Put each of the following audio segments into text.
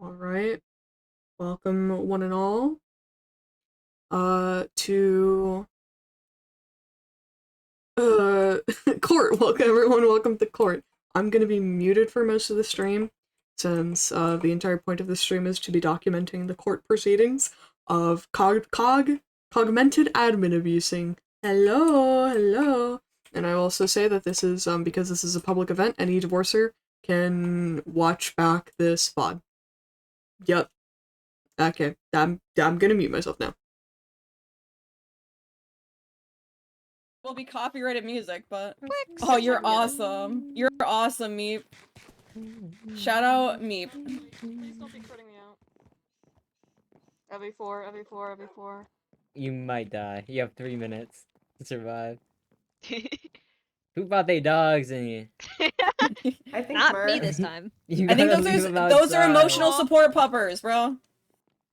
Alright, welcome one and all, to, court. Welcome everyone, welcome to court. I'm gonna be muted for most of the stream, since, the entire point of the stream is to be documenting the court proceedings of cogmented admin abusing. Hello. And I will also say that this is, because this is a public event, any divorcer can watch back this VOD. Yep. Okay, I'm gonna mute myself now. Will be copyrighted music, but oh, you're awesome. You're awesome, Meep. Shout out, Meep. Please don't be cutting me out. every four. You might die. You have 3 minutes to survive. Who brought their dogs in here? I think Not Mer. me this time. I think those are emotional support puppers, bro.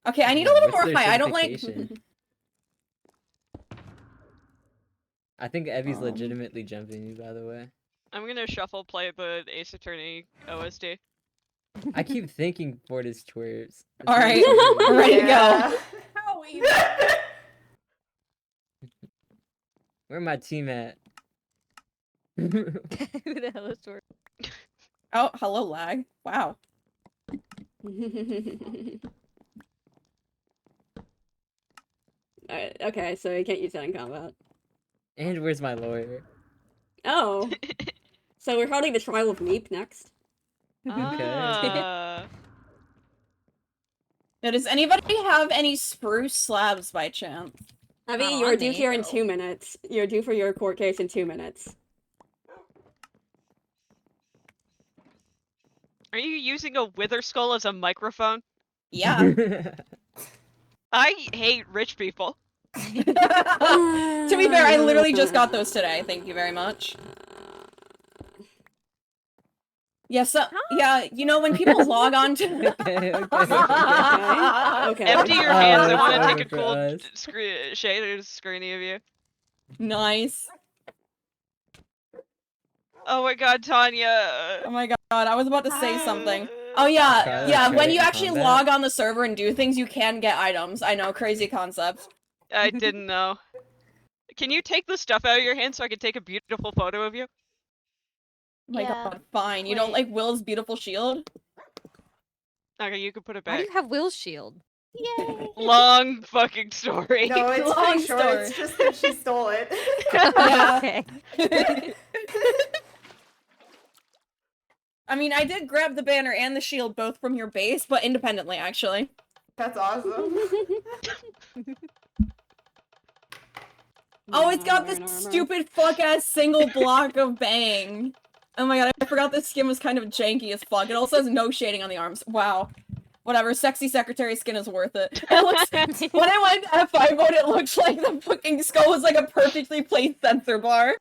Okay, I need a little more height. I don't like. I think Evie's legitimately jumping you, by the way. I'm gonna shuffle play the Ace Attorney OSD. I keep thinking for this twerps. Alright, we're ready to go. Where my team at? Who the hell is Tor? Oh, hello, lag. Wow. Alright, okay, so you can't use that in combat. And where's my lawyer? Oh. So we're holding the trial of Meep next. Ah. Now, does anybody have any spruce slabs by chance? Abby, you're due here in 2 minutes. You're due for your court case in 2 minutes. Are you using a wither skull as a microphone? Yeah. I hate rich people. To be fair, I literally just got those today. Thank you very much. Yes, yeah, you know when people log on to. Okay. Empty your hands. I want to that's take a over cool for us. shaded screening of you. Nice. Oh my god, Tanya. Oh my god, I was about to say something. Oh yeah, when you actually log on the server and do things, you can get items. I know, crazy concept. I didn't know. Can you take the stuff out of your hand so I can take a beautiful photo of you? Oh my god, fine. You don't like Will's beautiful shield? Okay, you can put it Why do back. you have Will's shield? Yay! Long fucking story. No, it's Long pretty short. story. It's just that she stole it. Okay. I mean, I did grab the banner and the shield both from your base, but independently, actually. That's awesome. Oh, it's got this stupid fuck-ass single block of bang. Oh my god, I forgot this skin was kind of janky as fuck. It also has no shading on the arms. Wow. Whatever, sexy secretary skin is worth it. It looks, when I went to F5 mode, it looks like the fucking skull was like a perfectly placed sensor bar.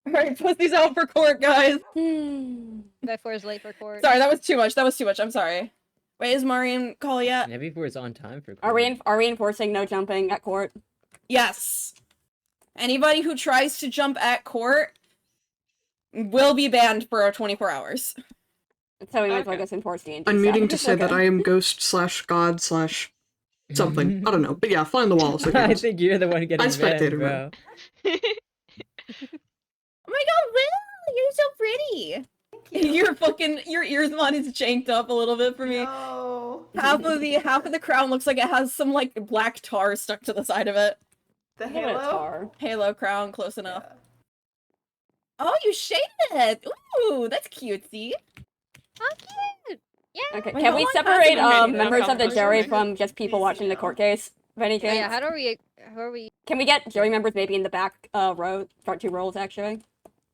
Alright, pussy's out for court, guys. Before is late for court. Sorry, that was too much. I'm sorry. Wait, is Mariam call yet? Maybe if it's on time for Are we enforcing no jumping at court? Yes. Anybody who tries to jump at court will be banned for 24 hours. So we might as well just enforce the I'm muting to say that I am ghost / god / something. I don't know, but yeah, fly on the wall. So I think you're the one getting I'm banned, Spectator, bro. Oh my god, Will! You're so pretty! Your earphone is janked up a little bit for me. No. Half of the crown looks like it has some like black tar stuck to the side of it. The halo. Halo crown, close enough. Yeah. Oh, you shaded it! Ooh, that's cutesy. Oh, cute! Yeah! Okay, Wait, can how we long has it separate been made? members of the Okay. jury from just people watching the court case? Of any Oh, chance? yeah, how are we Can we get jury members maybe in the back row, front 2 rows actually?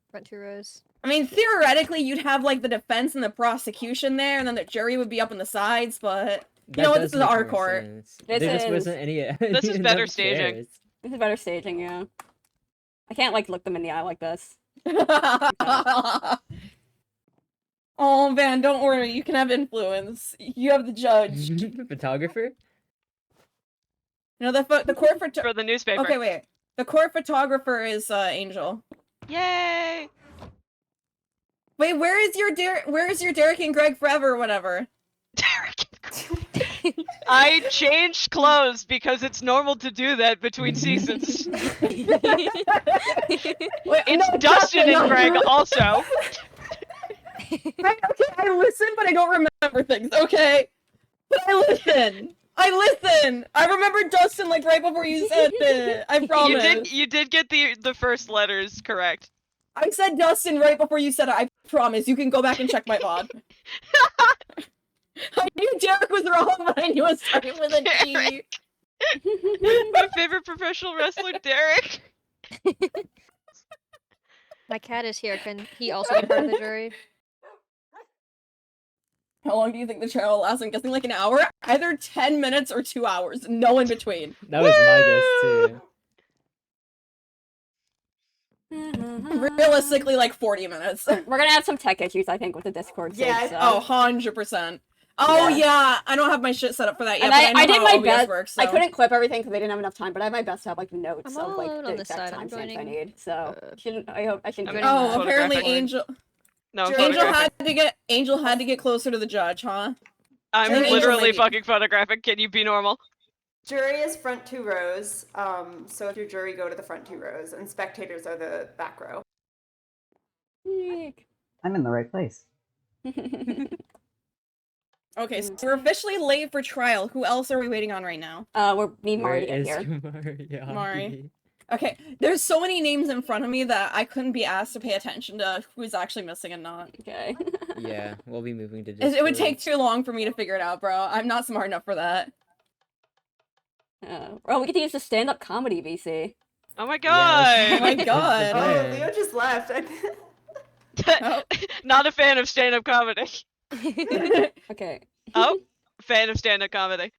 front 2 rows? I mean, theoretically, you'd have like the defense and the prosecution there, and then the jury would be up on the sides, but you know what? This is our court. This There just is- wasn't any. This is better enough staging. chairs. This is better staging, yeah. I can't like look them in the eye like this. Oh man, don't worry, you can have influence. You have the judge. Photographer? No, the court For the newspaper. Okay, wait. The court photographer is Angel. Yay! Wait, where is your Derek and Greg forever or whatever? Derek. I changed clothes because it's normal to do that between seasons. It's Dustin and Greg also. Okay, I listen, but I don't remember things, okay? But I listen! I remember Dustin like right before you said it. I promise. You did get the first letters correct. I said Dustin right before you said it. I promise. You can go back and check my VOD. I knew Derek was wrong, but I knew it started with a G. My favorite professional wrestler, Derek. My cat is here. Can he also be part of the jury? How long do you think the trial will last? I'm guessing like an hour? Either 10 minutes or 2 hours. No in between. That was my guess too. Realistically, like 40 minutes. We're gonna have some tech issues, I think, with the Discord. Yeah, soon, so. Oh, 100%. Oh, yeah. I don't have my shit set up for that yet, And but I I know did how my OBS best. works, so. I couldn't clip everything because I didn't have enough time, but I have my best to have like notes I'm of all like alone the on this exact side. I'm timestamps I joining, need. So I hope I shouldn't. I'm do joining anything. Oh, apparently Photographing. No, I'm Angel photographing. had to get closer to the judge, huh? I'm Angel literally lady. fucking photographing. Can you be normal? Jury is front 2 rows. So if you're jury, go to the front 2 rows, and spectators are the back row. Eek. I'm in the right place. Okay, so we're officially late for trial. Who else are we waiting on right now? Me and Mari to Where get is here. Mari. Okay, there's so many names in front of me that I couldn't be asked to pay attention to who's actually missing and not. Okay. Yeah, we'll be moving to It Discord. would take too long for me to figure it out, bro. I'm not smart enough for that. Well, we get to use the stand-up comedy VC. Oh my Yes. Oh my god! god. Oh, Yeah. Leo just left. Oh. Not a fan of stand-up comedy. Okay. Oh, fan of stand-up comedy.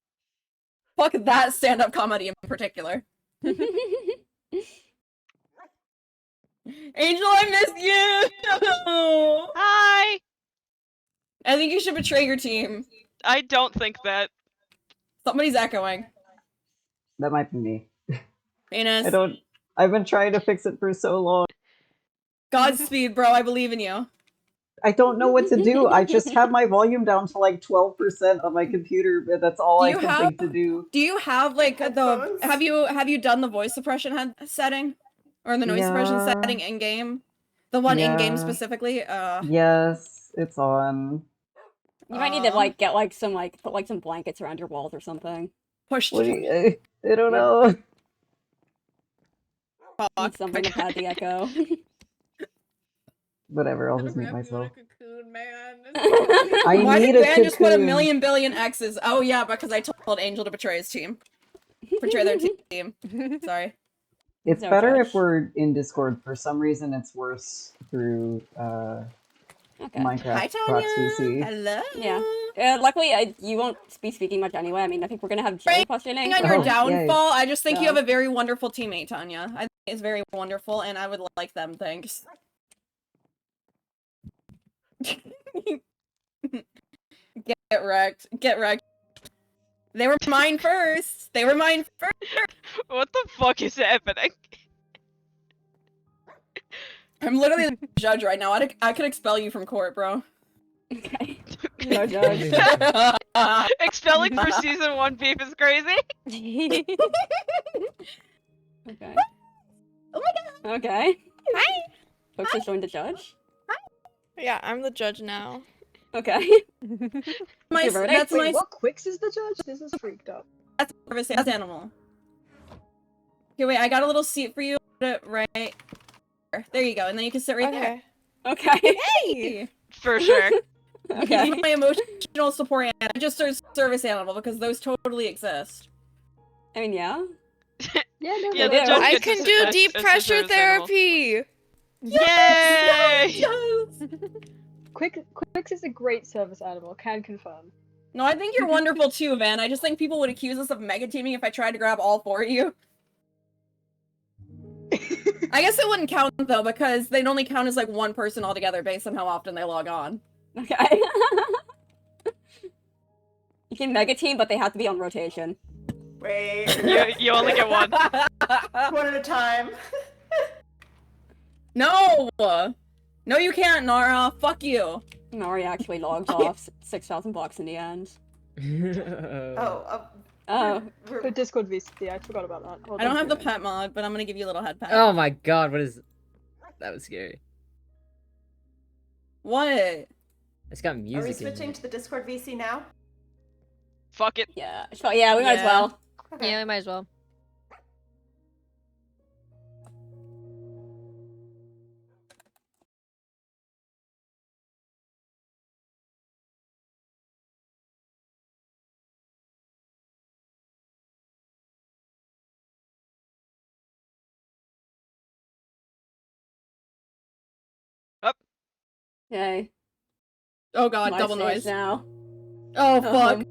Fuck that stand-up comedy in particular. Angel, I miss you! Hi! I think you should betray your team. I don't think that. Somebody's echoing. That might be me. Venus. I've been trying to fix it for so long. Godspeed, bro. I believe in you. I don't know what to do. I just have my volume down to like 12% on my computer, but that's all Do I you can think to do. Do you have like the Headphones? have you done the voice suppression setting or the noise suppression Yeah. setting in game? The one in game Yeah. specifically. Yes, it's on. You might need to like get like some like put like some blankets around your walls or something. Pushed. What do you, I don't know. Need something to pad the echo. Whatever, I'll just mute myself. I I Why need did a Van just put a cocoon. million billion X's? Oh yeah, because I told Angel to betray his team. Betray their team. Sorry. It's No better judge. if we're in Discord. For some reason, it's worse through Okay. Minecraft Hi Prox Tanya. VC. Hello. Yeah. Luckily, you won't be speaking much anyway. I mean, I think we're gonna have jury Praying questioning. on your Oh, yay. downfall, I just think you So- have a very wonderful teammate, Tanya. I think it's very wonderful, and I would like them. Thanks. Get wrecked. Get wrecked. They were mine first. They were mine first. What the fuck is happening? I'm literally the judge right now. I could expel you from court, bro. Okay. No judge. Expelling for season 1 beef is crazy. Okay. Oh my god. Okay. Hi. Folks has joined the judge. Yeah, I'm the judge now. Okay. My, Your verdict? that's my What Quicks is the judge? This is freaked up. service animal. Okay, wait. I got a little seat for you. Put it right there. You go, and then you can sit right there. Okay. Hey. For sure. Okay. My emotional support animal. I just searched service animal because those totally exist. I mean, yeah. Yeah, no, Yeah, they the do. judge I gets can to do assess deep the pressure service animal. therapy. Yay! Yes! Quicks is a great service animal, can confirm. No, I think you're wonderful too, Van. I just think people would accuse us of mega teaming if I tried to grab all 4 of you. I guess it wouldn't count though, because they'd only count as like one person altogether based on how often they log on. Okay. You can mega team, but they have to be on rotation. Wait. You only get one. One at a time. No! No, you can't, Nara. Fuck you. Nari actually logged off 6,000 bucks in the end. Oh, Oh, The Discord VC, I forgot about that. Hold I don't on. have the pet mod, but I'm gonna give you a little head pet. Oh my god, what is... That was scary. What? It's got are we music in switching it. to the Discord VC now? Fuck it. yeah. Sure, yeah, we might as Yeah. well. Okay. Yeah, we might as well. Yay. Oh god, My double stage noise. now. Oh fuck.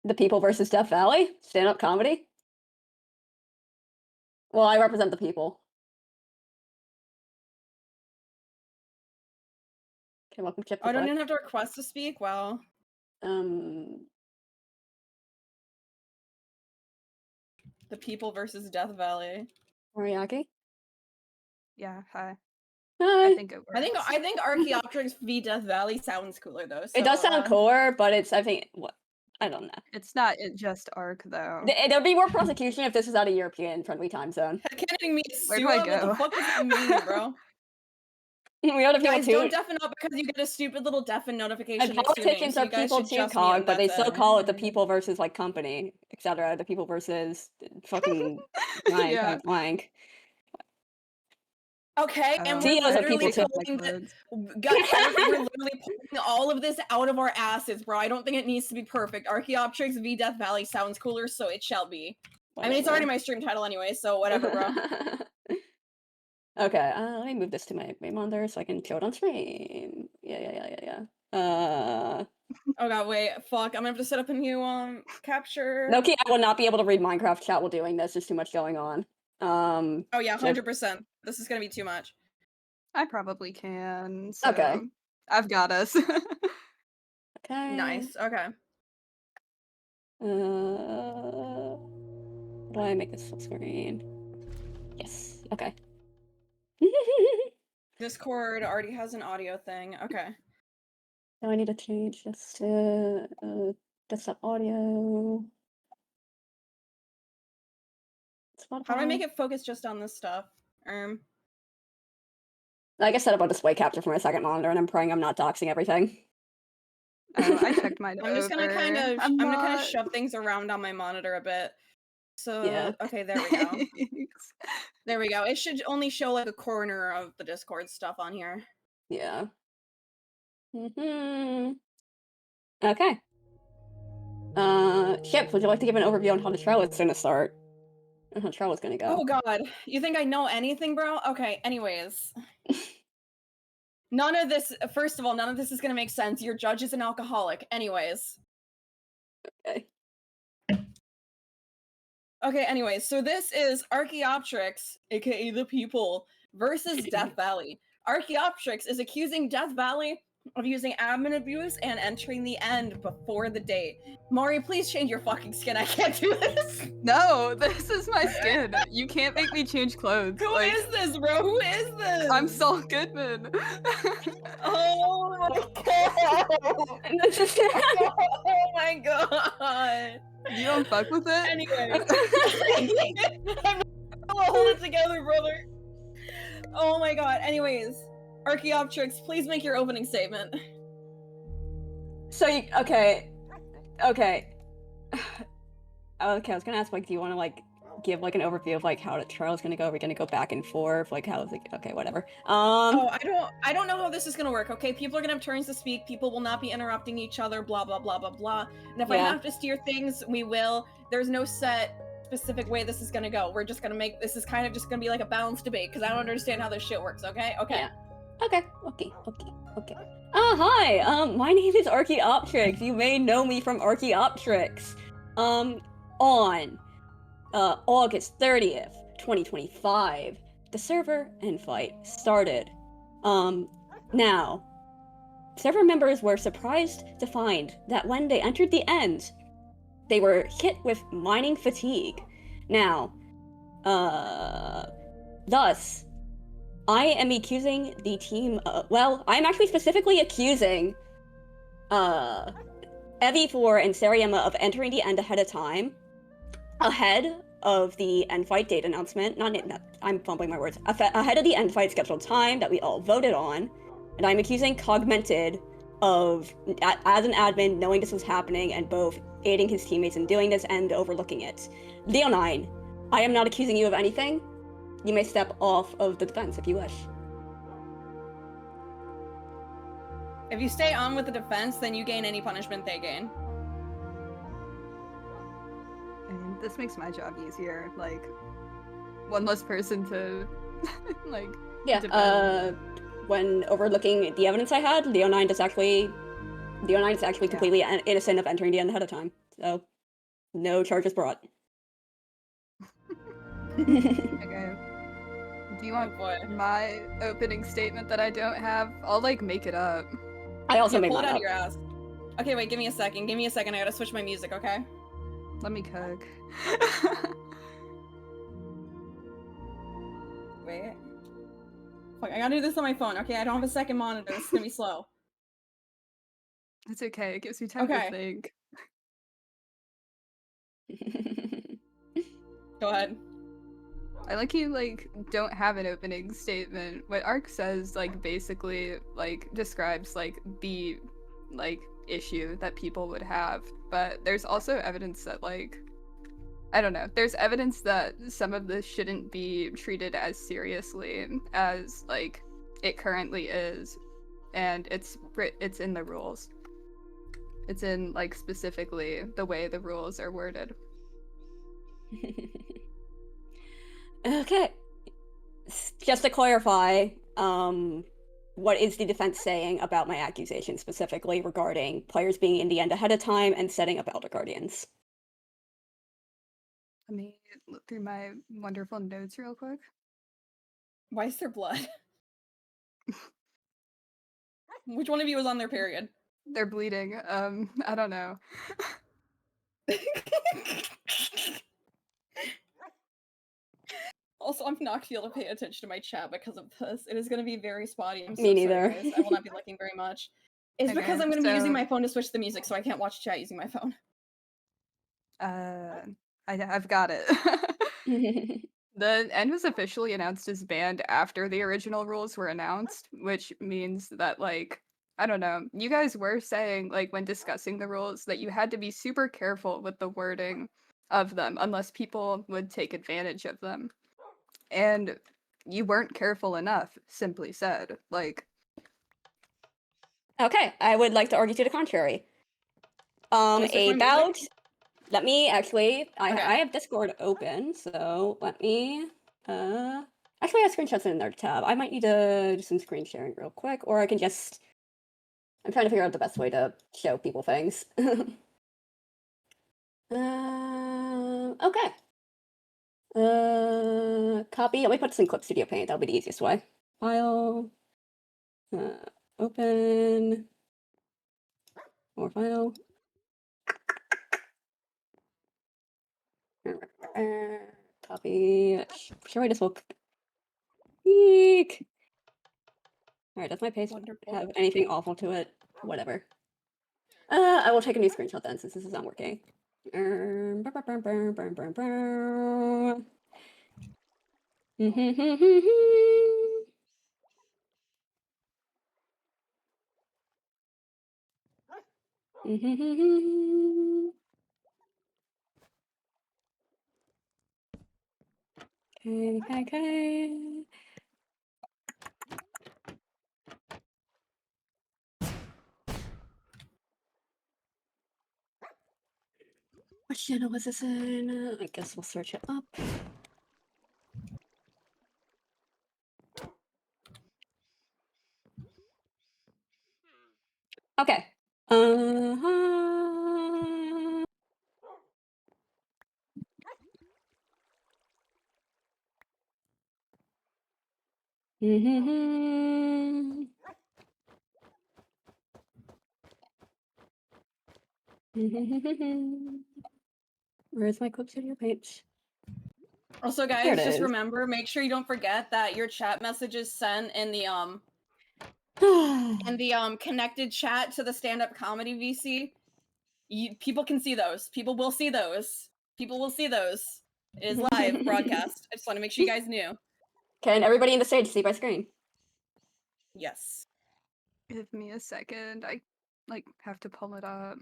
The People versus Death Valley? Stand-up comedy? Well, I represent the people. Okay, welcome Chip. Oh, I don't even have to request to speak? Wow. The People versus Death Valley. Moriaki? Yeah, hi. Hi. I think it works. I think Archaeopteryx v Death Valley sounds cooler though. So, It does sound cooler, but it's, I think, what? I don't know. It's not just Arc though. There'd be more prosecution if this was out of European-friendly time zone. Headcanoning me Where do I What the go? fuck does that mean, bro? We ought to people Guys, too. don't deafen up because you get a stupid little deafen notification. And politicians are people too, Cog, but they still call it the people versus like company, etc. The people versus fucking blank, Yeah. blank. Okay, and we're CEOs are people literally too. pulling guys, we're literally pulling all of this out of our asses, bro. I don't think it needs to be perfect. Archaeopteryx v Death Valley sounds cooler, so it shall be. I mean, it's already my stream title anyway, so whatever, bro. Okay, let me move this to my main monitor so I can show it on stream. Yeah. Oh god, wait, fuck, I'm gonna have to set up a new capture. Loki, I will not be able to read Minecraft chat while doing this. There's too much going on. Oh yeah, 100%. This is gonna be too much. I probably can. So Okay. I've got us. Okay. Nice. Okay. How do I make this full screen? Yes. Okay. Discord already has an audio thing. Okay. Now I need to change this to desktop audio. How do I make it focus just on this stuff? I guess set up a display capture for my second monitor, and I'm praying I'm not doxing everything. I checked mine. I'm just gonna kind of I'm gonna kind of not- shove things around on my monitor a bit. So Yeah. okay, there we go. There we go. It should only show like a corner of the Discord stuff on here. Yeah. Okay. Chip, would you like to give an overview on how the trial is gonna start? And how the trial is gonna go? Oh god, you think I know anything, bro? Okay, anyways. None of this, first of all, none of this is gonna make sense. Your judge is an alcoholic. Anyways. Okay. Okay, anyways, so this is Archaeopteryx, aka the people, versus Death Valley. Archaeopteryx is accusing Death Valley of using admin abuse and entering the end before the date. Mari, please change your fucking skin. I can't do this. No, this is my skin. You can't make me change clothes. Who is this, bro? Who is this? I'm Saul Goodman. Oh my god! Oh my god! You don't fuck with it? Anyway. I'm not gonna hold it together, brother. Oh my god. Anyways, Archaeopteryx, please make your opening statement. So you okay. Okay, I was gonna ask, like, do you want to, like, give, like, an overview of, like, how the trial is gonna go? Are we gonna go back and forth? Like, how is it? Okay, whatever. Oh, I don't know how this is gonna work, okay? People are gonna have turns to speak, people will not be interrupting each other, blah, blah, blah, blah, blah. And if I Yeah. have to steer things, we will. There's no set specific way this is gonna go. We're just gonna make, this is kind of just gonna be like a balanced debate, because I don't understand how this shit works, okay? Okay. Yeah. Okay. Hi, my name is Archaeopteryx. You may know me from Archaeopteryx. On August 30th, 2025, the server and fight started. Now, several members were surprised to find that when they entered the end, they were hit with mining fatigue. Now, thus, I am accusing the team. Well, I'm actually specifically accusing Evie4 and Seriema of entering the end ahead of time, ahead of the end fight date announcement. I'm fumbling my words. Ahead of the end fight scheduled time that we all voted on, and I'm accusing Cogmented of, as an admin, knowing this was happening and both aiding his teammates in doing this and overlooking it. Leonine, I am not accusing you of anything. You may step off of the defense if you wish. If you stay on with the defense, then you gain any punishment they gain. I mean, this makes my job easier. Like, one less person to, like, Yeah, defend. when overlooking the evidence I had, Leonine is actually completely innocent of entering the end ahead of time. So, no charges brought. Okay. Do you want boy. my opening statement that I don't have? I'll, like, make it up. I also made pull it mine out up. of your ass. Okay, wait, give me a second. I gotta switch my music, okay? Let me cook. Wait. Fuck, I gotta do this on my phone. Okay, I don't have a second monitor. This is gonna be slow. It's okay. It gives me time to think. Go ahead. I like you, like, don't have an opening statement. What Ark says, like, basically, like, describes, like, the, like, issue that people would have. But there's also evidence that, like, I don't know. There's evidence that some of this shouldn't be treated as seriously as, like, it currently is. And it's in the rules. It's in, like, specifically the way the rules are worded. Okay. Just to clarify, what is the defense saying about my accusation specifically regarding players being in the end ahead of time and setting up Elder Guardians? Let me look through my wonderful notes real quick. Why is there blood? Which one of you was on their period? They're bleeding. I don't know. Also, I'm not gonna be able to pay attention to my chat because of this. It is gonna be very spotty. I'm so Me neither. sorry, guys. I will not be looking very much. It's Okay, because I'm gonna be using so- my phone to switch the music, so I can't watch chat using my phone. I've got it. The end was officially announced as banned after the original rules were announced, which means that, like, I don't know, you guys were saying, like, when discussing the rules, that you had to be super careful with the wording of them, unless people would take advantage of them. And you weren't careful enough, simply said. Like, Okay, I would like to argue to the contrary. About... Let me actually... I have Discord open, so let me... Actually, I have screenshots in another tab. I might need to do some screen sharing real quick, or I can just... I'm trying to figure out the best way to show people things. Okay. Copy. Let me put this in Clip Studio Paint. That'll be the easiest way. File. Open. More file. Copy. Sure, I just will. Eek. All right. Does my paste have anything awful to it? Whatever. I will take a new screenshot then, since this is not working. Okay. What channel was this in? I guess we'll search it up. Okay. Where's my Clip Studio page? Also, There guys, it just is. remember, make sure you don't forget that your chat messages sent in the connected chat to the stand-up comedy VC. People can see those. People will see those. People will see those. It is live broadcast. I just want to make sure you guys knew. Can everybody in the stage see my screen? Yes. Give me a second. I have to pull it up.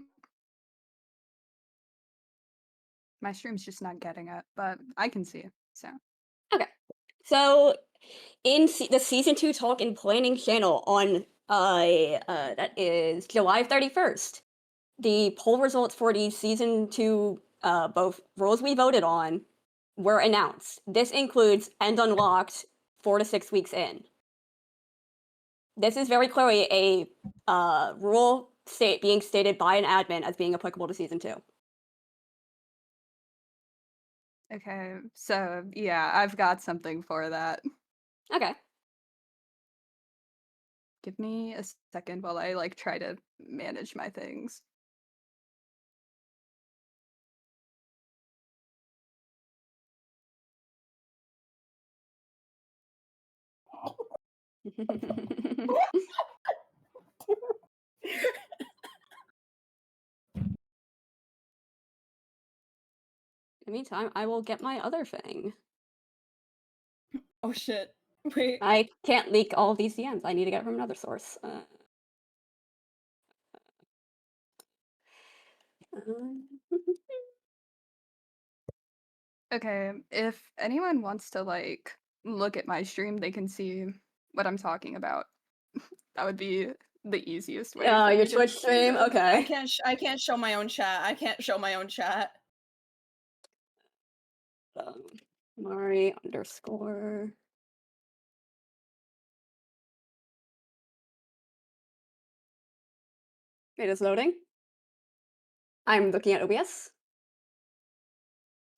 My stream's just not getting it, but I can see it. So Okay. So in the season 2 talk and planning channel on that is July 31st, the poll results for the season 2 both roles we voted on were announced. This includes End Unlocked 4 to 6 weeks in. This is very clearly a rule being stated by an admin as being applicable to season 2. okay, so yeah, I've got something for that. Okay. Give me a second while I try to manage my things. In the meantime, I will get my other thing. Oh shit. Wait. I can't leak all of these DMs. I need to get it from another source. Okay, if anyone wants to look at my stream, they can see what I'm talking about. That would be the easiest way. For Your me to Twitch do stream? this. Okay. I can't show my own chat. I can't show my own chat. Mari _ It is loading. I'm looking at OBS.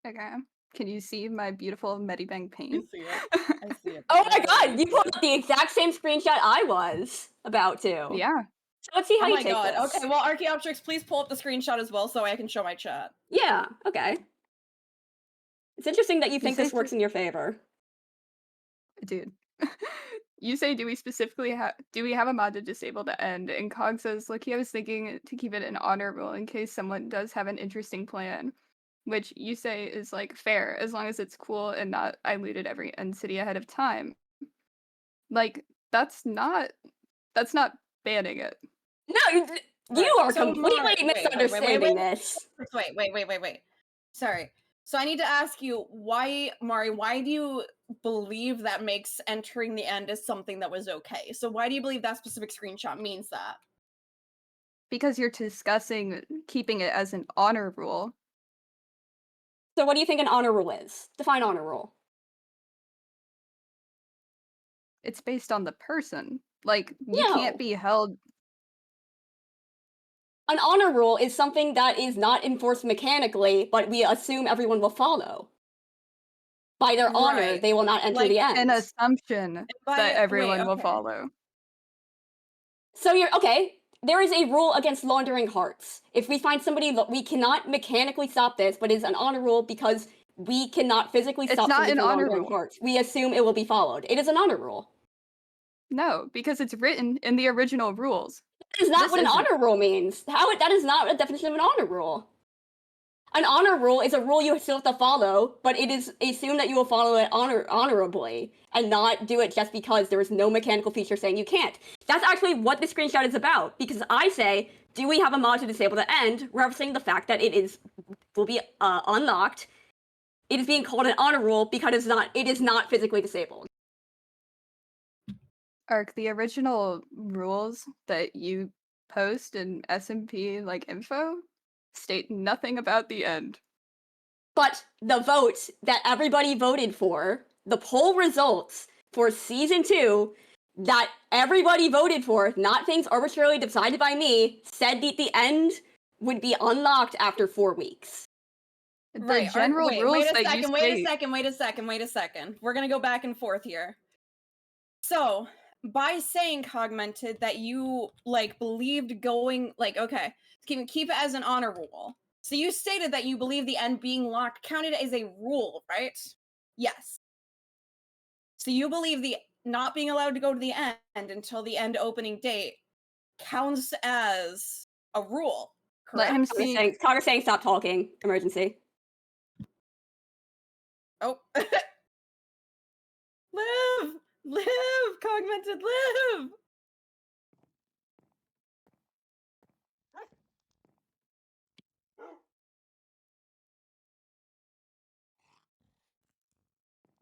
Okay. Can you see my beautiful Medibang I paint? see it. I see it. Oh my god, you pulled up the exact same screenshot I was about to. Yeah. So let's see how Oh you my take god. this. Okay, well, Archaeopteryx, please pull up the screenshot as well so I can show my chat. Yeah, okay. It's interesting that you think say this works in your favor. Dude. You say, do we have a mod to disable the end? And Cog says, look, I was thinking to keep it an honor rule in case someone does have an interesting plan. Which you say is fair, as long as it's cool and not I looted every end city ahead of time. That's not banning it. No, you are completely misunderstanding this. Wait. Sorry. So I need to ask you, Mari, why do you believe that makes entering the end as something that was okay? So why do you believe that specific screenshot means that? Because you're discussing keeping it as an honor rule. So what do you think an honor rule is? Define honor rule. It's based on the person. You can't be held. An honor rule is something that is not enforced mechanically, but we assume everyone will follow. By their honor, they will not enter the end. An assumption that everyone will follow. So okay. There is a rule against laundering hearts. If we find somebody, we cannot mechanically stop this, but it's an honor rule because we cannot physically stop somebody from laundering hearts. We assume it will be followed. It is an honor rule. No, because it's written in the original rules. That is not what an honor rule means. That is not a definition of an honor rule. An honor rule is a rule you still have to follow, but it is assumed that you will follow it honorably and not do it just because there is no mechanical feature saying you can't. That's actually what the screenshot is about, because I say, do we have a mod to disable the end, referencing the fact that will be unlocked. It is being called an honor rule because it is not physically disabled. Ark, the original rules that you post in SMP info state nothing about the end. But the votes that everybody voted for, the poll results for season 2 that everybody voted for, not things arbitrarily decided by me, said that the end would be unlocked after 4 weeks. The general rules that you Wait a second. We're gonna go back and forth here. So, by saying, Cogmented, that you, like, believed going, like, okay, keep it as an honor rule. So you stated that you believe the end being locked counted as a rule, right? Yes. So you believe the not being allowed to go to the end until the end opening date counts as a rule, correct? Let him speak. Connor's saying stop talking. Emergency. Oh. Live! Live! Cogmented, live!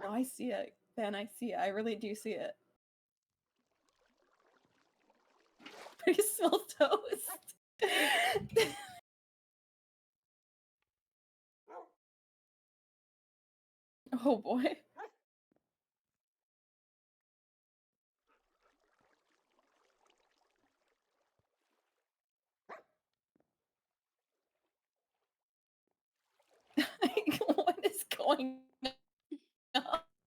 Oh, I see it. Ben, I see it. I really do see it. Pretty small toast. Oh boy. What is going on?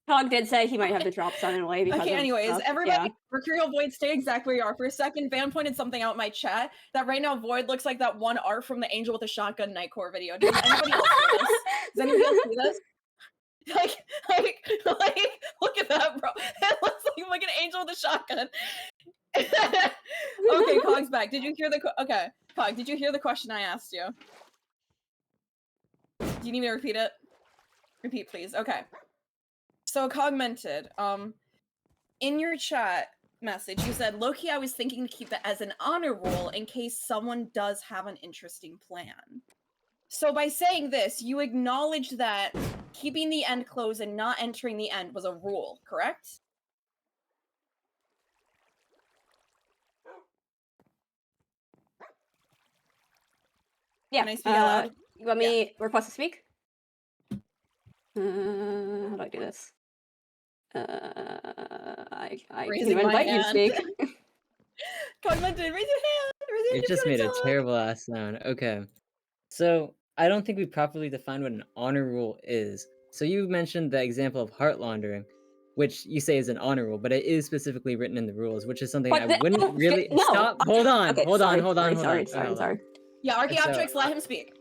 Cog did say he might have to drop suddenly because Okay, of anyways, stuff. everybody, Yeah. Mercurial Void, stay exactly where you are. For a second, Van pointed something out in my chat that right now Void looks like that one art from the Angel with a Shotgun Nightcore video. Does anybody else see this? Does anybody else see this? Like, look at that, bro. It looks like an angel with a shotgun. Okay, Cog's back. Did you hear the okay, Cog, did you hear the question I asked you? Do you need me to repeat it? Repeat, please. Okay. So Cogmented, in your chat message, you said, Loki, I was thinking to keep that as an honor roll in case someone does have an interesting plan. So by saying this, you acknowledge that keeping the end closed and not entering the end was a rule, correct? Yeah. Can I speak out loud? You want me request to speak? How do I do this? I Raising can my invite you to hand. speak. Cogmented, raise your hand! Raise your hand It just made a talk. terrible ass sound. Okay. So, I don't think we properly defined what an honor rule is. So you mentioned the example of heart laundering, which you say is an honor rule, but it is specifically written in the rules, which is something I wouldn't really... No. Stop! Hold on! Okay, Hold on, sorry, hold on, sorry, hold on. sorry, Hold sorry. on. Yeah, And so, Archaeopteryx, let him speak.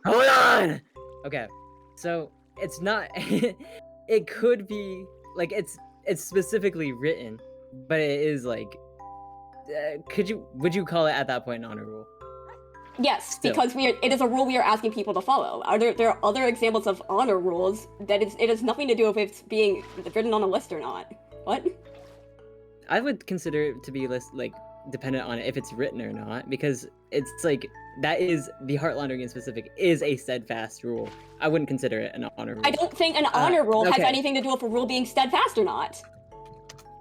Hold on! Okay, so it's not... it could be... Like, it's specifically written, but it is like... would you call it at that point an honor rule? Yes, Still. because it is a rule we are asking people to follow. There are other examples of honor rules that it has nothing to do with if it's being written on a list or not. What? I would consider it to be like dependent on if it's written or not, because it's like that is the heart laundering in specific is a steadfast rule. I wouldn't consider it an honor rule. I don't think an honor rule has okay. anything to do with a rule being steadfast or not.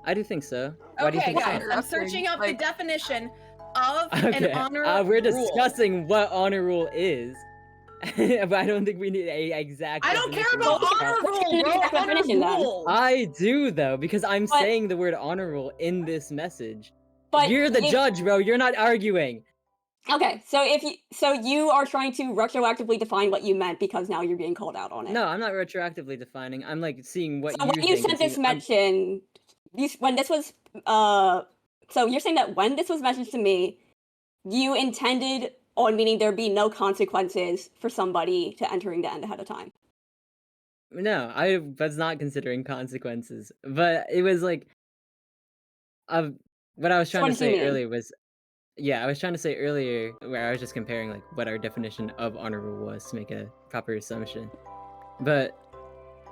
I do think so. Why do you Okay, think guys, so? I'm searching up the definition of an honor we're rule. discussing what honor rule is, but I don't think we need a exact. I don't care definition about of honor that. rule, bro. Honor definition, then. rule. I do though, because I'm saying the word honor rule in this message. But You're the judge, bro. You're not arguing. Okay, so you are trying to retroactively define what you meant because now you're being called out on it. No, I'm not retroactively defining. I'm like seeing what So you when think. you sent this mention, when this was so you're saying that when this was mentioned to me, you intended on meaning there'd be no consequences for somebody to entering the end ahead of time. No, I was not considering consequences, but it was like, what I was trying to say earlier was, I was trying to say earlier where I was just comparing like what our definition of honor rule was to make a proper assumption, but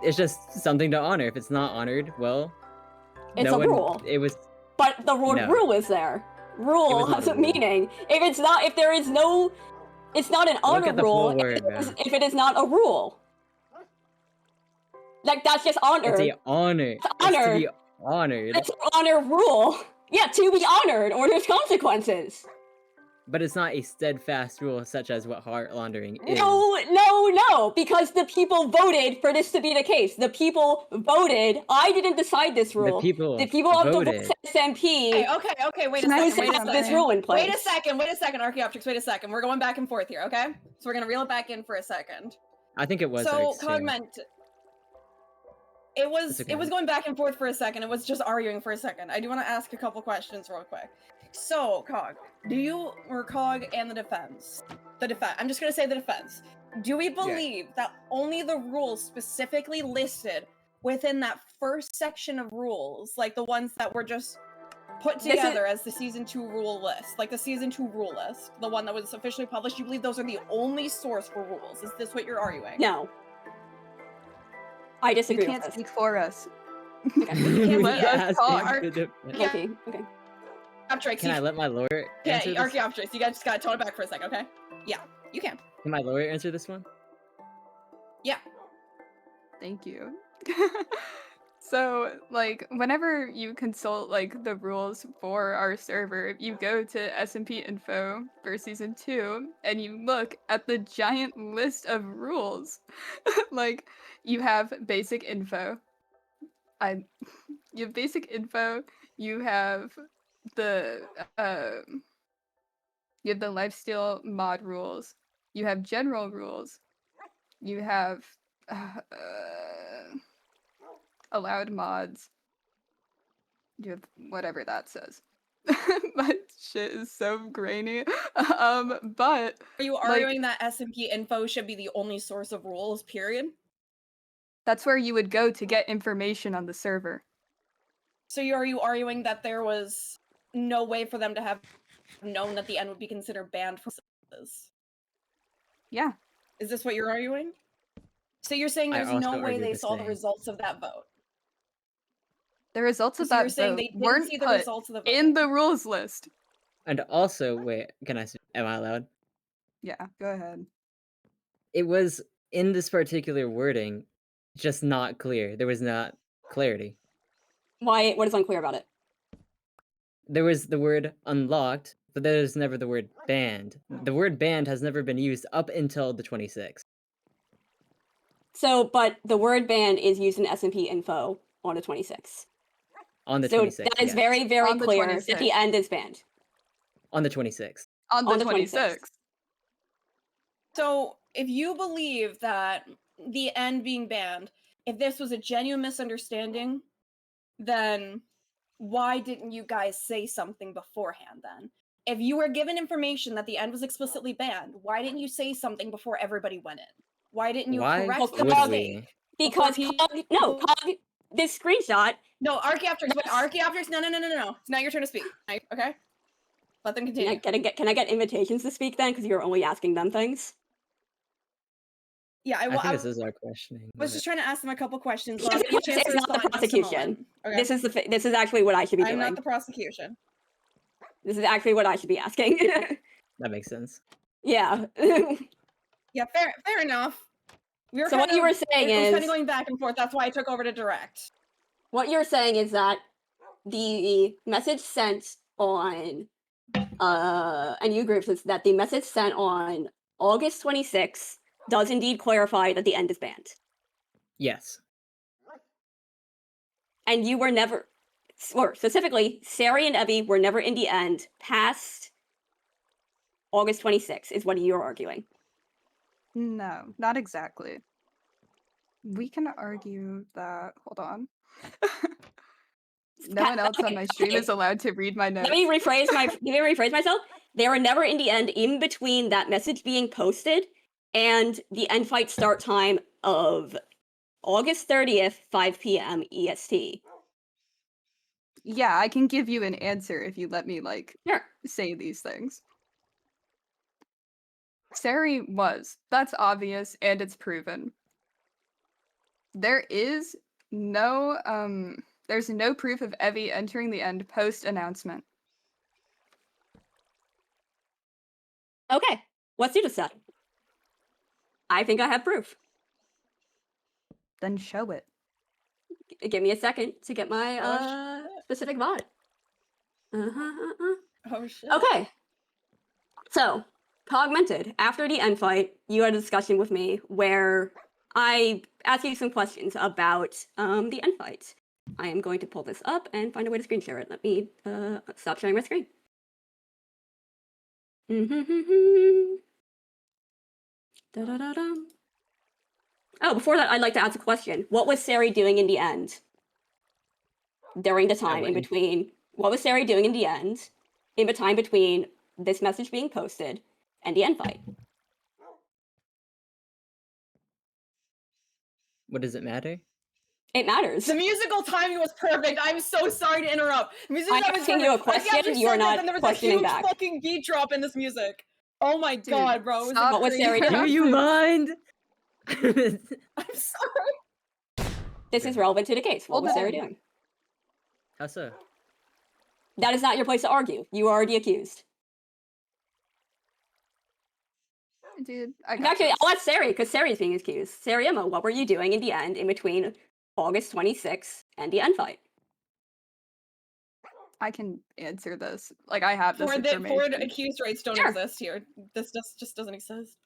it's just something to honor. If it's not honored, well, it's a rule. It was, but the word rule is there. Rule has a meaning. If there is no, it's not an honor rule. If it is not a rule. Like, that's just honor. It's an honor. It's honor. It's to be honored. It's an honor rule. Yeah, to be honored, or there's consequences. But it's not a steadfast rule such as what heart laundering is. No, because the people voted for this to be the case. The people voted. I didn't decide this rule. The people of voted. the SMP. Okay, wait a second. This rule in place. Wait a second, Archaeopteryx, wait a second. We're going back and forth here, okay? So we're gonna reel it back in for a second. I think it was. So, Cogment. It was That's it was okay. going back and forth for a second. It was just arguing for a second. I do want to ask a couple questions real quick. So, Cog, Cog and the defense? I'm just gonna say the defense. Do we believe that only the rules specifically listed within that first section of rules, like the ones that were just put together as the season 2 rule list, like the season 2 rule list, the one that was officially published, you believe those are the only source for rules? Is this what you're arguing? No. I You disagree can't with this. speak for us. Okay. Let us talk. Okay, okay. Can I let my lawyer answer this? Archaeopteryx, you guys just gotta tone it back for a second, okay? Yeah, you can. Can my lawyer answer this one? Yeah. Thank you. So, like, whenever you consult, like, the rules for our server, you go to S&P info for season 2, and you look at the giant list of rules. Like, you have basic info. You have basic info, you have the, you have the lifesteal mod rules, you have general rules, you have, allowed mods. You have whatever that says. My shit is so grainy. But are you arguing that S&P info should be the only source of rules, period? That's where you would go to get information on the server. So are you arguing that there was no way for them to have known that the end would be considered banned for this? Yeah. Is this what you're arguing? So you're saying I there's also no way argue they the saw the same. results of that vote? The results of So you're that saying vote they didn't weren't see the put results of the vote? in the rules list. And also, wait, am I allowed? Yeah, go ahead. It was in this particular wording, just not clear. There was not clarity. Why? What is unclear about it? There was the word unlocked, but there's never the word banned. The word banned has never been used up until the 26th. So, but the word banned is used in S&P info on the 26th. On the So 26th, that is yes. very, very On the clear that 26th. the end is banned. On the 26th. On the 26th. 26th. So if you believe that the end being banned, if this was a genuine misunderstanding, then why didn't you guys say something beforehand then? If you were given information that the end was explicitly banned, why didn't you say something before everybody went in? Why didn't you Why correct the would mistake? we? Because Before this screenshot. No, Archaeopteryx, but Archaeopteryx, no. It's not your turn to speak. Okay? Let them continue. Can I get invitations to speak then? Because you're only asking them things. Yeah, I think this is our questioning. was just trying to ask them a couple questions. Yes, I'll give you a chance to it's not the respond in just a prosecution. moment. Okay? This is actually what I should be I'm doing. not the prosecution. This is actually what I should be asking. That makes sense. Yeah. Yeah, fair enough. So what you were saying it was kind is- of going back and forth. That's why I took over to direct. What you're saying is that the message sent on and you groups is that the message sent on August 26th does indeed clarify that the end is banned. Yes. And you were never, or specifically, Sari and Evie were never in the end past August 26th, is what you're arguing. No, not exactly. We can argue that. Hold on. No one else on my stream is allowed to read my notes. Let me rephrase myself. They were never in the end in between that message being posted and the end fight start time of August 30th, 5 p.m. EST. Yeah, I can give you an answer if you let me, like, say these things. Sari was. That's obvious, and it's proven. There is no, there's no proof of Evie entering the end post-announcement. Okay, let's do this then. I think I have proof. Then show it. Give me a second to get my specific VOD. Oh shit. Okay. So, Cogmented, after the end fight, you had a discussion with me where I asked you some questions about the end fight. I am going to pull this up and find a way to screen share it. Let me stop sharing my screen. Da-da-da-dum. Oh, before that, I'd like to ask a question. What was Sari doing in the end? During the time in when? between, what was Sari doing in the end? In the time between this message being posted and the end fight? What does it matter? It matters. The musical timing was perfect. I'm so sorry to interrupt. Musical I'm timing was asking you a perfect. Like, after question, you are seconds, not and there was a questioning huge back. fucking beat drop in this music. Oh my Dude, god, bro. It was stop What was Sari the- doing? Do you mind? I'm sorry. This is relevant to the case. What Hold was it Sari in. doing? How so? That is not your place to argue. You are the accused. Dude, I got Actually, this. I'll ask Sari, because Sari's being accused. Sari Emma, what were you doing in the end in between August 26th and the end fight? I can answer this. Like, I have this Forward information. accused rates don't Sure. exist here. This just doesn't exist.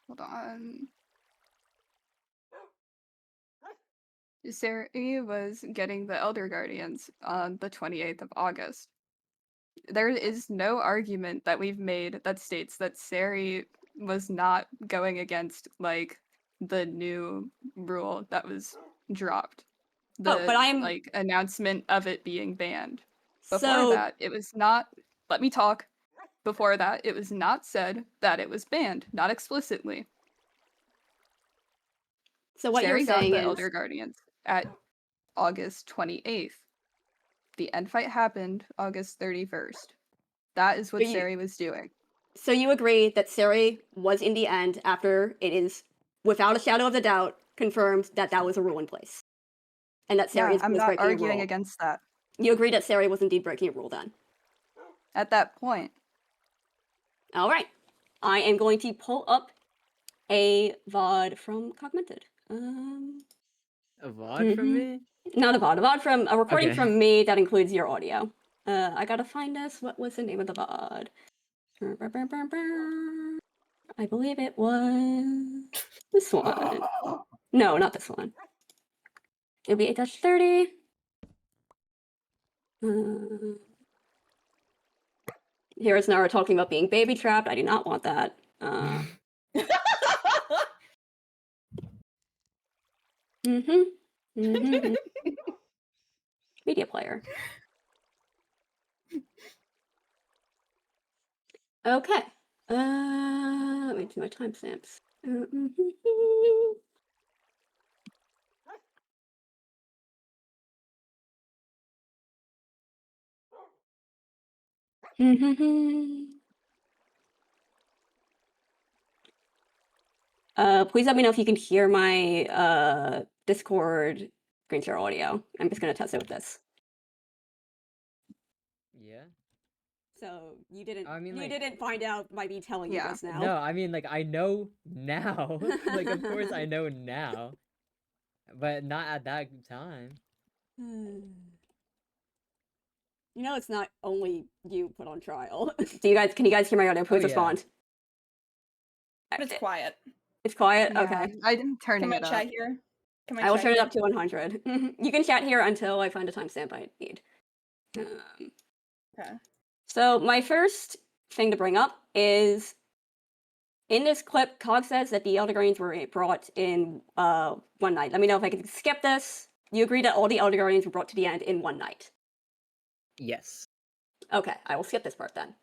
Hold on. Sari was getting the Elder Guardians on the 28th of August. There is no argument that we've made that states that Sari was not going against, like, the new rule that was dropped. The, but I'm- like, announcement of it being banned. Before So- that, it was not... Let me talk. Before that, it was not said that it was banned, not explicitly. So what Sari you're got saying the is... Elder Guardians at August 28th. The end fight happened August 31st. That is what But you- Sari was doing. So you agree that Sari was in the end, after it is, without a shadow of a doubt, confirmed that that was a rule in place. And that Sari Yeah, I'm was not breaking a arguing rule. against that. You agree that Sari was indeed breaking a rule then? At that point. Alright. I am going to pull up a VOD from Cogmented. A VOD from me? Not a VOD from a recording Okay. from me that includes your audio. I gotta find this. What was the name of the VOD? I believe it was this one. No, not this one. It'll be 8-30. Here is Nara talking about being baby trapped. I do not want that. Media player. Okay. Let me do my timestamps. Please let me know if you can hear my Discord screen share audio. I'm just gonna test it with this. Yeah. So you didn't I mean, you like- didn't find out by me telling you this now. No, I mean, like, I know now. Like, of course I know now. But not at that time. You know it's not only you put on trial. Can you guys hear my audio? Please yeah. respond. It's quiet. It's quiet? Yeah, Okay. I'm turning Can my it up. chat here? Can my I will chat turn it here? up to 100. You can chat here until I find a timestamp I need. Okay. So my first thing to bring up is, in this clip, Cog says that the Elder Guardians were brought in one night. Let me know if I can skip this. You agree that all the Elder Guardians were brought to the end in one night? Yes. Okay, I will skip this part then.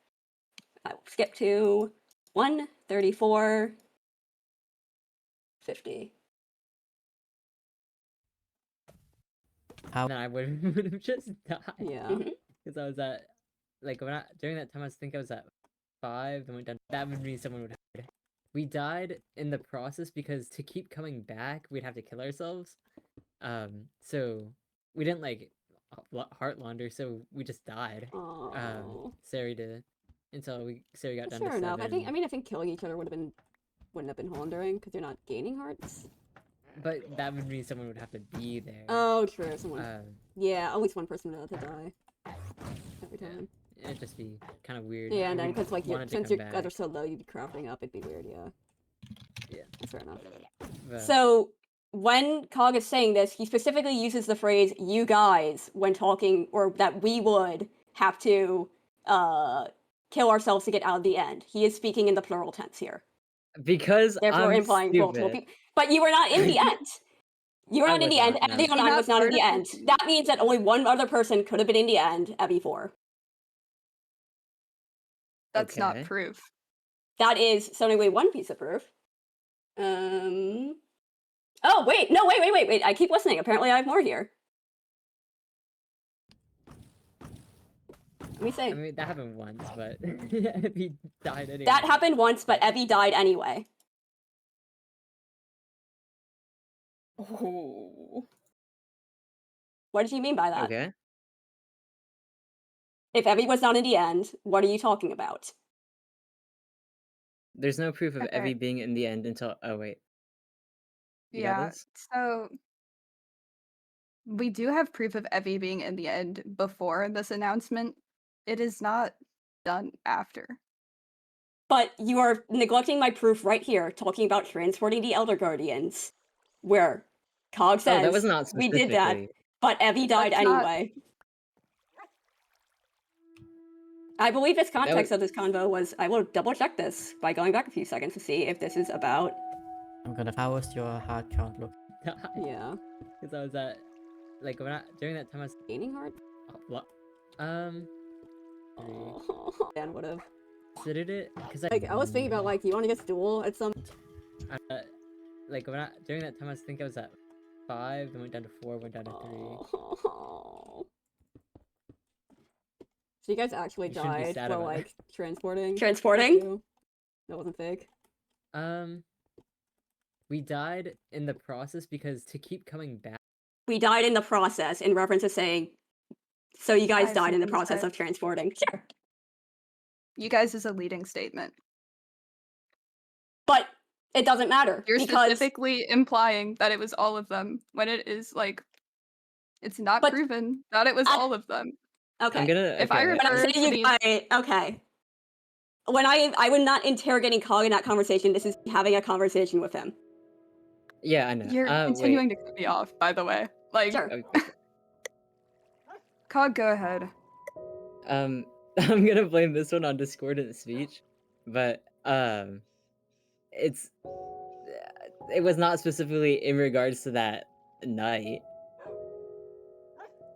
I will skip to 1:34:50. Then I would have just died. Yeah. Because I was at, like, during that time, I think I was at 5, and went down. That would mean someone would have died. We died in the process because to keep coming back, we'd have to kill ourselves. So we didn't, like, heart launder, so we just died. Oh. Sari did. Until Sari got down to Fair enough. 7. I mean, killing each other wouldn't have been laundering because you're not gaining hearts. But that would mean someone would have to be there. Oh, true. Someone. Yeah, at least one person would have to die every time. It'd just be kind of weird. Yeah, and then We'd because like want it to since come your back. guys are so low, you'd be crafting up. It'd be weird. Yeah. Yeah. That's fair enough. But- So when Cog is saying this, he specifically uses the phrase "you guys" when talking, or that we would have to kill ourselves to get out of the end. He is speaking in the plural tense here. Because Therefore I'm implying multiple stupid. people. But you were not in the end. You were I not in was the end. not, no. Evie You're 09 not was not in part the of end. the- That means that only one other person could have been in the end, Evie 4. That's not Okay. proof. That is only one piece of proof. Oh, wait. No, wait. I keep listening. Apparently I have more here. Let me say. I mean, that happened once, but he died anyway. That happened once, but Evie died anyway. Ooh. What did you mean by that? Okay. If Evie was not in the end, what are you talking about? There's no proof of Okay. Evie being in the end until. Oh wait. You got Yeah, this? so we do have proof of Evie being in the end before this announcement. It is not done after. But you are neglecting my proof right here, talking about transporting the Elder Guardians, where Cog Oh, says that was not we did that, specifically. but Evie died That's not- anyway. I believe this context was- of this convo was, I will double check this by going back a few seconds to see if this is about, How was your heart count look? yeah. Because I was at, like, during that time I was. Gaining heart? Oh, what? 3. Oh, Dan would have. Considered it because Like, I was thinking about, like, you want to get duel at some. like during that time I think I was at 5, then went down to 4, went down to 3. Oh. So you guys actually You shouldn't be died sad while, about it. like, transporting? Transporting? That wasn't fake. We died in the process because to keep coming back. We died in the process in reference to saying, so you I guys have died in the something to process say. of transporting. Sure. You guys is a leading statement. But it doesn't matter You're because specifically implying that it was all of them when it is like it's not But proven that it was all of them. okay. I'm gonna. If I okay, When I refer say to you these, guys, okay. When I was not interrogating Cog in that conversation, this is having a conversation with him. Yeah, I know. you're continuing to cut me off, by the way. Like, Sure. Cog, go ahead. I'm gonna blame this one on discordant speech, but it was not specifically in regards to that night.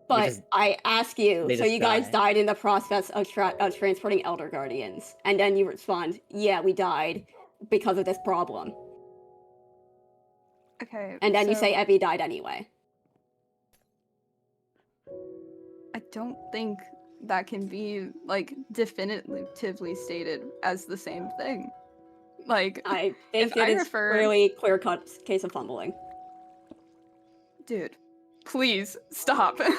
But I ask you, they so just you guys die. died in the process of transporting Elder Guardians, and then you respond, yeah, we died because of this problem. Okay. And then you say so Evie died anyway. I don't think that can be like definitively stated as the same thing. Like, I think if it I is refer, really clear-cut case of fumbling. dude, please stop. I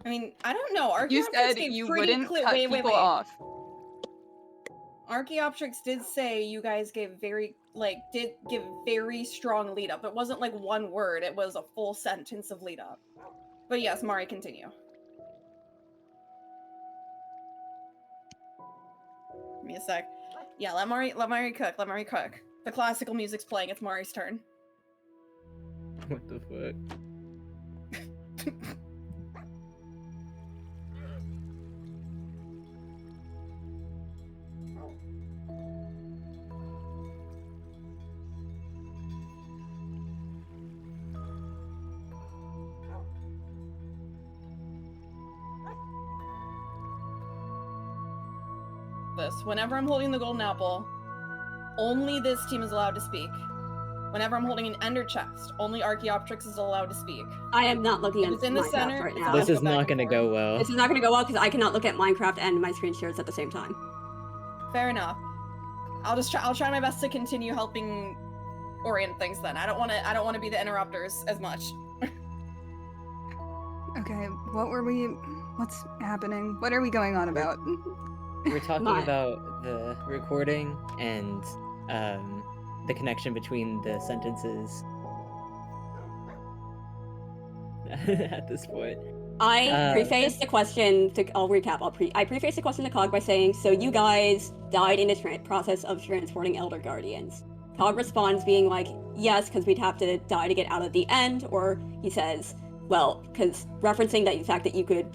mean, I don't know. You Archaeopteryx said gave you pretty wouldn't clear. cut Wait. people off. Archaeopteryx did say you guys gave did give very strong lead up. It wasn't like one word, it was a full sentence of lead up. But yes, Mari, continue. Give me a sec. Yeah, let Mari cook. Let Mari cook. The classical music's playing, it's Mari's turn. What the fuck? This. Whenever I'm holding the golden apple, only this team is allowed to speak. Whenever I'm holding an ender chest, only Archaeopteryx is allowed to speak. I am not looking at It's in the Minecraft center right it's now. allowed This to is go back not and gonna forth. go well. This is not going to go well because I cannot look at Minecraft and my screen shares at the same time. Fair enough. I'll try my best to continue helping orient things then. I don't want to be the interrupters as much. Okay, what's happening? What are we going on about? We're talking My- about the recording and the connection between the sentences. At this point. I prefaced the question to. I'll recap. I prefaced the question to Cog by saying, "So you guys died in the process of transporting Elder Guardians." Cog responds, being like, "Yes, because we'd have to die to get out of the end," or he says, well, because referencing the fact that you could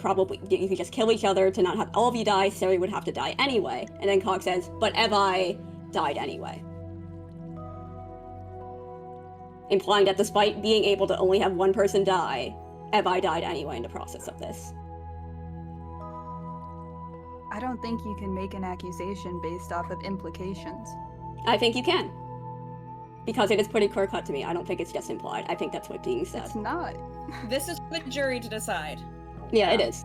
just kill each other to not have all of you die, Sari would have to die anyway. And then Cog says, but Evi died anyway. Implying that despite being able to only have one person die, Evi died anyway in the process of this. I don't think you can make an accusation based off of implications. I think you can. Because it is pretty clear-cut to me. I don't think it's just implied. I think that's what's being said. It's not. This is for the jury to decide. Yeah, it is.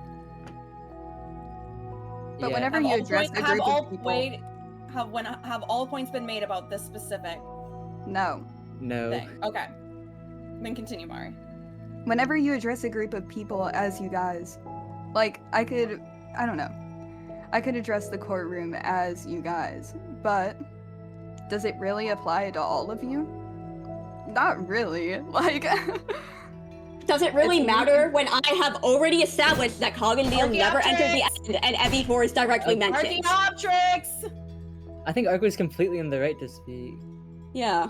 But Yeah. whenever you address a group of people... Have all points been made about this specific No. No. thing? Okay. Then continue, Mari. Whenever you address a group of people as you guys, like, I could address the courtroom as you guys, but does it really apply to all of you? Not really. Like, does it really matter when I have already established that Cog and Neil never entered the end and Evi4 is directly mentioned? Archaeopteryx! I think Ark was completely in the right to speak. Yeah.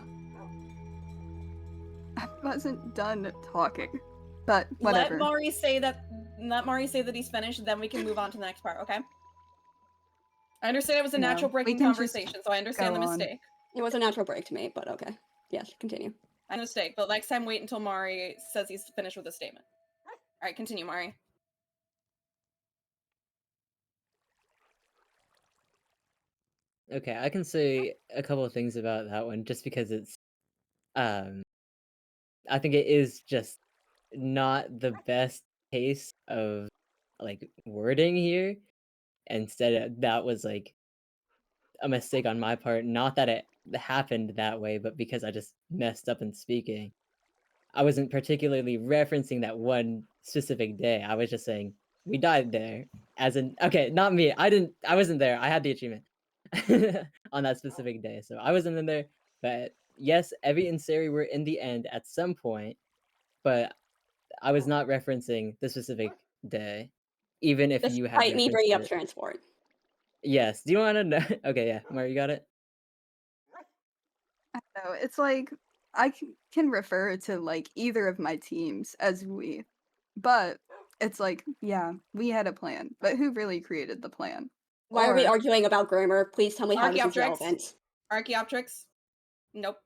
I wasn't done talking, but whatever. Let Mari say that he's finished, then we can move on to the next part, okay? I understand it was a natural break in conversation, so I understand the mistake. It was a natural break to me, but okay. Yes, continue. I mistake, but next time wait until Mari says he's finished with his statement. Alright, continue, Mari. Okay, I can say a couple of things about that one just because it's I think it is just not the best case of like wording here. Instead, that was like a mistake on my part. Not that it happened that way, but because I just messed up in speaking. I wasn't particularly referencing that one specific day. I was just saying we died there. As in, okay, not me. I wasn't there. I had the achievement on that specific day, so I wasn't in there. But yes, Evie and Sari were in the end at some point, but I was not referencing the specific day, even if you had. Despite me bringing up transport. Yes. Do you want to know? Okay, yeah. Mari, you got it? I don't know. It's like, I can refer to like either of my teams as we, but it's like, yeah, we had a plan, but who really created the plan? Why are we arguing about grammar? Please tell me how this is relevant. Archaeopteryx? Nope.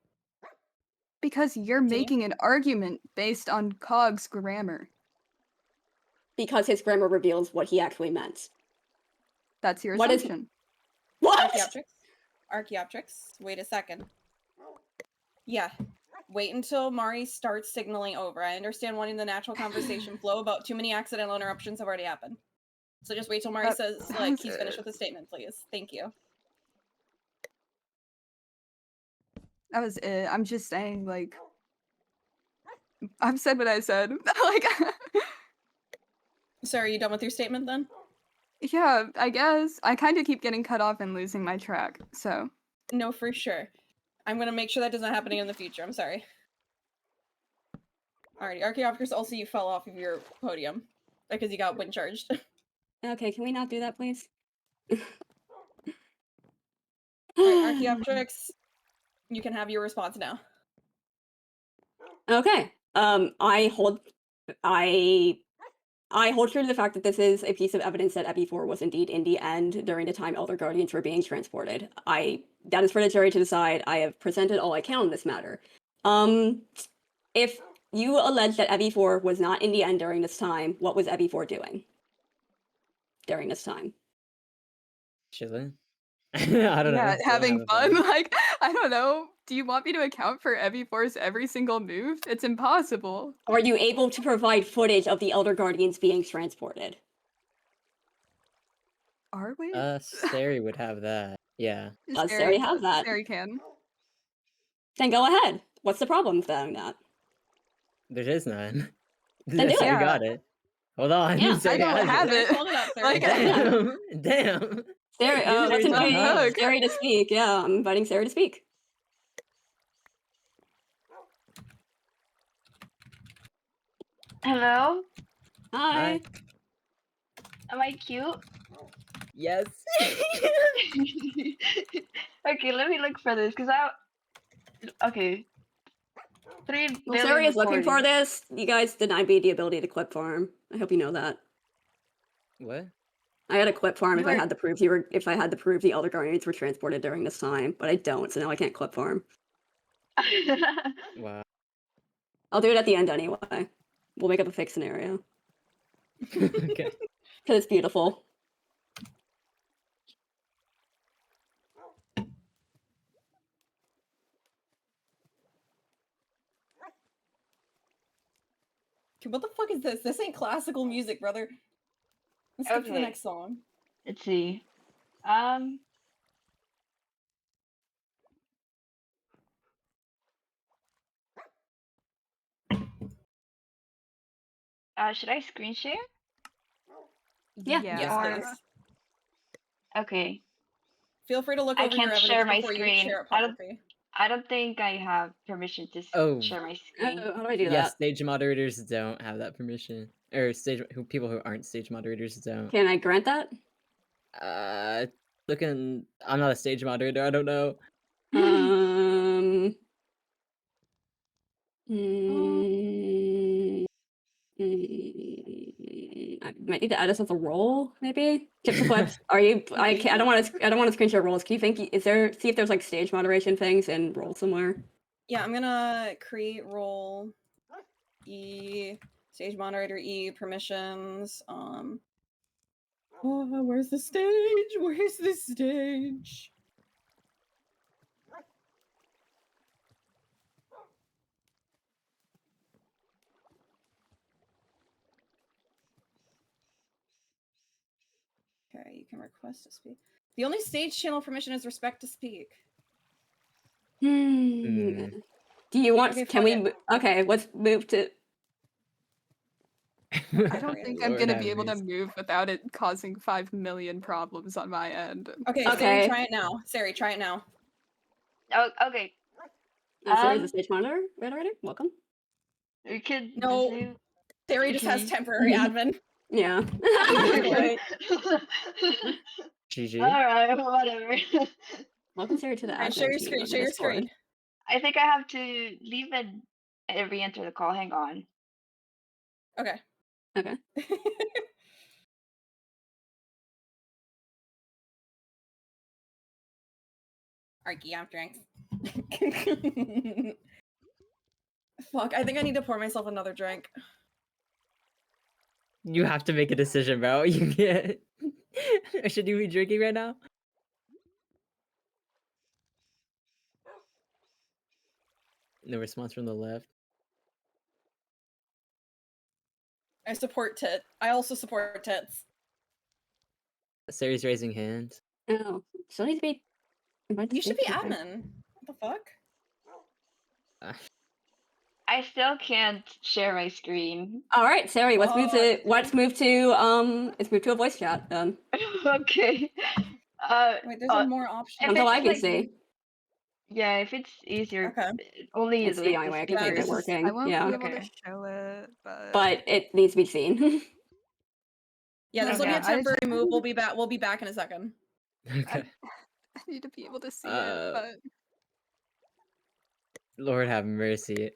Because you're making an argument based on Cog's grammar. Because his grammar reveals what he actually meant. That's your assumption. What? Archaeopteryx? Wait a second. Yeah. Wait until Mari starts signaling over. I understand wanting the natural conversation flow, but too many accidental interruptions have already happened. So just wait till Mari says, like, he's finished with the statement, please. Thank you. That was it. I'm just saying, like, I've said what I said. Like, so are you done with your statement then? Yeah, I guess. I kind of keep getting cut off and losing my track, so. No, for sure. I'm gonna make sure that does not happen in the future. I'm sorry. Alrighty, Archaeopteryx, also you fell off of your podium because you got wind charged. Okay, can we not do that, please? Alright, Archaeopteryx, you can have your response now. Okay. I hold true to the fact that this is a piece of evidence that Epi4 was indeed in the end during the time Elder Guardians were being transported. That is for the jury to decide. I have presented all I can on this matter. If you allege that Epi4 was not in the end during this time, what was Epi4 doing during this time? Chilling. I don't know. Yeah, having fun. Like, I don't know. Do you want me to account for Evi4's every single move? It's impossible. Are you able to provide footage of the Elder Guardians being transported? Are we? Sari would have that. Yeah. Does Sari have that? Sari can. Then go ahead. What's the problem with doing that? There is none. Then do it. Sari got it. Hold on. Yeah, Sari I don't have it. Like, damn. Sari, let's invite Sari to speak. Yeah, I'm inviting Sari to speak. Hello? Hi. Am I cute? Yes. Okay, let me look for this, because okay. 3 Well, billion Sari is looking for recordings. this. You guys denied me the ability to clip farm. I hope you know that. What? I had a clip farm You if I were- had the proof if I had the proof the Elder Guardians were transported during this time, but I don't, so now I can't clip farm. Wow. I'll do it at the end anyway. We'll make up a fake scenario. Okay. Because it's beautiful. What the fuck is this? This ain't classical music, brother. Let's skip to the Okay. next song. Let's see. Should I screen share? Yeah. Yes, Or please. okay. Feel free to look I over your can't evidence share my before you screen. share it publicly. I don't think I have permission to Oh. share my screen. How do I do Yes, that? stage moderators don't have that permission. Or people who aren't stage moderators don't. Can I grant that? I'm not a stage moderator, I don't know. I might need to add this as a role, maybe. Tips and clips. Are you? I don't want to screen share roles. Can you think? Is there? See if there's like stage moderation things in roles somewhere. Yeah, I'm gonna create role E, stage moderator E, permissions. Oh, where's the stage? Where's the stage? Okay, you can request to speak. The only stage channel permission is respect to speak. Do you want? Okay, can we? Okay, let's move to. I don't think I'm Lord gonna have be able to mercy. move without it causing 5 million problems on my end. Okay, Sari, try it now. Sari, try it now. Oh, okay. Sari's a stage monitor. Welcome. We could. No, Sari just has temporary admin. Yeah. GG. Alright, whatever. Welcome Sari to the Alright, admin share your team screen. on Share your Discord. screen. I think I have to leave and re-enter the call. Hang on. Okay. Okay. Alright, you have drinks. Fuck, I think I need to pour myself another drink. You have to make a decision, bro. You can't. Should you be drinking right now? No response from the left. I support tit. I also support tits. Sari's raising hands. Oh, she'll need to be. You should be admin. What the fuck? I still can't share my screen. All right, Sari, let's move to let's move to a voice chat then. Okay. Wait, there's a more option. Until I can see. Yeah, if it's easier, Okay. only It's the only way I can keep it working. I won't yeah. be able to show it, But it needs to be seen. Yeah, this will be a temporary move. We'll be back. We'll be back in a second. Okay. I need to be able to see it, but Lord have mercy.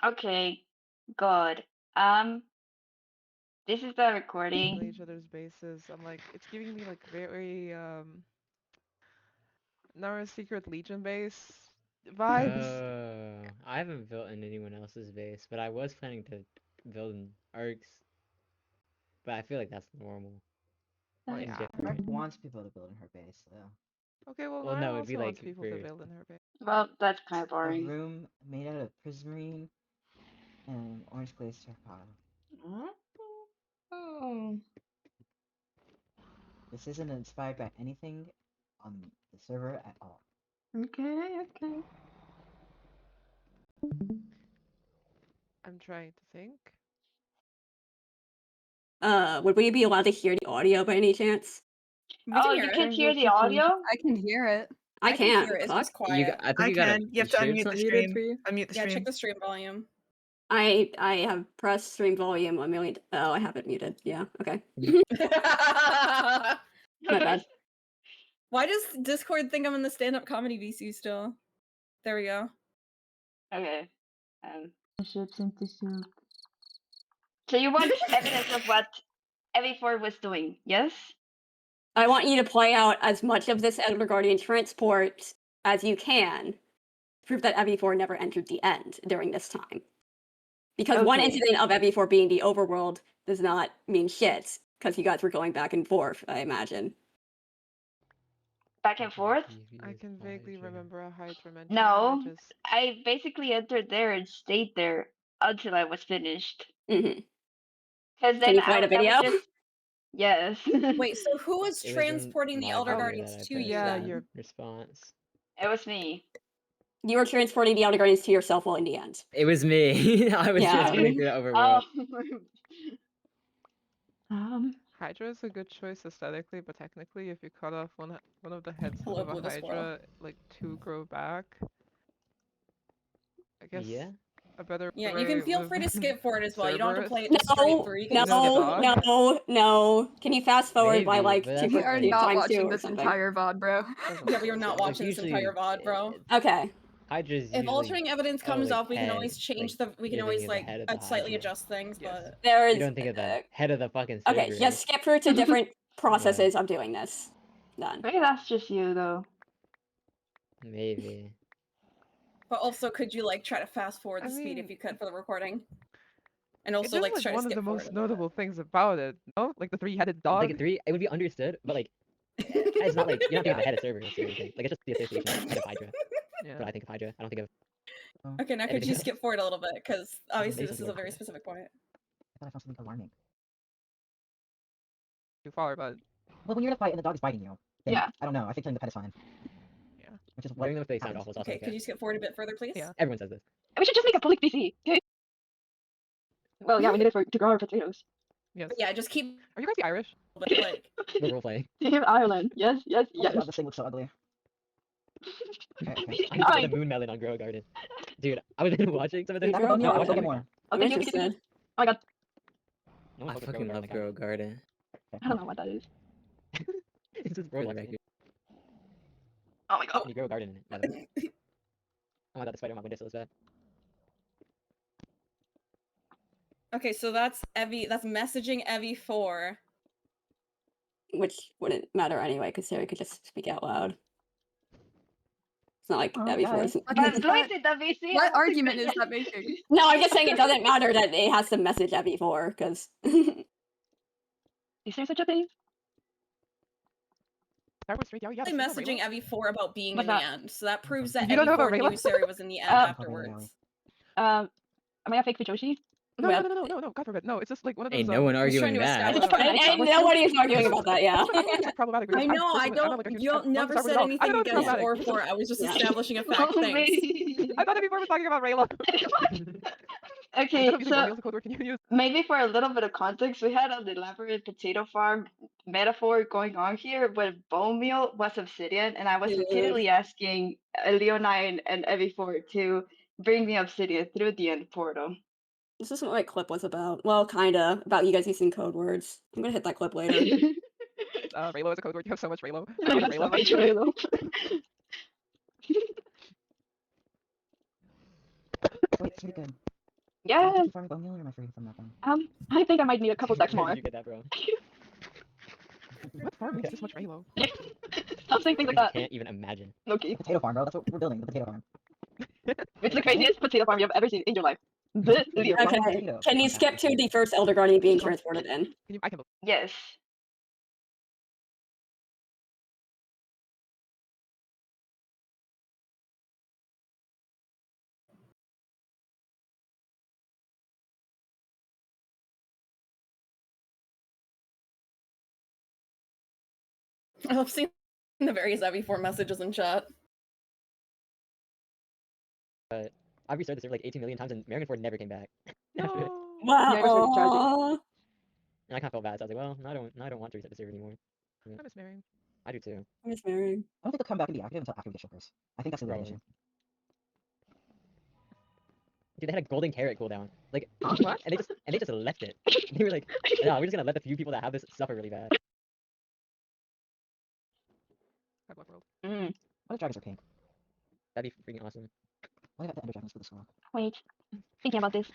Okay, good. This is the recording. Each other's bases. I'm like, it's giving me like very Nara Secret Legion base vibes. I haven't built in anyone else's base, but I was planning to build in Ark's. But I feel like that's normal. Well, And yeah, different. Mark wants people to build in her base, so. Okay, well, Well, Nara no, it'd be also like wants people to build in her base. Well, that's kind of A boring. room made out of prismarine and orange glazed terracotta. Oh. This isn't inspired by anything on the server at all. Okay, okay. I'm trying to think. Would we be allowed to hear the audio by any chance? Oh, you can't hear the audio? I can hear it. I can can't. hear it. It's Fuck. just quiet. I think you gotta. You have to sure it's unmute not the muted stream. for you? Unmute the Yeah, stream. check the stream volume. I have pressed stream volume a million. Oh, I have it muted. Yeah. Okay. My bad. Why does Discord think I'm in the stand-up comedy VC still? There we go. Okay. So you want evidence of what Evi4 was doing, yes? I want you to play out as much of this Elder Guardian transport as you can, to prove that EV4 never entered the end during this time. Because one Okay. incident of EV4 being the overworld does not mean shit, because you guys were going back and forth, I imagine. Back and forth? I can vaguely remember a Hydra mention. No, I just I basically entered there and stayed there until I was finished. Mm-hmm. Because Can then you play the I video? was just yes. Wait, so who was It was in transporting the my Elder video Guardians that I to put you Yeah, then? your response. It was me. You were transporting the Elder Guardians to yourself while in the end. It was me. I was Yeah. transporting through the overworld. Hydra is a good choice aesthetically, but technically, if you cut off one of the heads Hello, of a Blue as well. Hydra, like 2 grow back. I guess Yeah. a better Yeah, way you can feel with free to skip forward as well. You don't have to Cerberus. play it just straight No, through. You can no, skip forward. no. Can you fast forward by Maybe, like but two that's We the are thing. not times watching 2 or this something? entire VOD, bro. Yeah, we are not Like, watching this usually, entire VOD, bro. Okay. Hydra's If usually altering evidence comes like up, we can head, always change like, the. We can you're always thinking of the like head of the slightly Hydra. adjust things, but There is. You don't think of the head of the fucking Okay, Cerberus. just skip through to different processes of doing this. Done. Maybe that's just you though. Maybe. but also could you like try to fast forward the I speed if mean, you could for the recording, and it also is like like try to one of skip the forward. most notable things about it. No, like the 3-headed dog. Like a 3, it would be understood, but like, it's not like you're not thinking of the head of Cerberus or anything. Like it's just the association of head of Hydra. Yeah. But I think of Hydra. I don't think of. Okay, now could anything you else. skip forward a little bit because obviously Amazing this is a work. very specific point. I thought I found something alarming. Too far, but Well, when you're in a fight and the dog is biting you, then, Yeah. I don't know. I think killing the pet is fine. Yeah. Which is what Letting them if they sound happens. awful is also Okay, could you skip forward a bit further, please? Yeah. Everyone says this. We should just make a public PC. Okay. Well, yeah, we need it to grow our potatoes. Yes. But yeah, just keep. Are you guys Irish? But like. We're role playing. Team Ireland. Yes, yes, Oh my yes. god, this thing looks so ugly. Okay, okay. I just put a moon melon on Grow Garden. Dude, I was watching some of the. Back with O'Neill, I want to get more. Oh, thank you, thank you, thank you. Oh my god. No I fucking love Grow Garden. I don't know what that is. It's just broken right here. Oh my god. You grow a garden in it, by the way. Oh my god, the spider on my window is bad. Okay, so that's Evie. That's messaging Evie 4. Which wouldn't matter anyway, because Sarah could just speak out loud. It's not like EV4 isn't. What argument is that making? No, I'm just saying it doesn't matter that it has to message EV4, because. Is there such a thing? Really messaging Evie 4 about being What's in that? the end, so that proves that You don't know Evie 4 about knew Rayla? Sari was in the end afterwards. Am I a fake Fujoshi? No, God forbid. No, it's just like one of those. Ain't no one arguing that. And nobody is arguing about that, yeah. Problematic. I know, I I'm not don't. like a huge You fan. never Star Wars said at all. I anything know it's against problematic. or It's for. just- I was just establishing a fact. Thanks. I thought before we were talking about Rayla. Okay, Instead of using so O'Neill's code word, can you use? maybe for a little bit of context, we had an elaborate potato farm metaphor going on here where bone meal was obsidian, and I was repeatedly asking Leonine and Evie4 to bring me obsidian through the end portal. This is what my clip was about. Well, kinda. About you guys using code words. I'm gonna hit that clip later. Raylo is a code word. You have so much Raylo. I have so much Raylo. Wait, it's really good. Yes. Did you farm bone meal or am I free from that one? I think I might need a couple stacks Where more. did you get that, bro? What farm makes this much Raylo? Stop saying things like I that. can't even imagine. Okay. Potato farm, bro. That's what we're building. The potato farm. It's the craziest potato farm you've ever seen in your life. Okay, can you skip to the first Elder Guardian being transported in? I can. Yes. I love seeing the various Evie 4 messages in chat. but I restarted the server like 18 million times, and Marion Ford never came back. After it. Wow. Yeah, it was really tragic. And I kind of felt bad, so I was like, well, no, I don't want to reset the server anymore. I miss Marion. I do too. I miss Marion. I don't think they'll come back and be active until after we get Shulkers. I think that's the real Probably. issue. Dude, they had a golden carrot cooldown. Like, What? and they just left it. They were like, no, we're just gonna let the few people that have this suffer really bad. World. What if dragons are pink? That'd be freaking awesome. What if I got the ender dragons for the squirrel? Wait, thinking about this.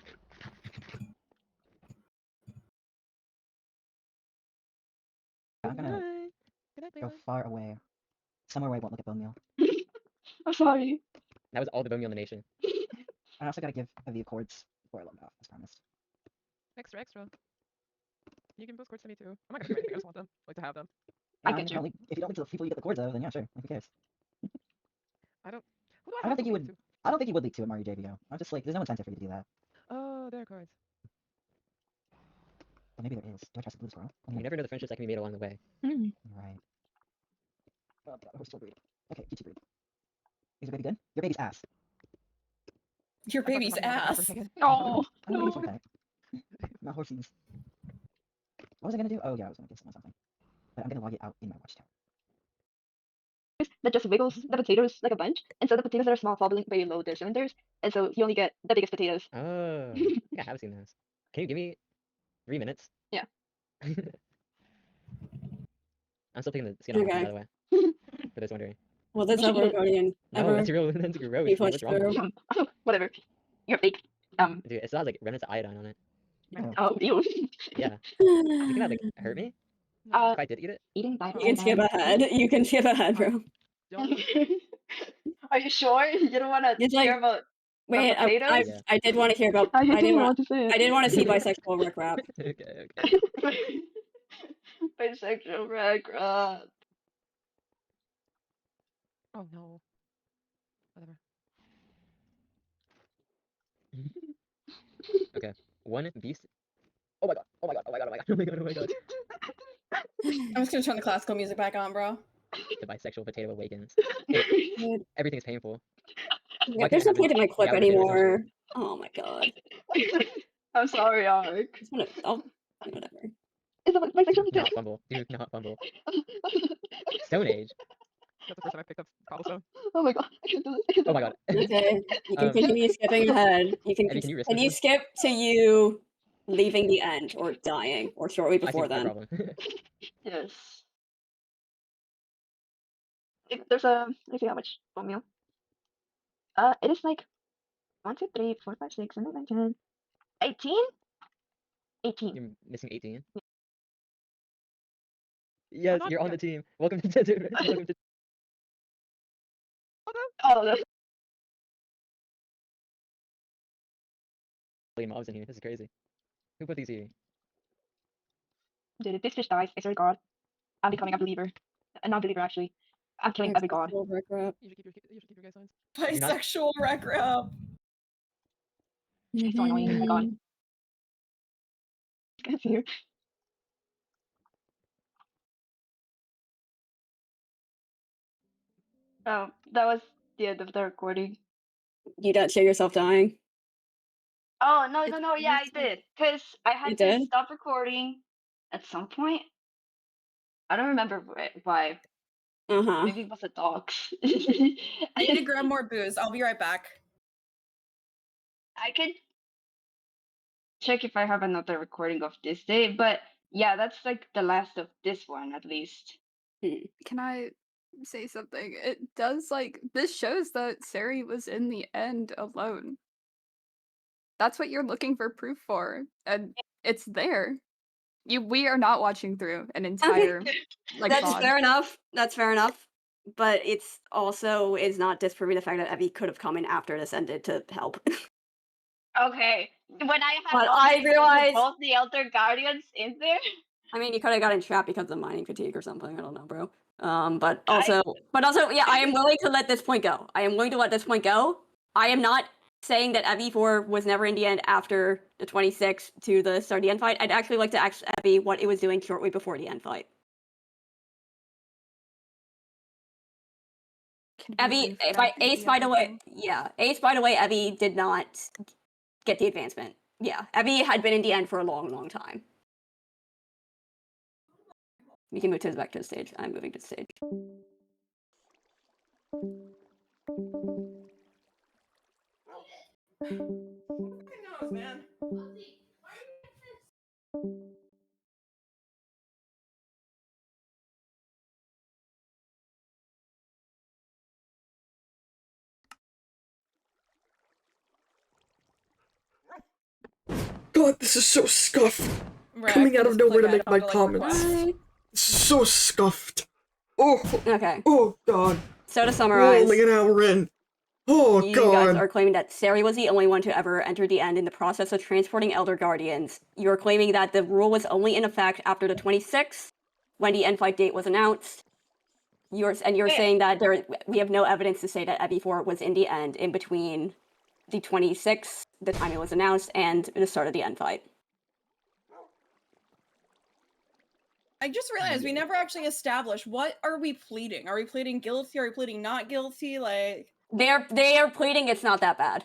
I'm gonna go far away. Somewhere where I won't look at bone meal. I'm sorry. That was all the bone meal in the nation. I also gotta give the accords before I log off, as promised. Extra. You can post cords to me too. I'm not gonna do anything. I just want them. Like to have them. I get you. If you don't leak to the people you get the cords of, then yeah, sure. Like, who cares? I don't. Who do I don't think you leak would. to? I don't think you would leak to it, Mario JVO. I'm just like, there's no incentive for you to do that. Oh, there are cards. But maybe there is. Do I trust the blue squirrel? You never know the friendships that can be made along the way. Right. Oh god, horse still breed. Okay, GT breed. Is your baby good? Your baby's ass. Your baby's ass. Oh, I don't think it's okay. Not horses. What was I gonna do? Oh yeah, I was gonna give someone something. But I'm gonna log it out in my watchtower. that just wiggles the potatoes like a bunch, and so the potatoes that are small fall very low their cylinders, and so you only get the biggest potatoes. Oh, I think I have seen this. Can you give me 3 minutes? Yeah. I'm still picking the skin off, by the way. For those wondering. Well, that's not Guardian. No, that's real. That's gross. You Dude, what's wrong with you? Whatever. You're fake. Dude, it still has like remnants of iodine on it. Oh, ew. Yeah. You think that like hurt me? If I did eat it? Eating by You can skip ahead. You can skip ahead, bro. Are you sure you don't want to It's hear like- about Wait, potatoes? I did want to hear about. I didn't want to see bisexual Rick rap. Okay. Bisexual rag. Oh no. Whatever. Okay. One beast. Oh my god. Oh my god. Oh my god. Oh my god. Oh my god. Oh my god. I'm just gonna turn the classical music back on, bro. The bisexual potato awakens. Dude. Everything's painful. Yeah, there's no point in my clip anymore. Oh my god. I'm sorry, Ark. Whatever. It's a bisexual Not fumble. Do not fumble. Stone Age. That's the first time I picked up cobblestone. Oh my god. I can't do this. Oh my god. Okay, you can continue skipping ahead. You can Abby, can you risk continue this skip to you leaving the end or dying or shortly I see before my then. problem. Yes. There's a. Let's see how much bone meal. It is like 1, 2, 3, 4, 5, 6, 7, 8, 9, 10, 18. 18. You're missing 18. Yes, you're on the team. Welcome to welcome to Oh, that's mobs in here. This is crazy. Who put these here? dude. If this fish dies, I swear to God, I'm becoming a believer. A non-believer, actually. I'm killing every god. You should keep your guys' signs. Bisexual rec rap. It's so annoying. Oh my god. It's here. Oh, that was the end of the recording. You don't show yourself dying. Oh, no, yeah, I did. Because I had You to did? stop recording at some point. I don't remember why. Uh-huh. Maybe it was a dogs. I need to grab more booze. I'll be right back. I could check if I have another recording of this day, but yeah, that's like the last of this one at least. Can I say something? It does this shows that Sari was in the end alone. That's what you're looking for proof for, and it's there. We are not watching through an entire That's VOD. fair enough. That's fair enough. But it's also is not disproving the fact that Evie could have come in after this ended to help. Okay, when I have But all I the- realized- both the Elder Guardians in there. I mean, you could have gotten trapped because of mining fatigue or something. I don't know, bro. But also, yeah, I am willing to let this point go. I am willing to let this point go. I am not saying that Evie4 was never in the end after the 26th to the start of the end fight. I'd actually like to ask Evie what it was doing shortly before the end fight. Evie, Ace, by the way, yeah, Ace, by the way, Evie did not get the advancement. Yeah, Evie had been in the end for a long, long time. We can move back to the stage. I'm moving to the stage. Man. God, this is so scuffed. Right, Coming I out of just nowhere to click make my like, comments. request. This is so scuffed. Oh. Okay. Oh God. So to We're summarize, only an hour in. Oh you guys God. are claiming that Sari was the only one to ever enter the end in the process of transporting Elder Guardians. You're claiming that the rule was only in effect after the 26th, when the end fight date was announced. You're saying that we have no evidence to say that Evie4 was in the end in between the 26th, the time it was announced, and the start of the end fight. I just realized we never actually established what are we pleading. Are we pleading guilty? Are we pleading not guilty? Like They are pleading it's not that bad.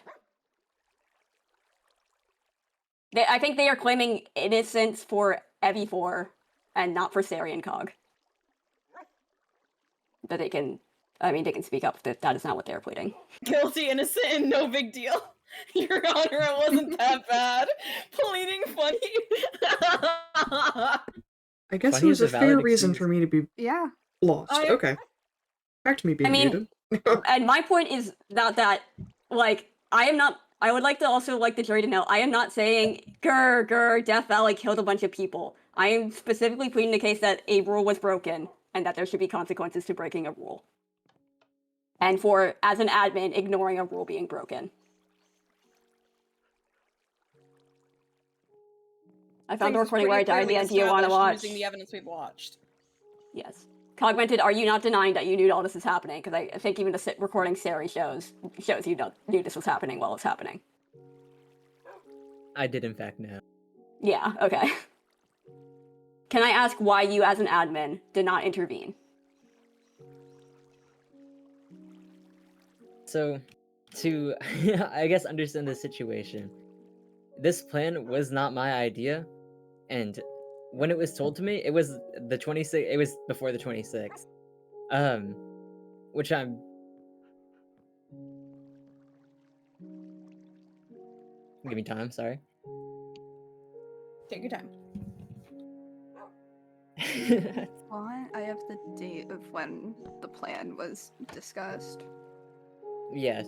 I think they are claiming innocence for Evie4 and not for Sari and Cog. But they can speak up that that is not what they're pleading. guilty, innocent, and no big deal. Your Honor, it wasn't that bad. Pleading funny. I guess Funny it was is a a fair valid reason excuse. for me to be lost. Okay. Back to me being muted. And my point is that like I would like to also like the jury to know I am not saying grr Death Valley killed a bunch of people. I am specifically pleading the case that a rule was broken and that there should be consequences to breaking a rule. And for, as an admin, ignoring a rule being broken. I found the recording where I died at the end. Do you want to watch? Using the evidence we've watched. Yes. Cogmented, are you not denying that you knew all this was happening? Because I think even the recording Sari shows you knew this was happening while it's happening. I did in fact know. Yeah, okay. Can I ask why you as an admin did not intervene? So, to, I guess, understand the situation, this plan was not my idea, and when it was told to me, it was the 26th, it was before the 26th. Which I'm... Give me time, sorry. Take your time. I have the date of when the plan was discussed. Yeah.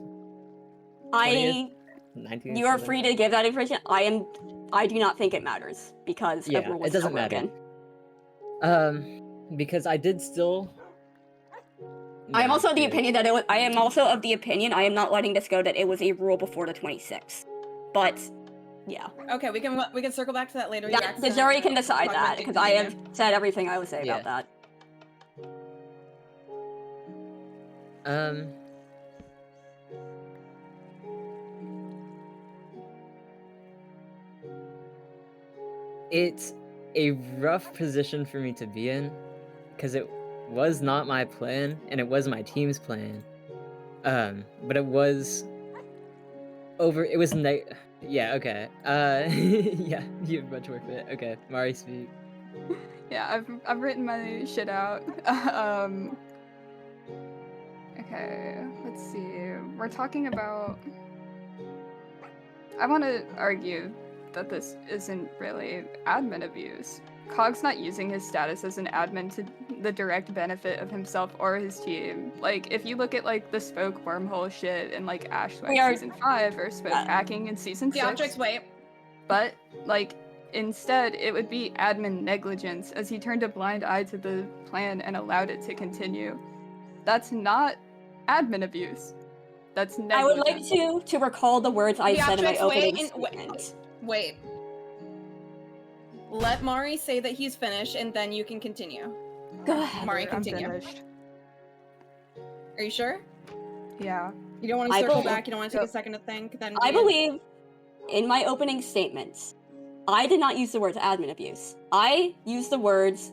20th, 19th, you are 7th. free to give that information. I do not think it matters because Yeah, everyone was it doesn't still matter. broken. Because I did still... I am also of the opinion that I am also of the opinion I am not letting this go that it was a rule before the 26th. But yeah. Okay, we can circle back to that later. The jury can decide that because I have said everything I would say about that. It's a rough position for me to be in, because it was not my plan, and it was my team's plan. But it was yeah, okay. Yeah, you have much more fit. Okay, Mari, speak. Yeah, I've written my shit out. Okay, let's see. We're talking about... I want to argue that this isn't really admin abuse. Cog's not using his status as an admin to the direct benefit of himself or his team. Like, if you look at, like, the Spoke wormhole shit in, like, Ashwag Season 5 or Spoke hacking in Season 6. The objects wait. But, like, instead, it would be admin negligence as he turned a blind eye to the plan and allowed it to continue. That's not admin abuse. That's negligence. I would like to recall the words I said in my opening statement. Wait. Let Mari say that he's finished, and then you can continue. Go ahead. Mari, continue. I'm finished. Are you sure? Yeah. You don't want to circle back? You don't want to take a second to think? Then I believe, in my opening statements, I did not use the words admin abuse. I used the words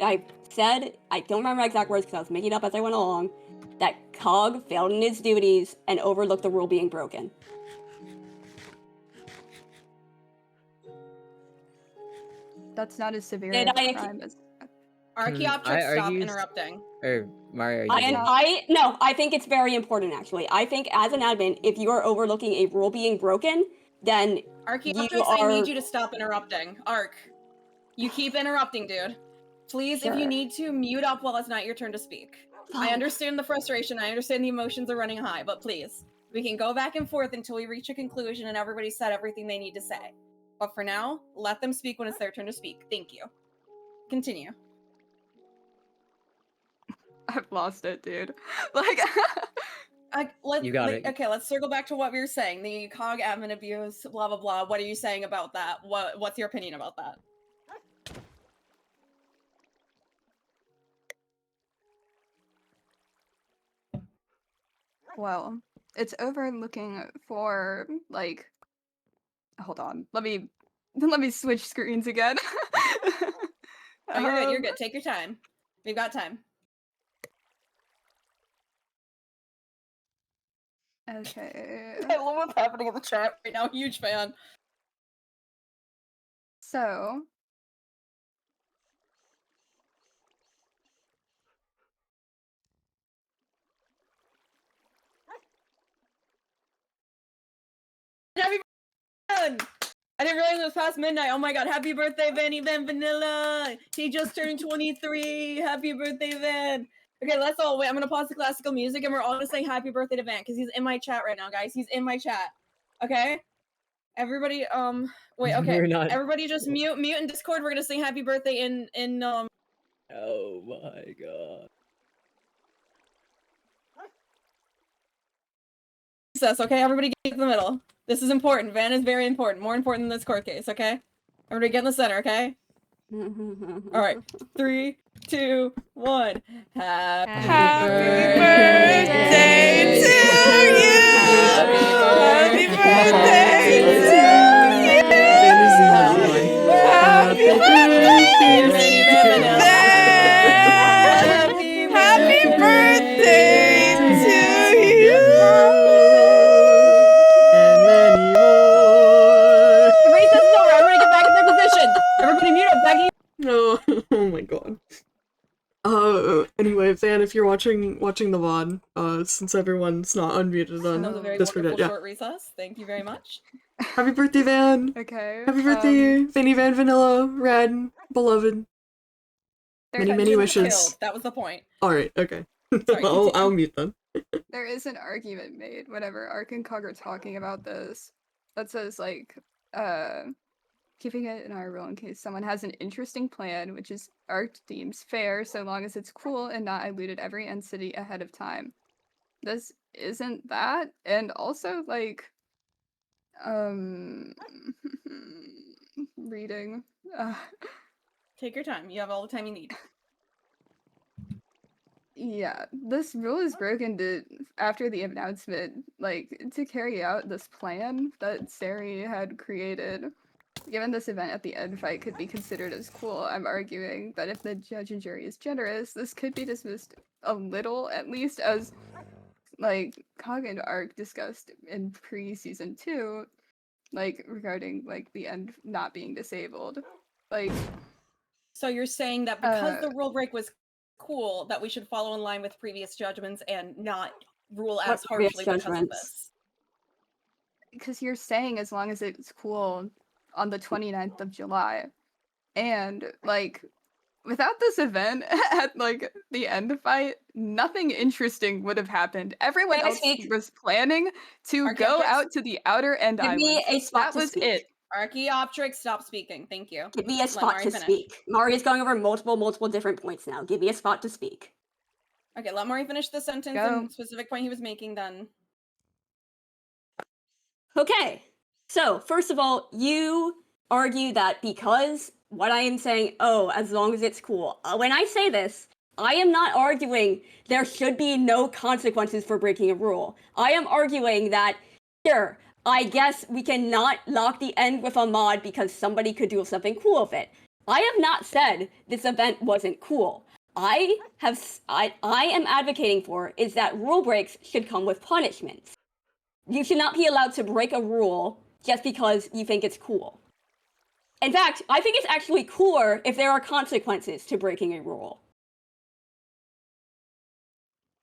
I said, I don't remember my exact words because I was making it up as I went along, that Cog failed in his duties and overlooked the rule being broken. That's not as severe Did of a I- crime as. Archaeopteryx, stop argued- interrupting. Or Mario, are you good? I think it's very important actually. I think as an admin, if you are overlooking a rule being broken, then Archaeopteryx, you are. I need you to stop interrupting. Arc, you keep interrupting, dude. Please, if you Sure. need to, mute up while it's not your turn to speak. I Fine. understand the frustration, I understand the emotions are running high, but please, we can go back and forth until we reach a conclusion and everybody said everything they need to say. But for now, let them speak when it's their turn to speak. Thank you. Continue. I've lost it, dude. Like, You got it. Okay, let's circle back to what we were saying. The COG admin abuse, blah blah blah. What are you saying about that? What's your opinion about that? well, it's overlooking for like. Hold on. Let me switch screens again. Oh, you're good. You're good. Take your time. We've got time. Okay. I love what's happening in the chat right now. Huge fan. So. Happy birthday! I didn't realize it was past midnight. Oh my god, happy birthday, Vanny Van Vanilla! He just turned 23! Happy birthday, Van! Okay, let's all wait. I'm gonna pause the classical music and we're all gonna say happy birthday to Van because he's in my chat right now, guys. He's in my chat. Okay? Everybody, wait, okay. We're not- Everybody just mute in Discord. We're gonna sing happy birthday in Oh my god. recess, okay? Everybody get in the middle. This is important. Van is very important. More important than this court case, okay? Everybody get in the center, okay? Alright. 3, 2, 1. Happy birthday to you! Happy birthday to you! Happy birthday, Happy birthday to you! And many more. The recess is over. Everybody get back in their position. Everybody mute up. Becky. No. Oh my god. Anyway, Van, if you're watching the VOD, since everyone's not unmuted That was a on very Discord wonderful yet, short recess. Thank you very much. Happy birthday, Van! Okay. Happy birthday, Vanny Van Vanilla, Rad, beloved. Many, many Killed. wishes. That was the point. Alright, okay. Sorry, I'll mute them. There is an argument made whenever Ark and Cog are talking about this that says like keeping it in our rule in case someone has an interesting plan which is Ark deems fair so long as it's cool and not eluded every entity ahead of time. This isn't that, and also like reading Take your time. You have all the time you need. yeah, this rule is broken to after the announcement, like to carry out this plan that Sari had created. Given this event at the end fight could be considered as cool, I'm arguing that if the judge and jury is generous, this could be dismissed a little, at least as like Cog and Ark discussed in pre-season 2, like regarding like the end not being disabled. Like So you're saying that because the rule break was cool, that we should follow in line with previous judgments and not rule as previous harshly because of judgments? this. because you're saying as long as it's cool on the 29th of July. And like without this event at like the end fight, nothing interesting would have happened. Everyone Can I else speak? was planning to go Archaeopteryx? out to the outer end Give me islands. a spot That to was speak. it. Archaeopteryx, stop speaking. Thank you. Give me a Let spot Mari to finish. speak. Mari's going over multiple different points now. Give me a spot to speak. Okay, let Mari finish the sentence Go. and specific point he was making then. Okay, so first of all, you argue that because what I am saying, oh, as long as it's cool. When I say this, I am not arguing there should be no consequences for breaking a rule. I am arguing that, sure, I guess we cannot lock the end with a mod because somebody could do something cool with it. I have not said this event wasn't cool. I am advocating for is that rule breaks should come with punishments. You should not be allowed to break a rule just because you think it's cool. In fact, I think it's actually cooler if there are consequences to breaking a rule.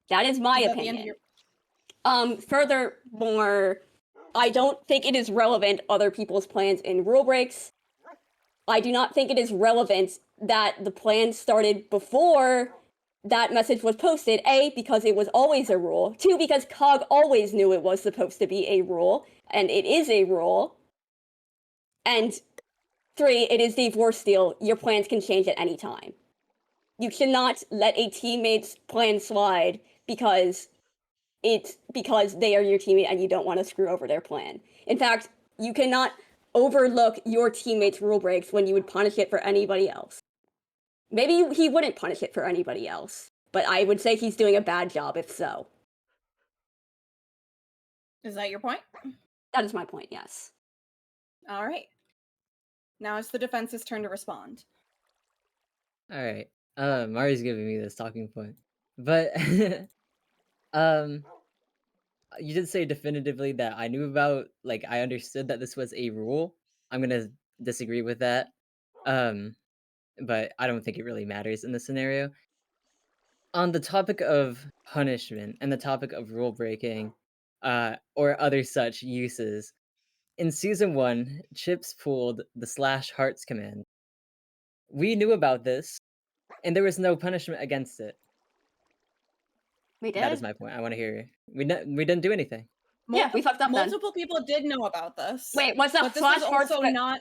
That is my opinion. Furthermore, I don't think it is relevant other people's plans in rule breaks. I do not think it is relevant that the plan started before that message was posted. A, because it was always a rule. 2, because COG always knew it was supposed to be a rule, and it is a rule. And 3, it is Divorcesteal. Your plans can change at any time. You cannot let a teammate's plan slide because they are your teammate and you don't want to screw over their plan. In fact, you cannot overlook your teammate's rule breaks when you would punish it for anybody else. Maybe he wouldn't punish it for anybody else, but I would say he's doing a bad job if so. Is that your point? That is my point, yes. All right. Now it's the defense's turn to respond. All right. Mari's giving me this talking point, but you did say definitively that I knew about, like, I understood that this was a rule. I'm gonna disagree with that. But I don't think it really matters in this scenario. On the topic of punishment and the topic of rule breaking, or other such uses, in season 1, Chips pulled the /hearts command. We knew about this, and there was no punishment against it. We did? That is my point. I want to hear. We didn't do anything. Yeah, we fucked up then. Multiple people did know about this. Wait, was the but this was /hearts also not.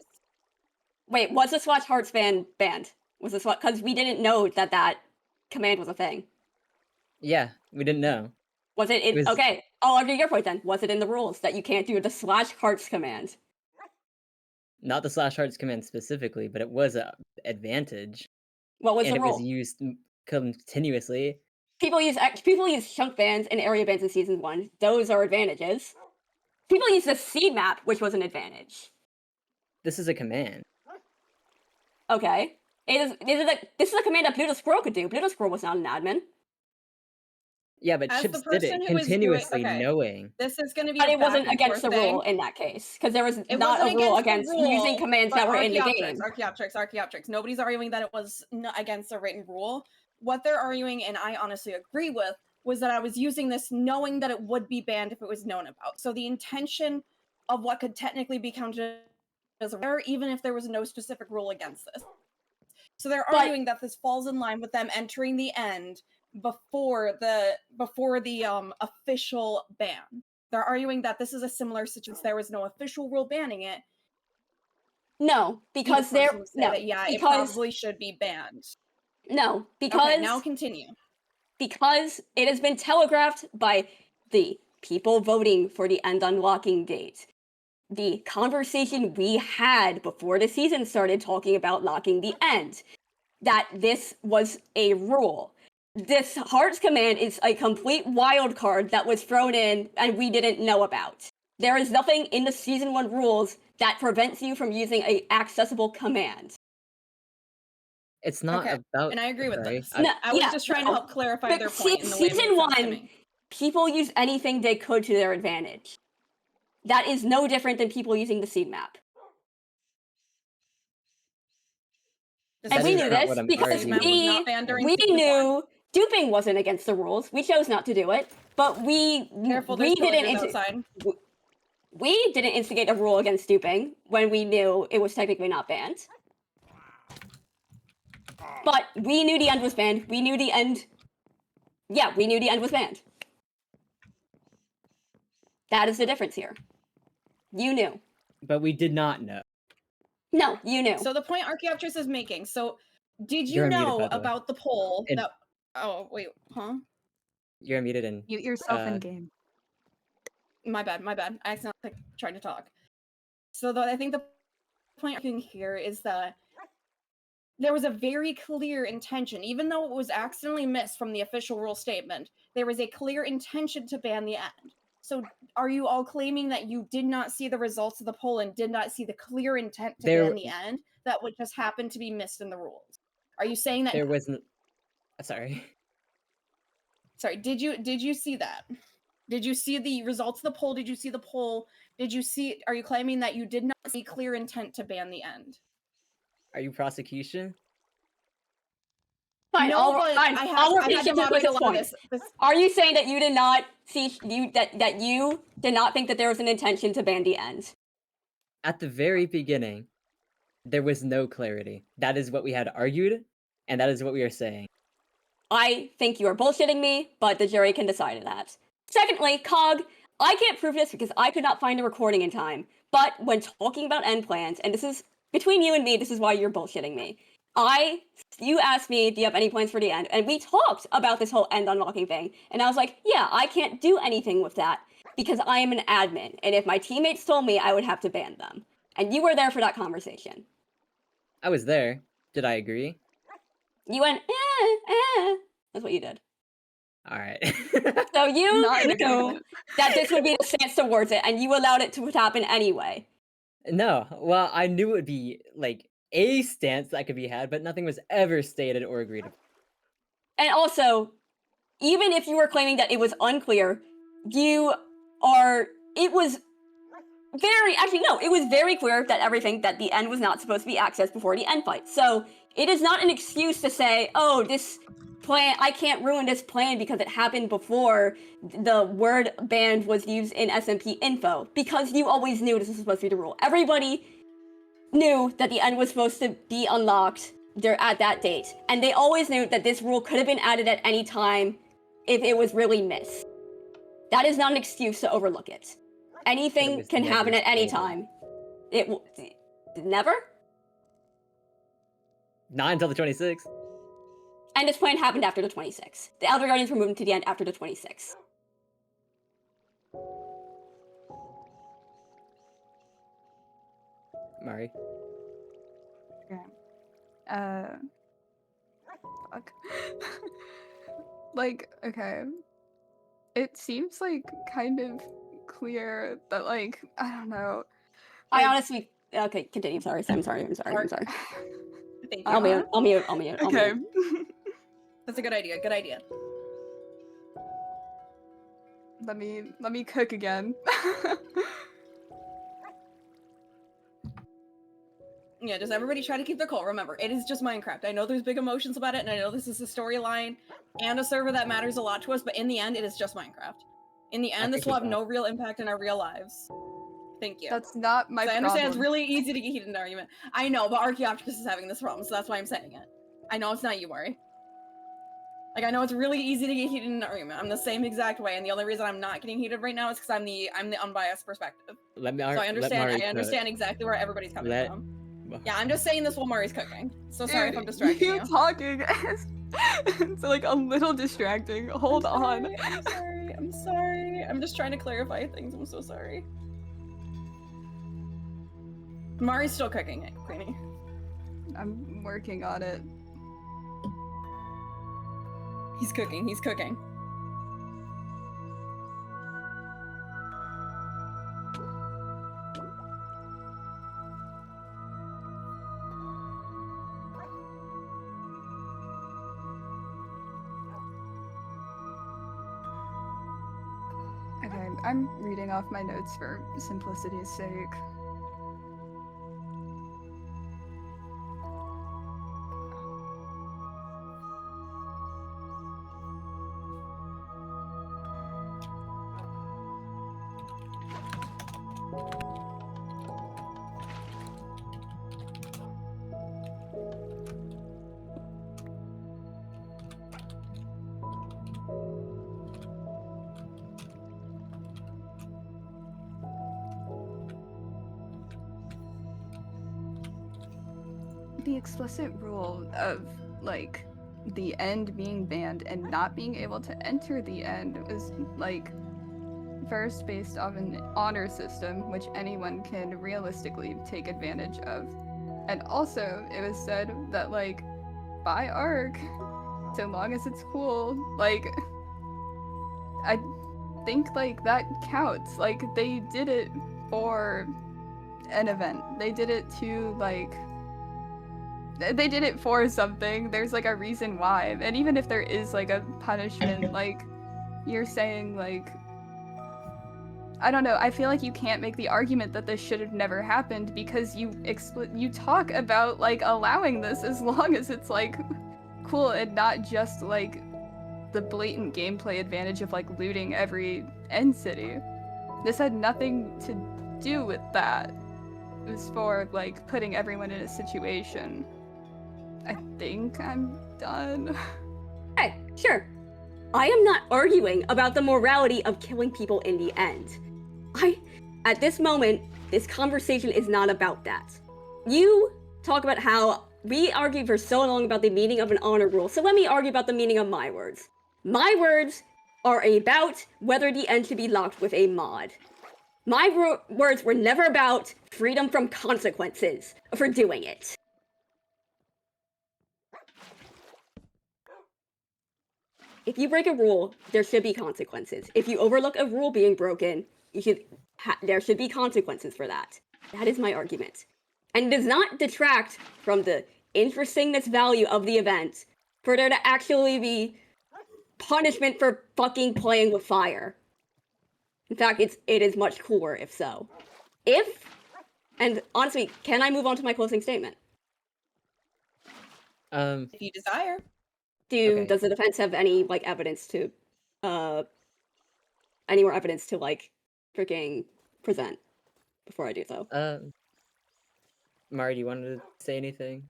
Wait, was the /hearts banned? Was this what? Because we didn't know that command was a thing. Yeah, we didn't know. Was it in? Okay, I'll argue your point then. Was it in the rules that you can't do the /hearts command? Not the /hearts command specifically, but it was an advantage. What was and the it rule? was used continuously. People use chunk bans and area bans in season 1. Those are advantages. People use the seed map, which was an advantage. This is a command. Okay. This is a command that Pluto Squirrel could do. Pluto Squirrel was not an admin. Yeah, but As Chips the did person it who is continuously, okay, knowing. This is going to be. But a it wasn't back and against the forth thing. rule in that case, because there was It not wasn't a rule the against rule, using commands but that were in the game. Archaeopteryx. Nobody's arguing that it was against a written rule. What they're arguing, and I honestly agree with, was that I was using this knowing that it would be banned if it was known about. So the intention of what could technically be counted as a rare, even if there was no specific rule against this. So they're arguing that this falls in line with them entering the end before the official ban. They're arguing that this is a similar situation. There was no official rule banning it. No, because it because probably should be banned. No, because okay, now continue. Because it has been telegraphed by the people voting for the end unlocking date. The conversation we had before the season started talking about locking the end, that this was a rule. This hearts command is a complete wild card that was thrown in and we didn't know about. There is nothing in the season 1 rules that prevents you from using an accessible command. It's not about. And I agree with this. I was just trying to help clarify their point in the way season 1, people use anything they could to their advantage. That is no different than people using the seed map. And we knew this because we knew duping wasn't against the rules. We chose not to do it, but we didn't instigate a rule against duping when we knew it was technically not banned. But we knew the end was banned. We knew the end. Yeah, we knew the end was banned. That is the difference here. You knew. But we did not know. No, you knew. So the point Archaeopteryx is making. So did you You're know unmuted, by the way. about the poll that? Oh wait, huh? You're unmuted and mute yourself in game. My bad. I accidentally tried to talk. So I think the point here is that there was a very clear intention, even though it was accidentally missed from the official rule statement, there was a clear intention to ban the end. So are you all claiming that you did not see the results of the poll and did not see the clear intent to ban the end that would just happen to be missed in the rules? Are you saying that there wasn't? Sorry. Sorry, did you see that? Did you see the results of the poll? Did you see the poll? Are you claiming that you did not see clear intent to ban the end? Are you prosecution? Fine, No, I'll, but fine. I I'll had repeat to it to moderate a this lot of point. this. Are you saying that you did not see that you did not think that there was an intention to ban the end? At the very beginning, there was no clarity. That is what we had argued, and that is what we are saying. I think you are bullshitting me, but the jury can decide that. Secondly, Cog, I can't prove this because I could not find a recording in time. But when talking about end plans, and this is between you and me, this is why you're bullshitting me. You asked me, do you have any plans for the end? And we talked about this whole end unlocking thing. And I was like, yeah, I can't do anything with that because I am an admin. And if my teammates told me, I would have to ban them. And you were there for that conversation. I was there. Did I agree? You went, That's what you did. All right. So you Not in knew agreement. that this would be the stance towards it, and you allowed it to happen anyway. No, well, I knew it would be like a stance that could be had, but nothing was ever stated or agreed upon. And also, even if you were claiming that it was unclear, it was it was very clear that the end was not supposed to be accessed before the end fight. So it is not an excuse to say, oh, this plan, I can't ruin this plan because it happened before the word banned was used in SMP info, because you always knew this was supposed to be the rule. Everybody knew that the end was supposed to be unlocked there at that date, and they always knew that this rule could have been added at any time if it was really missed. That is not an excuse to overlook it. Anything can happen at any time. Never? Not until the 26th. And this plan happened after the 26th. The Elder Guardians were moving to the end after the 26th. Mari. Okay. Fuck. Like, okay. It seems like kind of clear that, like, I don't know. I honestly, okay, continue. I'm sorry. Thank you. I'll mute. Okay. That's a good idea. Good idea. Let me cook again. Yeah, just everybody try to keep their cool. Remember, it is just Minecraft. I know there's big emotions about it, and I know this is a storyline and a server that matters a lot to us, but in the end, it is just Minecraft. In the end, this will have no real impact in our real lives. Thank you. That's not my problem. I understand it's really easy to get heated in an argument. I know, but Archaeopteryx is having this problem, so that's why I'm saying it. I know it's not you, Mari. Like, I know it's really easy to get heated in an argument. I'm the same exact way, and the only reason I'm not getting heated right now is because I'm the unbiased perspective. So I understand exactly where everybody's coming from. Yeah, I'm just saying this while Mari's cooking. So sorry if I'm distracting you. You talking it's like a little distracting. Hold on. I'm sorry. I'm just trying to clarify things. I'm so sorry. Mari's still cooking it, Queenie. I'm working on it. He's cooking. Okay, I'm reading off my notes for simplicity's sake. The explicit rule of, like, the end being banned and not being able to enter the end was, like, first based off an honor system, which anyone can realistically take advantage of. And also, it was said that, like, by ARC, so long as it's cool, like, I think, like, that counts. Like, they did it for an event. They did it to, like, they did it for something. There's like a reason why. And even if there is like a punishment, like you're saying like I don't know, I feel like you can't make the argument that this should have never happened because you talk about like allowing this as long as it's like cool and not just like the blatant gameplay advantage of like looting every end city. This had nothing to do with that. It was for like putting everyone in a situation. I think I'm done. Hey, sure. I am not arguing about the morality of killing people in the end. At this moment, this conversation is not about that. You talk about how we argued for so long about the meaning of an honor rule, so let me argue about the meaning of my words. My words are about whether the end should be locked with a mod. My words were never about freedom from consequences for doing it. If you break a rule, there should be consequences. If you overlook a rule being broken, there should be consequences for that. That is my argument. And it does not detract from the interestingness value of the event for there to actually be punishment for fucking playing with fire. In fact, it is much cooler if so. And honestly, can I move on to my closing statement? If you desire. Does the defense have any like evidence to any more evidence to like freaking present before I do so? Mari, do you want to say anything?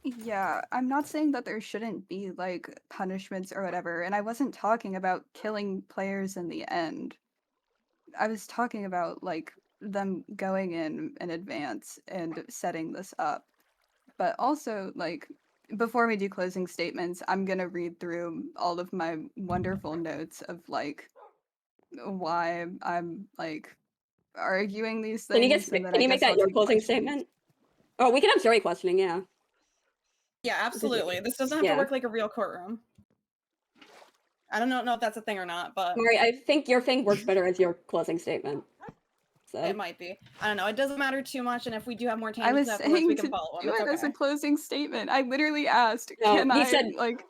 Yeah, I'm not saying that there shouldn't be like punishments or whatever, and I wasn't talking about killing players in the end. I was talking about like them going in advance and setting this up. But also, like, before we do closing statements, I'm gonna read through all of my wonderful notes of like why I'm like arguing these things. Can you make that your closing statement? Oh, we can have jury questioning, yeah. Yeah, absolutely. This doesn't have to work like a real courtroom. I don't know if that's a thing or not, but Mari, I think your thing works better as your closing statement. So it might be. I don't know. It doesn't matter too much, and if we do have more I tangents was afterwards, we saying can to follow them. do It's it as a okay. closing statement. I literally asked, No, can you I said like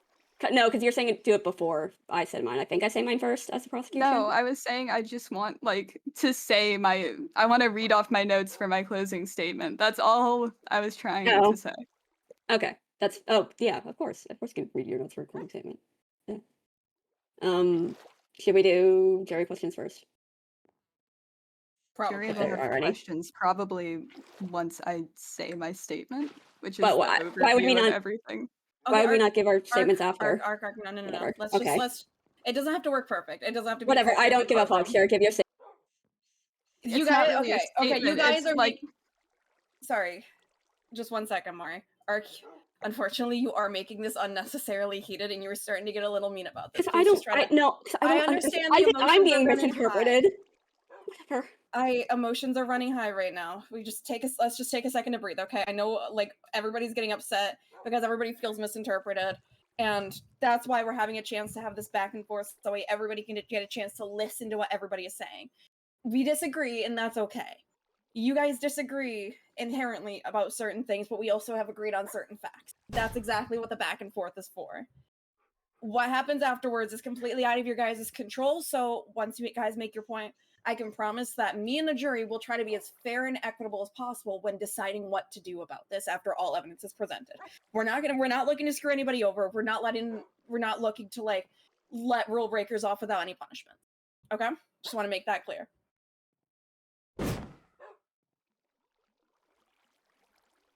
no, because you're saying do it before I said mine. I think I say mine first as the prosecution. No, I was saying I just want like to say I want to read off my notes for my closing statement. That's all I was trying to say. Okay. Yeah, of course. Of course you can read your notes for a closing statement. Yeah. Should we do jury questions first? Jury will have questions probably once I say my statement, which is But the overview of everything. Why would we not give our statements after? Arc, no. Whatever. Let's. It doesn't have to work perfect. It doesn't have to be. Whatever. I don't give a fuck. Sure, give your statement. You It's not guys, really a okay. You statement, guys it's are like Sorry, just 1 second, Mari. Arc, unfortunately, you are making this unnecessarily heated, and you were starting to get a little mean about this. I understand I the think I'm emotions being are running misinterpreted. Whatever. Emotions are running high right now. Let's just take a second to breathe, okay? I know like everybody's getting upset because everybody feels misinterpreted, and that's why we're having a chance to have this back and forth so everybody can get a chance to listen to what everybody is saying. We disagree, and that's okay. You guys disagree inherently about certain things, but we also have agreed on certain facts. That's exactly what the back and forth is for. What happens afterwards is completely out of your guys' control, so once you guys make your point, I can promise that me and the jury will try to be as fair and equitable as possible when deciding what to do about this after all evidence is presented. We're not looking to screw anybody over. We're not looking to like let rule breakers off without any punishment. Okay? Just want to make that clear.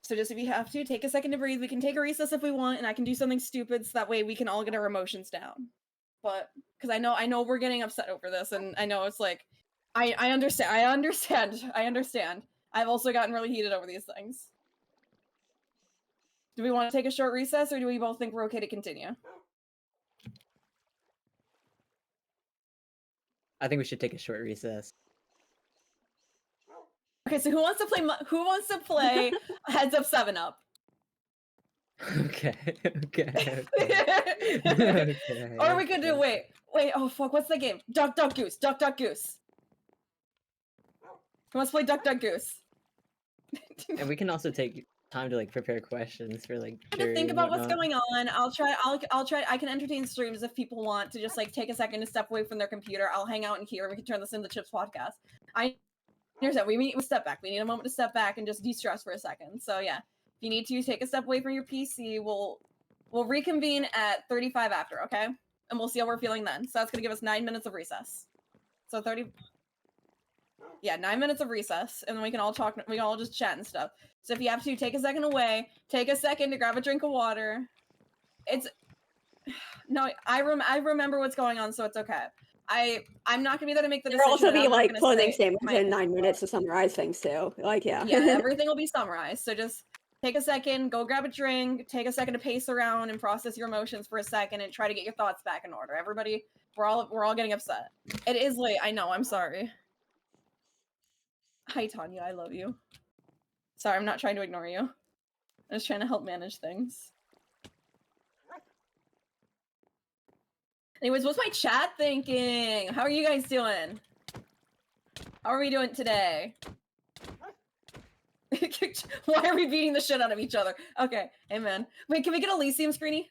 So just if you have to, take a second to breathe. We can take a recess if we want, and I can do something stupid so that way we can all get our emotions down. But because I know we're getting upset over this, and I know it's like I understand. I've also gotten really heated over these things. Do we want to take a short recess, or do we both think we're okay to continue? I think we should take a short recess. Okay, so who wants to play Heads Up 7-Up? Okay. Or we could do wait, oh fuck, what's the game? Duck Goose. Who wants to play Duck Goose? And we can also take time to like prepare questions for like To jury think and about what's whatnot. going on. I'll try. I can entertain streams if people want to just like take a second to step away from their computer. I'll hang out in here. We can turn this into Chips podcast. I understand. We step back. We need a moment to step back and just de-stress for a second. So yeah, if you need to take a step away from your PC, we'll reconvene at 35 after. Okay, and we'll see how we're feeling then. So that's gonna give us 9 minutes of recess. So 30. Yeah, 9 minutes of recess, and then we can all talk. We can all just chat and stuff. So if you have to, take a second away. Take a second to grab a drink of water. It's no, I remember what's going on, so it's okay. I'm not gonna be there to make the There decision. will also and be I'm not like gonna closing say statements my- in 9 minutes to summarize things too. Like yeah. Yeah, everything will be summarized. So just take a second, go grab a drink, take a second to pace around and process your emotions for a second, and try to get your thoughts back in order. Everybody, we're all getting upset. It is late. I know. I'm sorry. Hi, Tanya. I love you. Sorry, I'm not trying to ignore you. I'm just trying to help manage things. Anyways, what's my chat thinking? How are you guys doing? How are we doing today? Why are we beating the shit out of each other? Okay, amen. Wait, can we get Elysium screeny?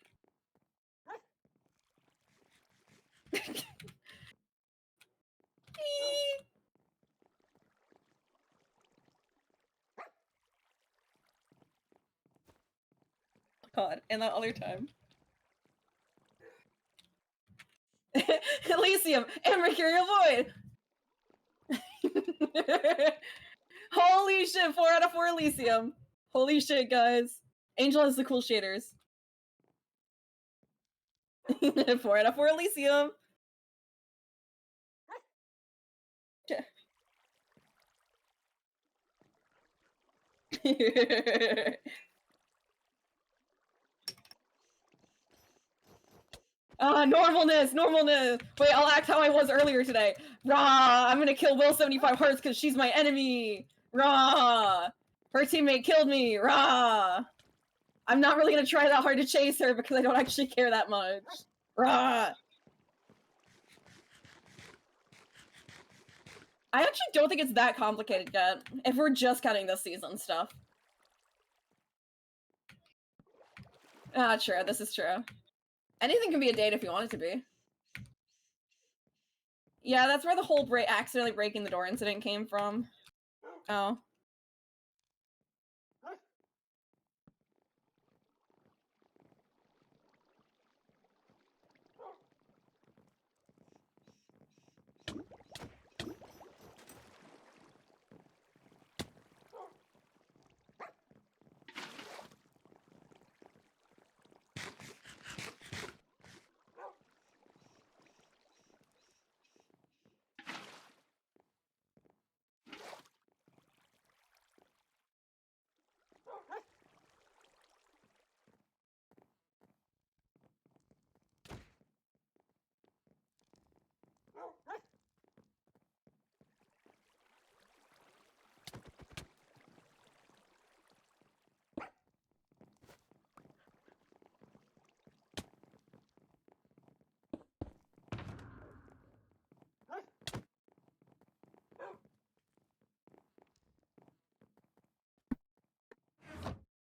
God, and that other time. Elysium and Mercurial Void! Holy shit, 4 out of 4 Elysium. Holy shit, guys. Angel has the cool shaders. 4 out of 4 Elysium. Normalness. Wait, I'll act how I was earlier today. Rah! I'm gonna kill Will 75 Hearts because she's my enemy. Rah! Her teammate killed me. Rah! I'm not really gonna try that hard to chase her because I don't actually care that much. Rah! I actually don't think it's that complicated yet, if we're just counting this season stuff. Ah, true. This is true. Anything can be a date if you want it to be. Yeah, that's where the whole accidentally breaking the door incident came from. Oh.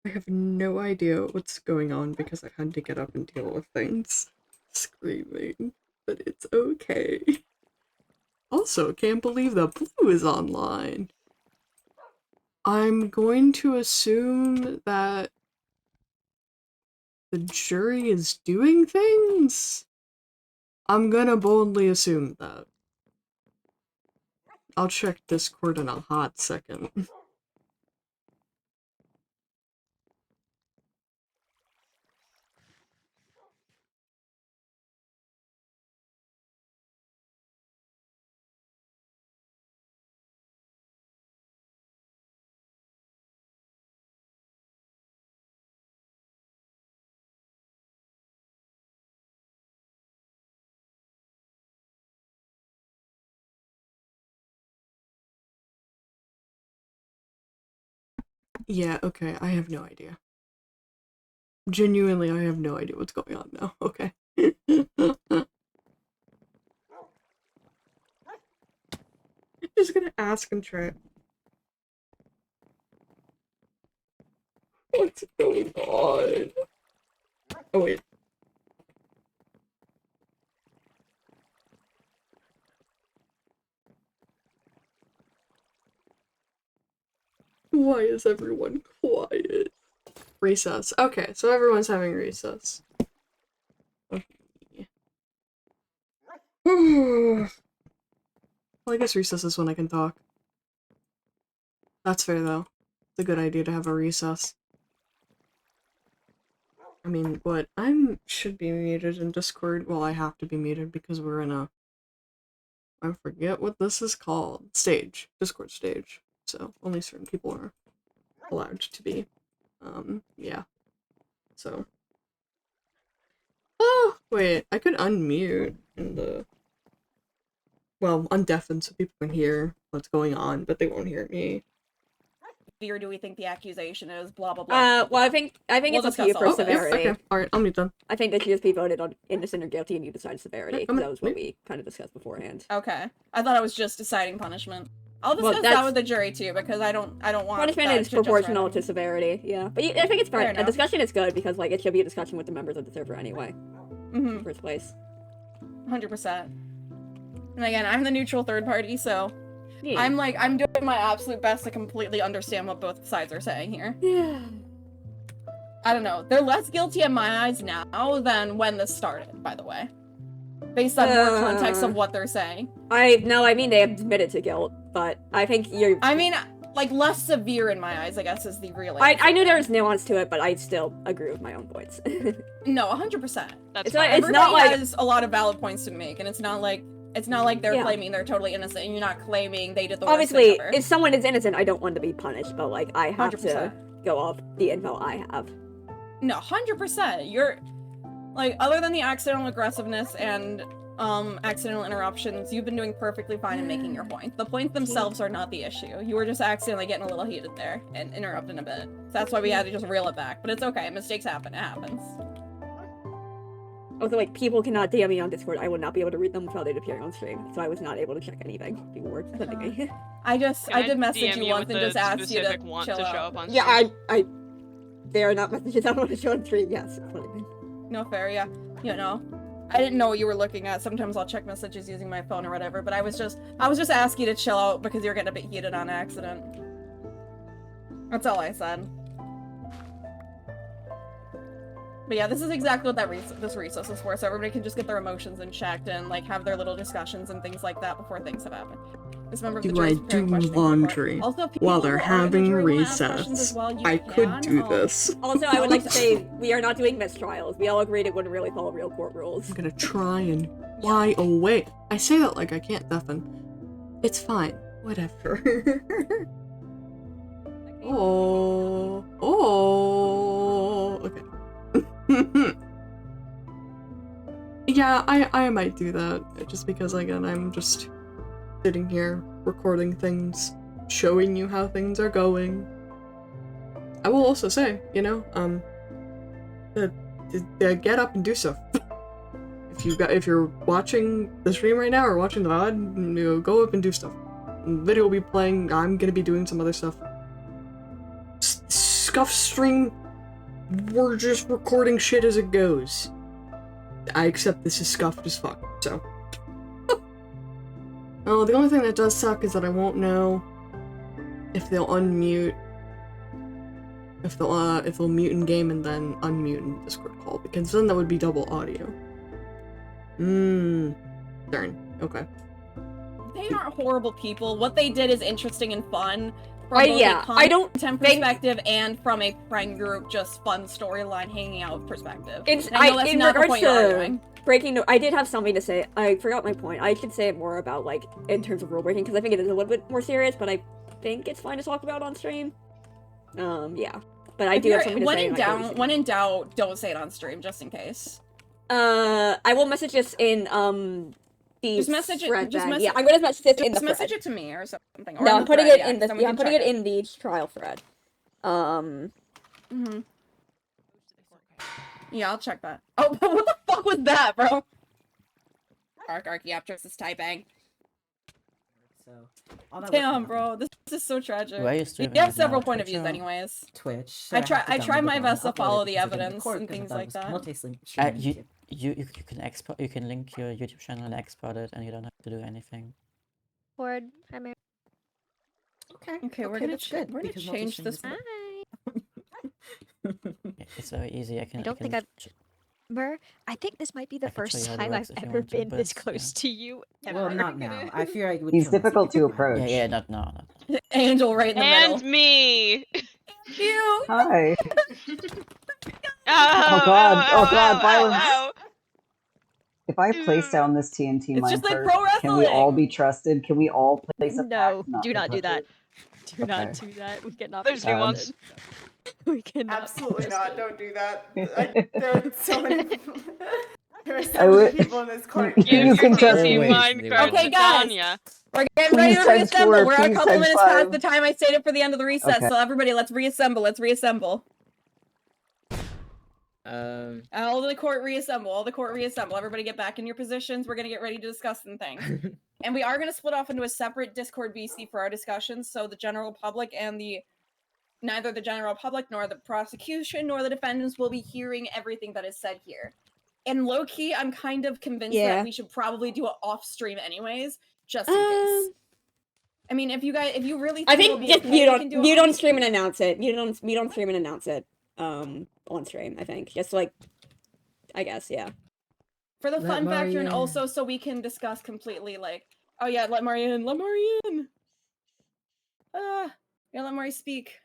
I have no idea what's going on because I had to get up and deal with things. Screaming, but it's okay. Also, can't believe that Blue is online. I'm going to assume that the jury is doing things? I'm gonna boldly assume that. I'll check Discord in a hot second. Yeah, okay, I have no idea. Genuinely, I have no idea what's going on now, okay. Just gonna ask and try. What's going on? Oh wait. Why is everyone quiet? Recess. Okay, so everyone's having recess. Okay. Well, I guess recess is when I can talk. That's fair though. It's a good idea to have a recess. I mean, what? Should be muted in Discord. Well, I have to be muted because we're in a... I forget what this is called. Stage. Discord stage. So, only certain people are allowed to be. Yeah. So. Oh, wait. I could unmute in the... Well, undeafen so people can hear what's going on, but they won't hear me. Severe do we think the accusation is? Blah blah blah. Well, I think We'll it's up to discuss you for all this. severity. Okay, alright, I'll mute them. I think that should just be voted on innocent or guilty, and you decide severity. I'm That was what we kind of discussed beforehand. Okay. I thought I was just deciding punishment. I'll Well, discuss that with the jury too, because I don't want Punishment that is to just proportional run. to severity, yeah. But I think it's Fair fine. A enough. discussion is good because like it should be a discussion with the members of the server anyway. Mm-hmm. In the first place. 100%. And again, I'm the neutral third party, so Yeah. I'm doing my absolute best to completely understand what both sides are saying here. Yeah. I don't know. They're less guilty in my eyes now than when this started, by the way. Based on more context of what they're saying. I mean they admitted to guilt, but I think you're... I mean, like, less severe in my eyes, I guess, is the real I knew there was nuance to it, but I still agree with my own points. No, 100%. It's not like... has a lot of valid points to make, and it's not like they're Yeah. claiming they're totally innocent, and you're not claiming they did the worst Obviously, thing ever. if someone is innocent, I don't want them to be punished, but like I have 100%. to go off the info I have. No, 100%. You're like, other than the accidental aggressiveness and accidental interruptions, you've been doing perfectly fine in making your point. The points themselves are not the issue. You were just accidentally getting a little heated there and interrupting a bit. So that's why we had to just reel it back. But it's okay. Mistakes happen. It happens. Also, like, people cannot DM me on Discord. I will not be able to read them without it appearing on stream, so I was not able to check anything people were sending me. I Can did message DM you once with and just the asked you to specific want chill to out. show up on Yeah, stream? they are not messages I want to show on stream, yes. That's what I mean. No, fair, yeah. You know. I didn't know what you were looking at. Sometimes I'll check messages using my phone or whatever, but I was just asking you to chill out because you're getting a bit heated on accident. That's all I said. But yeah, this is exactly what this recess is for, so everybody can just get their emotions in check and like have their little discussions and things like that before things have happened. This member of the Do jury I is preparing do questioning report. laundry Also, if people while they're who are in the having jury wanna ask questions recess? as well, you I could can. do this. Also, I would like to say, we are not doing mistrials. We all agreed it wouldn't really follow real court rules. I'm gonna try and fly away. I say that like I can't deafen. It's fine. Whatever. Oh. Okay. Yeah, I might do that. Just because, again, I'm just sitting here recording things, showing you how things are going. I will also say, you know, get up and do stuff. If you're watching the stream right now or watching the VOD, you know, go up and do stuff. Video will be playing. I'm gonna be doing some other stuff. Scuff stream. We're just recording shit as it goes. I accept this is scuffed as fuck. So. Oh, the only thing that does suck is that I won't know if they'll unmute. If they'll mute in game and then unmute in Discord call, because then that would be double audio. Darn. Okay. They aren't horrible people. What they did is interesting and fun. From both a content perspective and from a friend group, just fun storyline hanging out perspective. And I know that's in not the regards point you're to arguing. breaking, I did have something to say. I forgot my point. I should say it more about like in terms of rule breaking because I think it is a little bit more serious, but I think it's fine to talk about on stream. Yeah, but I do have something to say. When in doubt, don't say it on stream, just in case. I will message this in the Just message it. thread Just then. message. Yeah, I'm gonna message this in the Just message thread. it to me or something. Or No, in I'm the putting thread, it in the. so we Yeah, can I'm putting check it in the trial thread. Yeah, I'll check that. Oh, what the fuck was that, bro? Arc, Archaeopteryx is typing. so all that work for Damn, nothing. bro, this is so tragic. Where are you You streaming have right several now? point of Twitch views, or anyways. Twitch. I have to try download my the best to ROM, upload follow it the because again, evidence court and couldn't things have like done that. multi-stream you can export, you can link your YouTube channel and export it, and you don't have to do anything. Word. Hi, Mary. Okay, we're gonna that's good, we're gonna because change multi-stream this. is good. Hi. It's very easy. I don't think I've. Mer, I think this might be the I can show first you how it time works I've if you ever want to, been but this yeah. close to you. Well, ever. not now. I fear I would He's kill myself difficult if to I did. approach. Yeah, not now. Angel right in the And middle. me. You. Hi. Oh, Oh god. Oh god. oh, Violence. oh. If I place down this TNT It's just like minecart, pro can we all wrestling. be trusted? Can we all place a pact No, not do to not do touch that. it? Do not do that. We cannot be There's nuance. trusted. We cannot. Absolutely be not. trusted. Don't do that. There are so many people. There are I so would- many people in this court. You Give can your trust TNT me. minecart Okay, to guys. Tanya. We're getting ready to Please times reassemble. 4, We're a please couple times minutes 5. past the time I stated for the end of the recess, Okay. so everybody, let's reassemble. Let's reassemble. All the court reassemble. All the court reassemble. Everybody get back in your positions. We're gonna get ready to discuss some things. And we are gonna split off into a separate Discord VC for our discussions, so the general public and neither the general public nor the prosecution nor the defendants will be hearing everything that is said here. And low-key, I'm kind of convinced Yeah. that we should probably do it off-stream anyways, just in case. I mean, if you really think I it'll think be just okay, we can do it you on don't stream and announce it. You don't stream and announce it on stream. I think just like I guess yeah. for the Let fun factor, Mari and in. also so we can discuss completely like, oh yeah, let Mari in, let Mari in. Yeah, let Mari speak.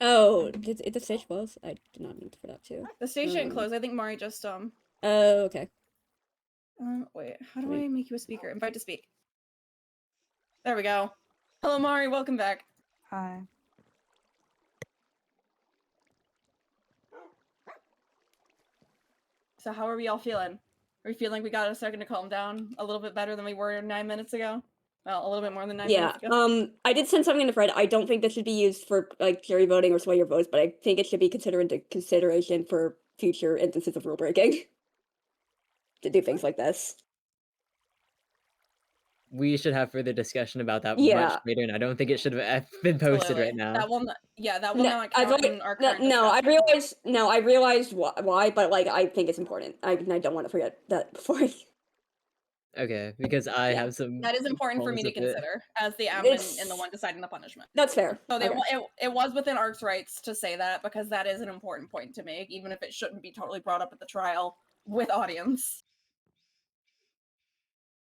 Oh, did the stage close? I did not mean for that too. The stage didn't close. I think Mari just Oh, okay. wait, how do I make you a speaker? Invite to speak. There we go. Hello, Mari. Welcome back. Hi. So how are we all feeling? Are we feeling like we got a second to calm down a little bit better than we were 9 minutes ago? Well, a little bit more than 9 Yeah. minutes ago. I did send something in the thread. I don't think this should be used for like jury voting or sway your votes, but I think it should be considered into consideration for future instances of rule breaking. To do things like this. We should have further discussion about that Yeah. much later, and I don't think it should have been posted right now. That will not, yeah, that will No, not I count thought- in our no, current no, I discussion. realized why, but like I think it's important. I don't want to forget that before. Okay, because I have some. That is important for me to qualms with it. consider as the admin It's- and the one deciding the punishment. That's fair. So Okay. it was within ARC's rights to say that because that is an important point to make, even if it shouldn't be totally brought up at the trial with audience.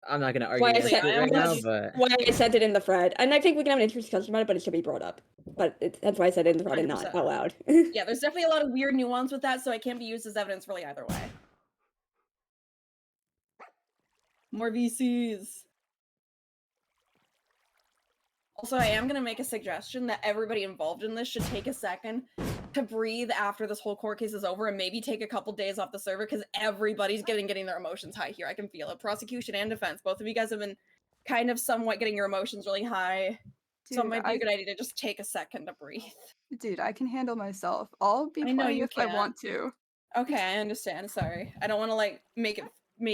I'm not gonna argue Why I against said it right now, but why I sent it in the thread, and I think we can have an interesting discussion about it, but it should be brought up. But that's why I said it in the thread and not 100%. out loud. Yeah, there's definitely a lot of weird nuance with that, so it can't be used as evidence really either way. More VCs. Also, I am going to make a suggestion that everybody involved in this should take a second to breathe after this whole court case is over and maybe take a couple days off the server because everybody's getting their emotions high here. I can feel it. Prosecution and defense. Both of you guys have been kind of somewhat getting your emotions really high. So it Dude, might be a good idea to just take a second to breathe. Dude, I can handle myself. I'll be I know playing you if I can. want to. Okay, I understand. Sorry. I don't want to like make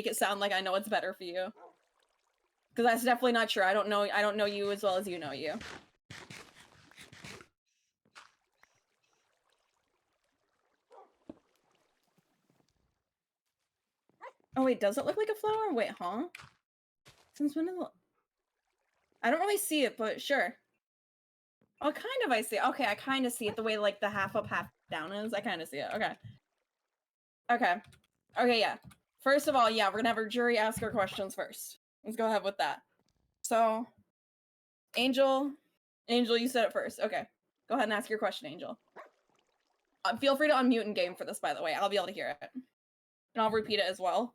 it sound like I know what's better for you. Because that's definitely not true. I don't know you as well as you know you. Oh wait, does it look like a flower? Wait, huh? Since when is it? I don't really see it, but sure. Oh, kind of I see it. Okay, I kind of see it the way like the half up, half down is. I kind of see it. Okay. Okay. Okay, yeah. First of all, yeah, we're gonna have our jury ask our questions first. Let's go ahead with that. So, Angel, you said it first. Okay. Go ahead and ask your question, Angel. Feel free to unmute in game for this, by the way. I'll be able to hear it. And I'll repeat it as well.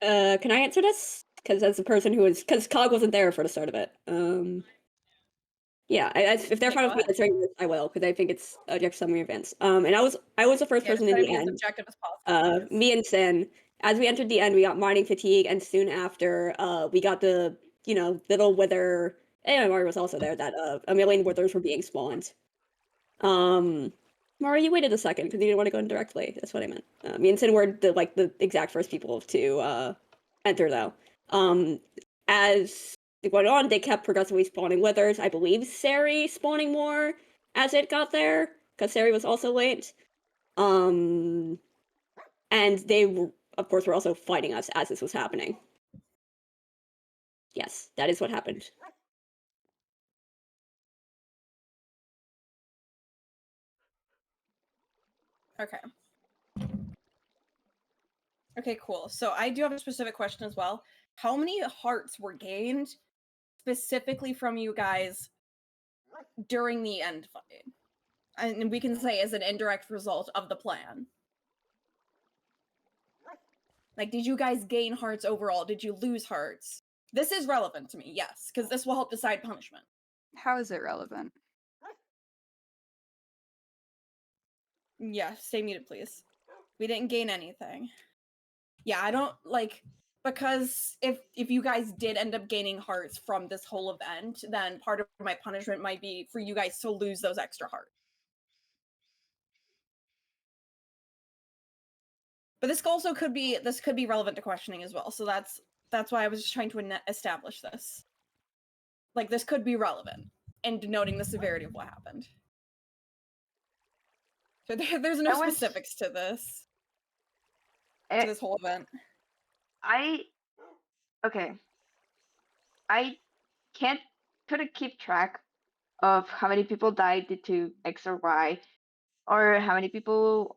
Can I answer this? Because as a person who was, because Cog wasn't there for the start of it. Yeah, if they're fine with me answering this, I will, because I think it's object summary events. And I was the first person in the end. Objective as possible. Me and Sin, as we entered the end, we got mining fatigue, and soon after, we got the little wither. And Mari was also there. That a million withers were being spawned. Mari, you waited a second because you didn't want to go in directly. That's what I meant. Me and Sin were the exact first people to enter though. As it went on, they kept progressively spawning withers. I believe Sari spawning more as it got there because Sari was also late. And they of course were also fighting us as this was happening. Yes, that is what happened. Okay. Okay, cool. So I do have a specific question as well. How many hearts were gained specifically from you guys during the end fight? And we can say as an indirect result of the plan. Like, did you guys gain hearts overall? Did you lose hearts? This is relevant to me, yes, because this will help decide punishment. How is it relevant? Yeah, stay muted, please. We didn't gain anything. Yeah, I don't because if you guys did end up gaining hearts from this whole event, then part of my punishment might be for you guys to lose those extra hearts. But this also could be relevant to questioning as well. So that's why I was just trying to establish this. Like, this could be relevant in denoting the severity of what happened. So there's no specifics to this. To this whole event. I couldn't keep track of how many people died due to X or Y, or how many people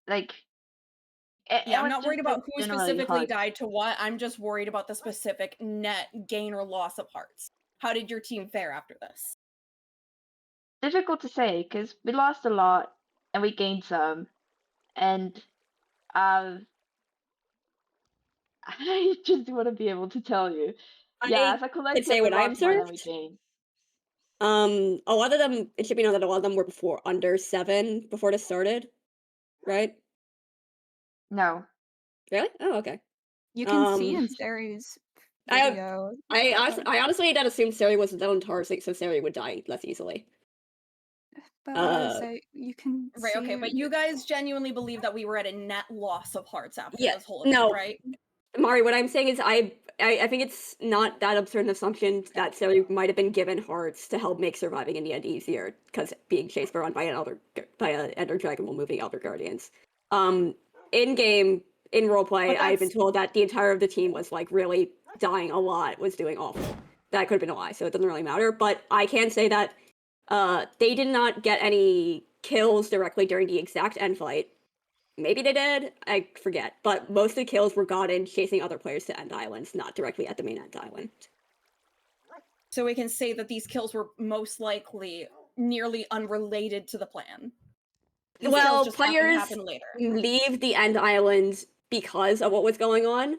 Yeah, I'm not worried about who specifically died to what. I'm just worried about the specific net gain or loss of hearts. How did your team fare after this? Difficult to say because we lost a lot and we gained some, and I just want to be able to tell you. Yeah, as a collective, say we what I lost more than we observed. gained. A lot of them, it should be known that a lot of them were under 7 before this started, right? No. Really? Oh, okay. You can see in Sari's video. I honestly did assume Sari was down toxic, so Sari would die less easily. But say you can Right, see okay, but you guys genuinely believe that we were at a net loss of hearts after this whole event, no, right? Mari, what I'm saying is I think it's not that absurd an assumption that Sari might have been given hearts to help make surviving in the end easier, because being chased around by an Ender Dragon while moving Elder Guardians. In game, in roleplay, I've been told that the entire of the team was like really dying a lot, was doing awful. That could have been a lie, so it doesn't really matter. But I can say that they did not get any kills directly during the exact end fight. Maybe they did, I forget. But most of the kills were gotten chasing other players to end islands, not directly at the main end island. So we can say that these kills were most likely nearly unrelated to the plan. These Well, just players happen later. leave the end island because of what was going on.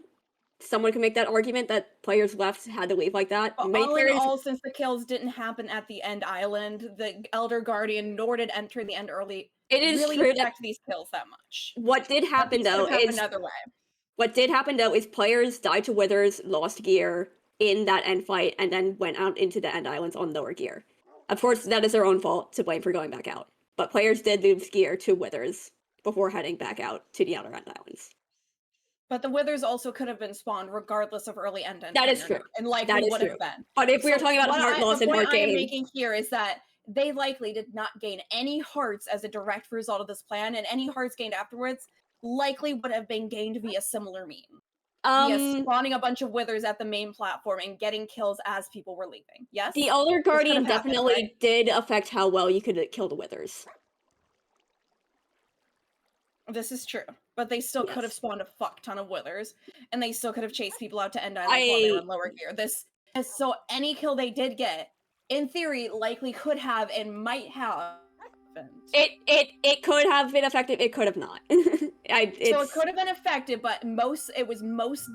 Someone can make that argument that players left had to leave like that. But all in all, since the kills didn't happen at the end island, the Elder Guardian nor did enter the end early. It is really true affect these kills that much. What did happen though is another way. What did happen though is players died to withers, lost gear in that end fight, and then went out into the end islands on lower gear. Of course, that is their own fault to blame for going back out. But players did lose gear to withers before heading back out to the outer end islands. But the withers also could have been spawned regardless of early end. That is true. And likely that is would true. have been. But if we were talking about heart loss and heart gain, the point I am making here is that they likely did not gain any hearts as a direct result of this plan, and any hearts gained afterwards likely would have been gained via similar means. Via spawning a bunch of withers at the main platform and getting kills as people were leaving. Yes? The Elder Guardian definitely right? did affect how well you could kill the withers. This is true. But they still could have spawned a fuck ton of withers, and they still could have chased people out to end islands while they were in lower gear. So any kill they did get, in theory, likely could have and might have It could have been effective. It could have not. So it could have been effective, but it was most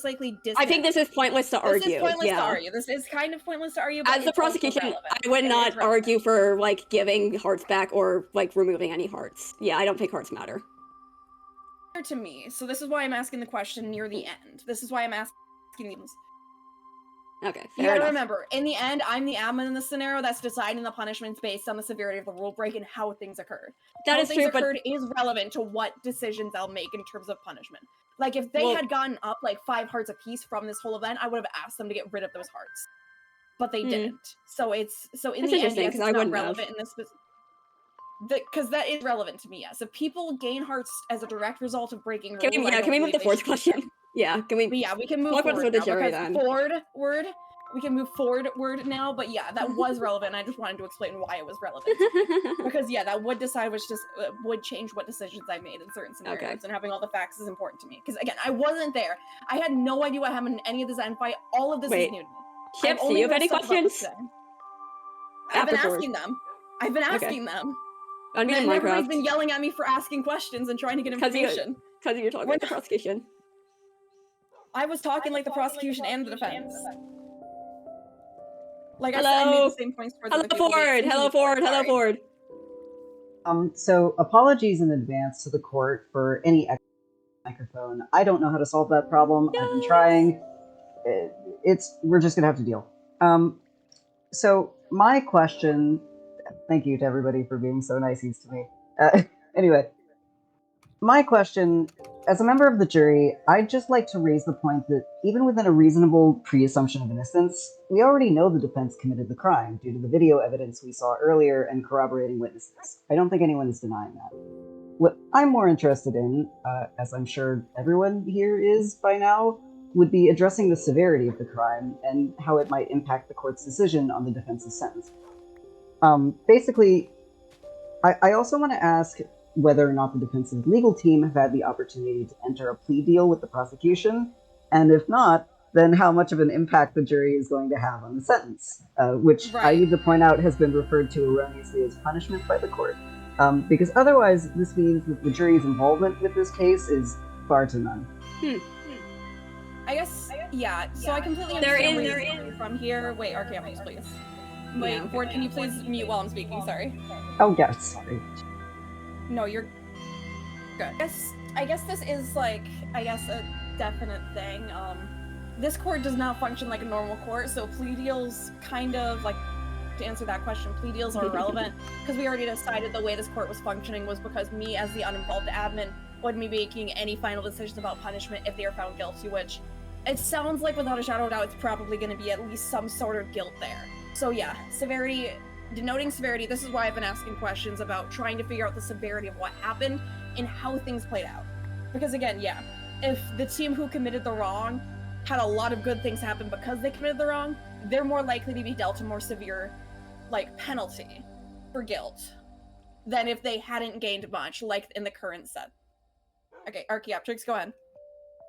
likely disconnected. I think this is pointless to argue. This is pointless yeah. to argue. This is kind of pointless to argue. But As the it's also prosecution, relevant. I would It not is relevant. argue for like giving hearts back or like removing any hearts. Yeah, I don't think hearts matter. To me, so this is why I'm asking the question near the end. This is why I'm asking these. Okay, You gotta remember, in the end, I'm the admin in this scenario that's deciding the punishments based on the severity of the rule break and how things occurred. That how is things true, but- occurred is relevant to what decisions I'll make in terms of punishment. Like, if they had gotten up like 5 hearts apiece from this whole event, I would have asked them to get rid of those hearts. But they didn't. So in That's the end, interesting, yes, 'cause it's I not wouldn't have. relevant in this because that is relevant to me, yes. If people gain hearts as a direct result of breaking rules, Can we move the fourth question? Yeah, can we? But yeah, we can move talk about forward the now, jury because then. we can move forward now, but yeah, that was relevant, and I just wanted to explain why it was relevant. Because yeah, that would decide would change what decisions I made in certain scenarios, and having all the facts is important to me. Because again, I wasn't there. I had no idea what happened in any of this end fight. All of this is new to me. Chips, do you have any questions? I've been Afterwards. asking them. I've been Okay. asking them. I'm And Minecraft. everybody's been yelling at me for asking questions and trying to get information. Because you're talking about the prosecution. I was talking like the prosecution and the defense. Like I said, I made Hello. the same points towards Hello, other people, but Ford. excuse Hello, me, Ford. Hello, sorry. Ford. So apologies in advance to the court for any extra microphone. I don't know how to solve that problem. I've been trying. We're just gonna have to deal. So my question. Thank you to everybody for being so niceys to me. Anyway, my question, as a member of the jury, I'd just like to raise the point that even within a reasonable pre-assumption of innocence, we already know the defense committed the crime due to the video evidence we saw earlier and corroborating witnesses. I don't think anyone is denying that. What I'm more interested in, as I'm sure everyone here is by now, would be addressing the severity of the crime and how it might impact the court's decision on the defense's sentence. Basically, I also want to ask whether or not the defense's legal team have had the opportunity to enter a plea deal with the prosecution, and if not, then how much of an impact the jury is going to have on the sentence, which I need to point out has been referred to erroneously as punishment by the court. Because otherwise, this means that the jury's involvement with this case is far to none. I guess, yeah, so I completely understand where you're coming from here. Wait, RK, please. Wait, Yeah. Ford, can you please mute while I'm speaking? Sorry. Oh, yes, sorry. No, you're good. I guess this is like, a definite thing. This court does not function like a normal court, so plea deals kind of like, to answer that question, plea deals are irrelevant because we already decided the way this court was functioning was because me as the uninvolved admin wouldn't be making any final decisions about punishment if they are found guilty, which it sounds like without a shadow of a doubt it's probably going to be at least some sort of guilt there. So yeah, severity, denoting severity, this is why I've been asking questions about trying to figure out the severity of what happened and how things played out. Because again, yeah, if the team who committed the wrong had a lot of good things happen because they committed the wrong, they're more likely to be dealt a more severe, like, penalty for guilt than if they hadn't gained much, like in the current set. Okay, Archaeopteryx, go ahead.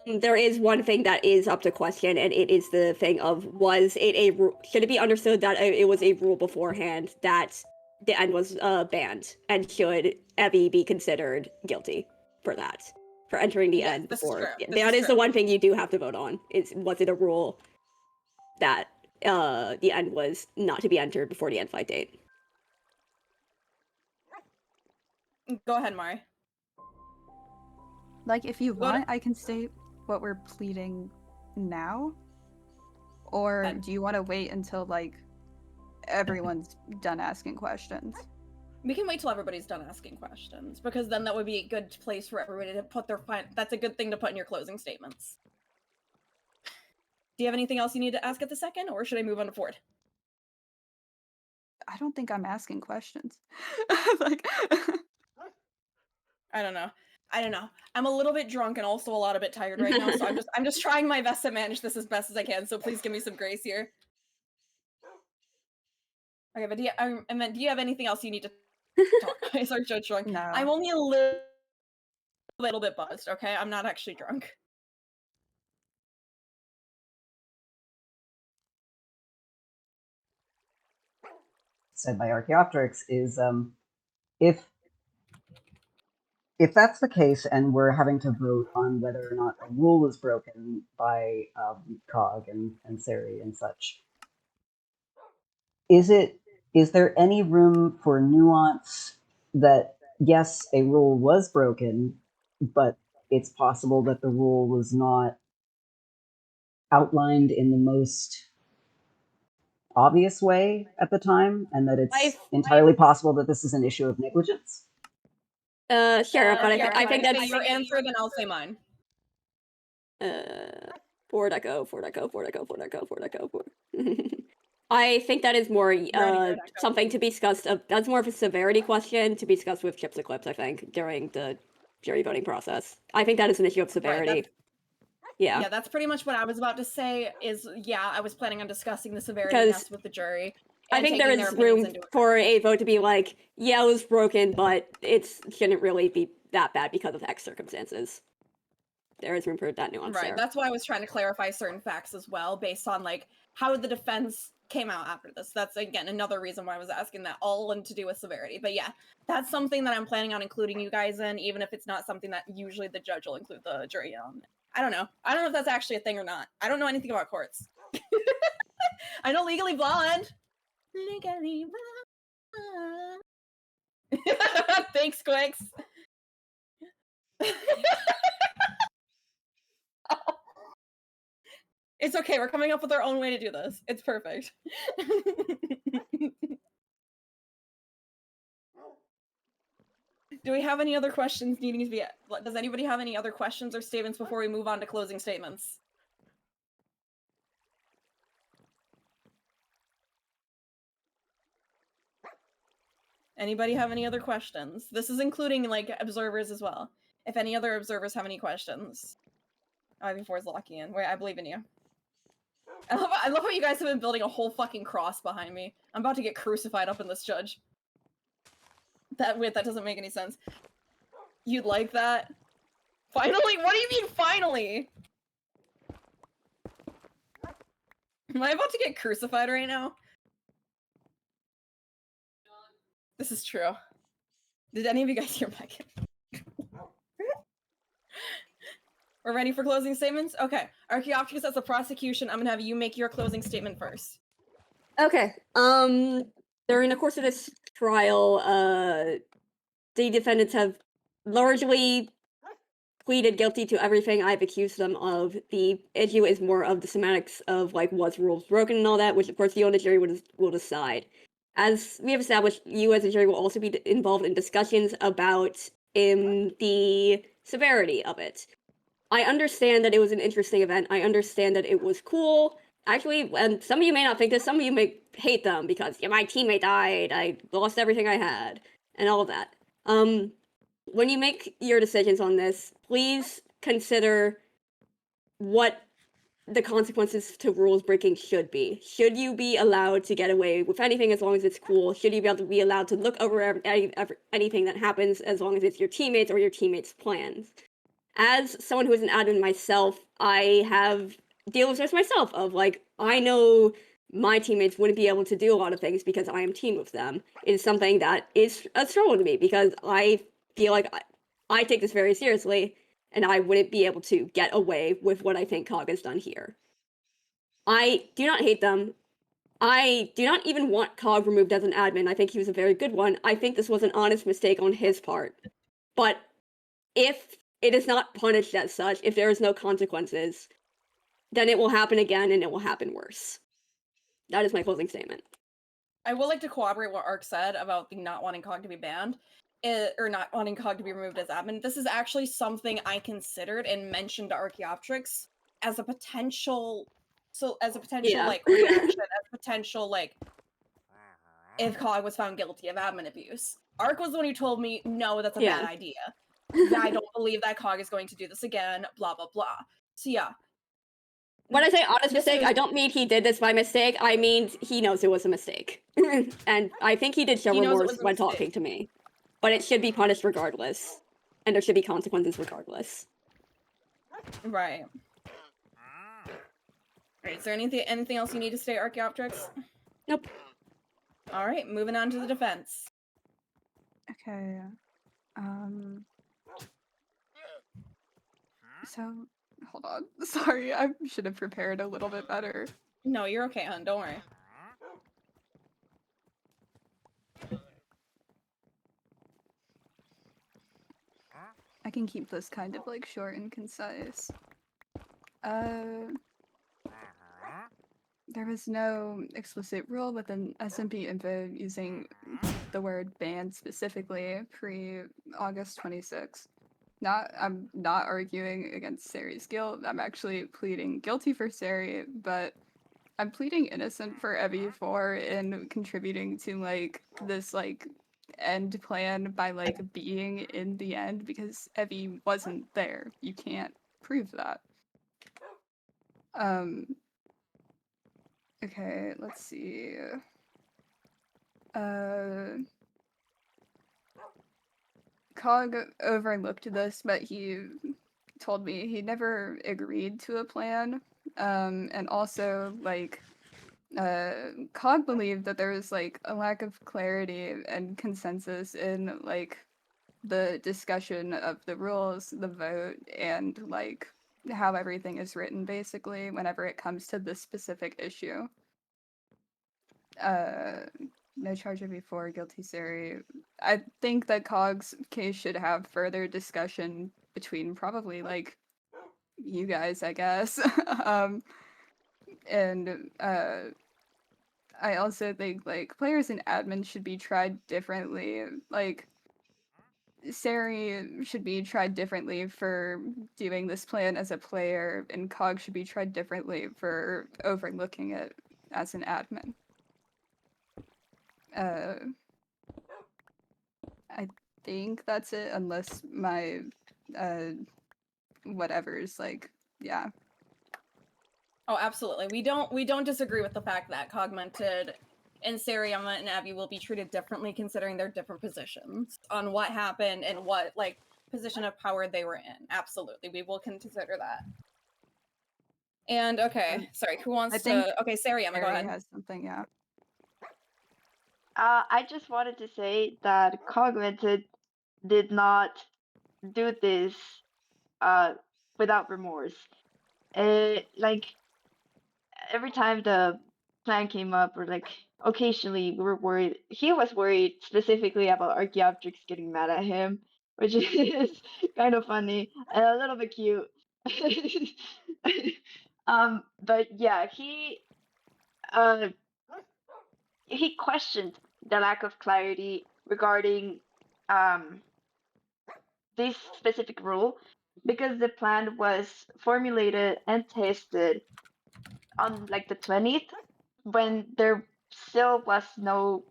There is one thing that is up to question, and it is the thing of should it be understood that it was a rule beforehand that the end was banned, and should Evie be considered guilty for that, for entering the end before? That is the one thing you do have to vote on. Was it a rule that the end was not to be entered before the end fight date? Go ahead, Mari. Like, if you want, I can state what we're pleading now. Or do you want to wait until, like, everyone's done asking questions? We can wait till everybody's done asking questions, because then that would be a good place for everybody to put their that's a good thing to put in your closing statements. Do you have anything else you need to ask at the second, or should I move on to Ford? I don't think I'm asking questions. I don't know. I'm a little bit drunk and also a lot bit tired right now, so I'm just trying my best to manage this as best as I can, so please give me some grace here. Okay, but do you have anything else you need to talk? I start Judge drunk. No. I'm only a little bit buzzed, okay? I'm not actually drunk. Said by Archaeopteryx is if that's the case, and we're having to vote on whether or not a rule was broken by Cog and Sari and such, is there any room for nuance that yes, a rule was broken, but it's possible that the rule was not outlined in the most obvious way at the time, and that it's entirely possible that this is an issue of negligence? Sure, but I think that's your answer, then I'll say mine. 4.0. I think that is more something to be discussed. That's more of a severity question to be discussed with Chips Eclipse, I think, during the jury voting process. I think that is an issue of severity. Yeah. Yeah, that's pretty much what I was about to say. I was planning on discussing the severity Because nest with the jury. I and think there taking their is opinions room into account. for a vote to be like, yeah, it was broken, but it shouldn't really be that bad because of X circumstances. There is room for that nuance Right, there. that's why I was trying to clarify certain facts as well, based on like how the defense came out after this. That's again another reason why I was asking that, all to do with severity. But yeah, that's something that I'm planning on including you guys in, even if it's not something that usually the judge will include the jury on. I don't know if that's actually a thing or not. I don't know anything about courts. I know Legally Blonde. Legally Blonde. Thanks, Quicks. It's okay, we're coming up with our own way to do this. It's perfect. Do we have any other questions needing to be... Does anybody have any other questions or statements before we move on to closing statements? Anybody have any other questions? This is including, like, observers as well. If any other observers have any questions. IV4 is locking in. Wait, I believe in you. I love how you guys have been building a whole fucking cross behind me. I'm about to get crucified up in this judge. That doesn't make any sense. You'd like that? Finally? What do you mean, finally? Am I about to get crucified right now? This is true. Did any of you guys hear Megan? We're ready for closing statements? Okay. Archaeopteryx, as the prosecution, I'm gonna have you make your closing statement first. Okay. During the course of this trial, the defendants have largely pleaded guilty to everything I've accused them of. The issue is more of the semantics of, like, was rules broken and all that, which of course you and the jury will decide. As we have established, you as a jury will also be involved in discussions about the severity of it. I understand that it was an interesting event. I understand that it was cool. Actually, and some of you may not think this, some of you may hate them because, yeah, my teammate died, I lost everything I had, and all of that. When you make your decisions on this, please consider what the consequences to rules breaking should be. Should you be allowed to get away with anything as long as it's cool? Should you be allowed to look over anything that happens as long as it's your teammates or your teammates' plans? As someone who is an admin myself, I have dealt with this myself of, like, I know my teammates wouldn't be able to do a lot of things because I am team with them. It is something that is a struggle to me because I feel like I take this very seriously and I wouldn't be able to get away with what I think Cog has done here. I do not hate them. I do not even want Cog removed as an admin. I think he was a very good one. I think this was an honest mistake on his part. But if it is not punished as such, if there is no consequences, then it will happen again and it will happen worse. That is my closing statement. I would like to corroborate what Ark said about the not wanting Cog to be banned, or not wanting Cog to be removed as admin. This is actually something I considered and mentioned to Archaeopteryx as a potential, Yeah. like, reaction, as potential, like, if Cog was found guilty of admin abuse. Ark was the one who told me, no, that's a bad idea. Yeah, I don't believe that Cog is going to do this again, blah, blah, blah. So yeah. When I say honest mistake, I don't mean he did this by mistake. I mean he knows it was a mistake. And I think he did show remorse when talking to me. But it should be punished regardless. And there should be consequences regardless. Right. Alright, is there anything else you need to say, Archaeopteryx? Nope. Alright, moving on to the defense. Okay. Okay. So, hold on. Sorry, I should have prepared a little bit better. No, you're okay, hon. Don't worry. I can keep this kind of like short and concise. There was no explicit rule within SMP info using the word banned specifically pre-August 26. I'm not arguing against Sari's guilt. I'm actually pleading guilty for Sari, but I'm pleading innocent for Evie for in contributing to like this like end plan by like being in the end because Evie wasn't there. You can't prove that. Okay, let's see. Cog overlooked this, but he told me he never agreed to a plan. And also, like, Cog believed that there was, like, a lack of clarity and consensus in, like, the discussion of the rules, the vote, and, like, how everything is written, basically, whenever it comes to this specific issue. No charge of before guilty Sari. I think that Cog's case should have further discussion between probably like you guys, I guess. And I also think like players and admins should be tried differently. Like Sari should be tried differently for doing this plan as a player, and Cog should be tried differently for overlooking it as an admin. I think that's it, unless my whatever's like, yeah. Oh, absolutely. We don't disagree with the fact that Cogmented and Sariama and Abby will be treated differently considering their different positions on what happened and what like position of power they were in. Absolutely. We will consider that. And okay, sorry, who wants to okay, Sariama, go ahead. Has something, yeah. I just wanted to say that Cogmented did not do this without remorse. Like every time the plan came up, or like occasionally we were worried. He was worried specifically about Archaeopteryx getting mad at him, which is kind of funny and a little bit cute. But yeah, he questioned the lack of clarity regarding this specific rule because the plan was formulated and tested on like the 20th when there still was no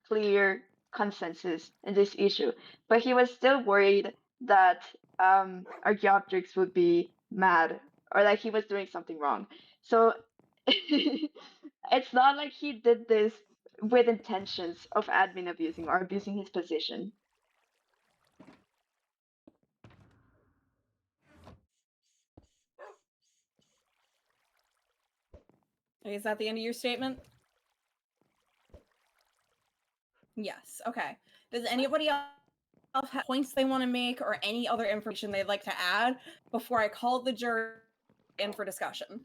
clear consensus in this issue. But he was still worried that Archaeopteryx would be mad or that he was doing something wrong. So it's not like he did this with intentions of admin abusing or abusing his position. Okay, is that the end of your statement? Yes, okay. Does anybody else have points they want to make or any other information they'd like to add before I call the jury in for discussion?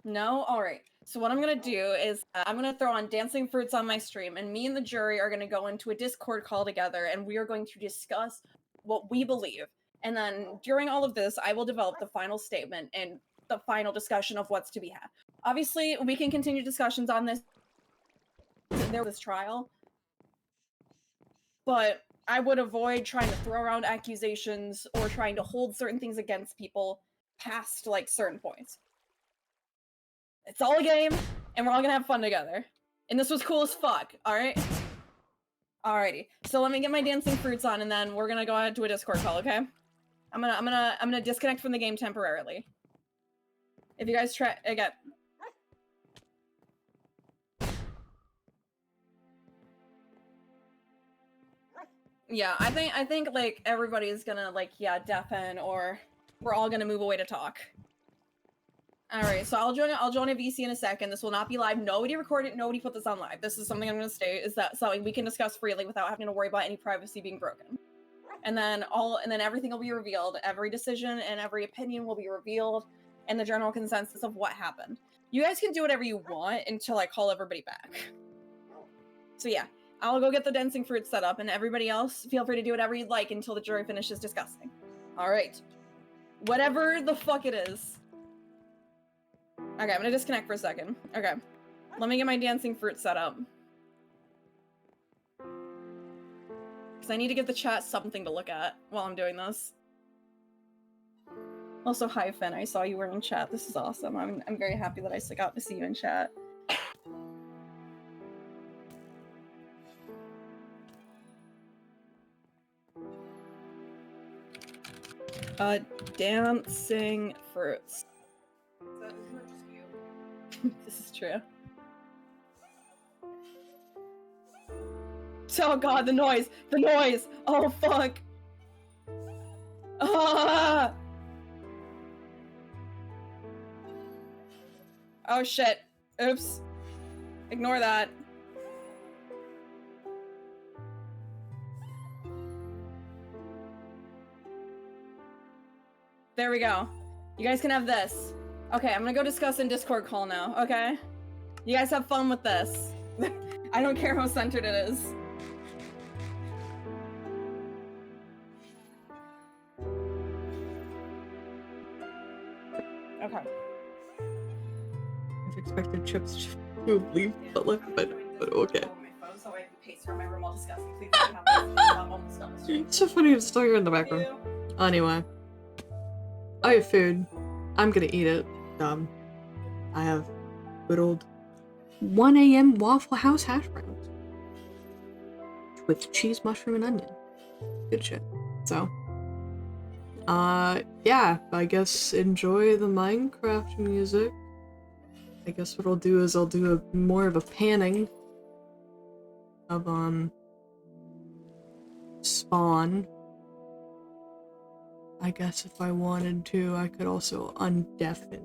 No? Alright. So what I'm gonna do is I'm gonna throw on dancing fruits on my stream, and me and the jury are gonna go into a Discord call together, and we are going to discuss what we believe. And then during all of this, I will develop the final statement and the final discussion of what's to be had. Obviously, we can continue discussions on this. There was this trial, but I would avoid trying to throw around accusations or trying to hold certain things against people past like certain points. It's all a game, and we're all gonna have fun together. And this was cool as fuck, alright? Alrighty. So let me get my dancing fruits on, and then we're gonna go ahead to a Discord call, okay? I'm gonna disconnect from the game temporarily. If you guys try again. Yeah, I think like everybody's gonna like, yeah, deafen, or we're all gonna move away to talk. Alright, so I'll join a VC in a second. This will not be live. Nobody recorded, nobody put this on live. This is something I'm gonna state, is that something we can discuss freely without having to worry about any privacy being broken. And then everything will be revealed. Every decision and every opinion will be revealed, and the general consensus of what happened. You guys can do whatever you want until I call everybody back. So yeah, I'll go get the dancing fruit set up, and everybody else, feel free to do whatever you'd like until the jury finishes discussing. Alright. Whatever the fuck it is. Okay, I'm gonna disconnect for a second. Okay. Let me get my dancing fruit set up. Because I need to give the chat something to look at while I'm doing this. Also, hi Finn, I saw you were in chat. This is awesome. I'm very happy that I got to see you in chat. Dancing fruits. This is true. Oh god, the noise! The noise! Oh fuck! Ah! Oh shit. Oops. Ignore that. There we go. You guys can have this. Okay, I'm gonna go discuss in Discord call now, okay? You guys have fun with this. I don't care how centered it is. Okay. I've expected chips to leave but okay. So I can pace around my room while discussing. Please don't have this. I'm almost done with stream. It's so funny to still hear in the background. Anyway. I have food. I'm gonna eat it. I have good old 1 a.m. Waffle House hash browns. With cheese, mushroom, and onion. Good shit. So. Yeah, I guess enjoy the Minecraft music. I guess what I'll do is I'll do more of a panning of, spawn. I guess if I wanted to, I could also undeafen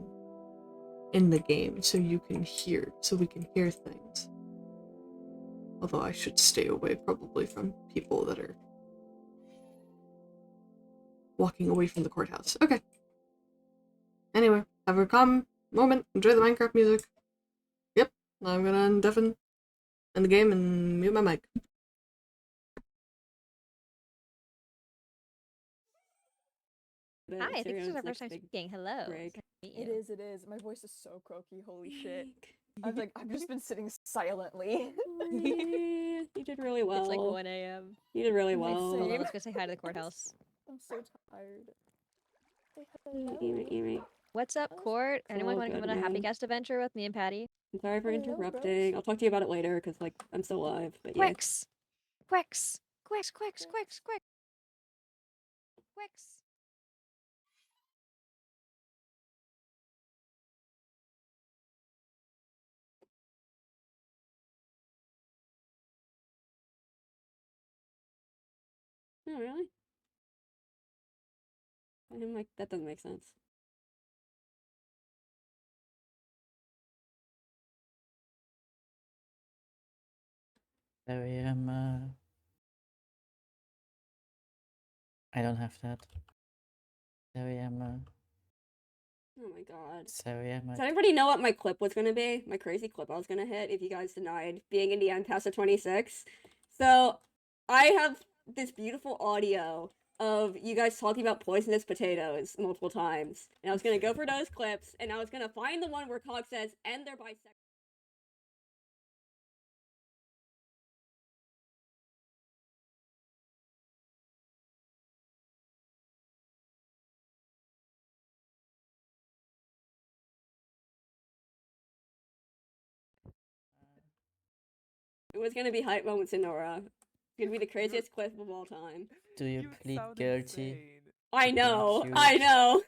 in the game so you can hear, so we can hear things. Although I should stay away probably from people that are walking away from the courthouse. Okay. Anyway, have a calm moment, enjoy the Minecraft music. Yep, I'm gonna undeafen in the game and mute my mic. Hi, I think this is our first time speaking. Hello. break. Nice to meet It you. is, it is. My voice is so croaky, holy shit. I've just been sitting silently. You did really well. It's like 1 a.m. You did really Like, well. Hold on, same. let's go say hi to the courthouse. I'm so tired. Say Amy. What's up, Court? Anyone all want to come good, on a happy man. guest adventure with me and Patty? I'm sorry for Hello, interrupting. I'll talk to you about it later because like I'm still live. But yeah. Quicks! Quicks! Quicks, quicks, quicks, quicks! Quicks! Oh really? I'm like that doesn't make sense. So I don't have that. So Oh my god. so yeah, Does anybody know what my clip was gonna be? My crazy clip I was gonna hit if you guys denied being in the end past the 26. So I have this beautiful audio of you guys talking about poisonous potatoes multiple times. And I was gonna go for those clips and I was gonna find the one where Cog says and they're bisexual. It was gonna be hype moments in Nora. It's gonna be the craziest clip of all time. do you plead guilty? I to being know, cute? I know.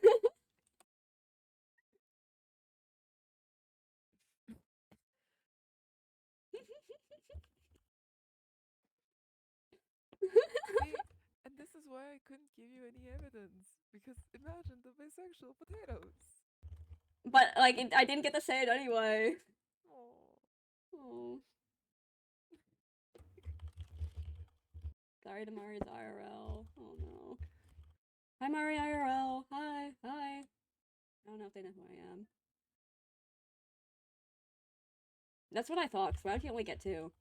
See, and this is why I couldn't give you any evidence. Because imagine the bisexual potatoes. but like I didn't get to say it anyway. Oh. Sorry to Mari's IRL. Oh no. Hi Mari IRL. Hi. Hi. I don't know if they know who I am. That's what I thought, because why can't we get two?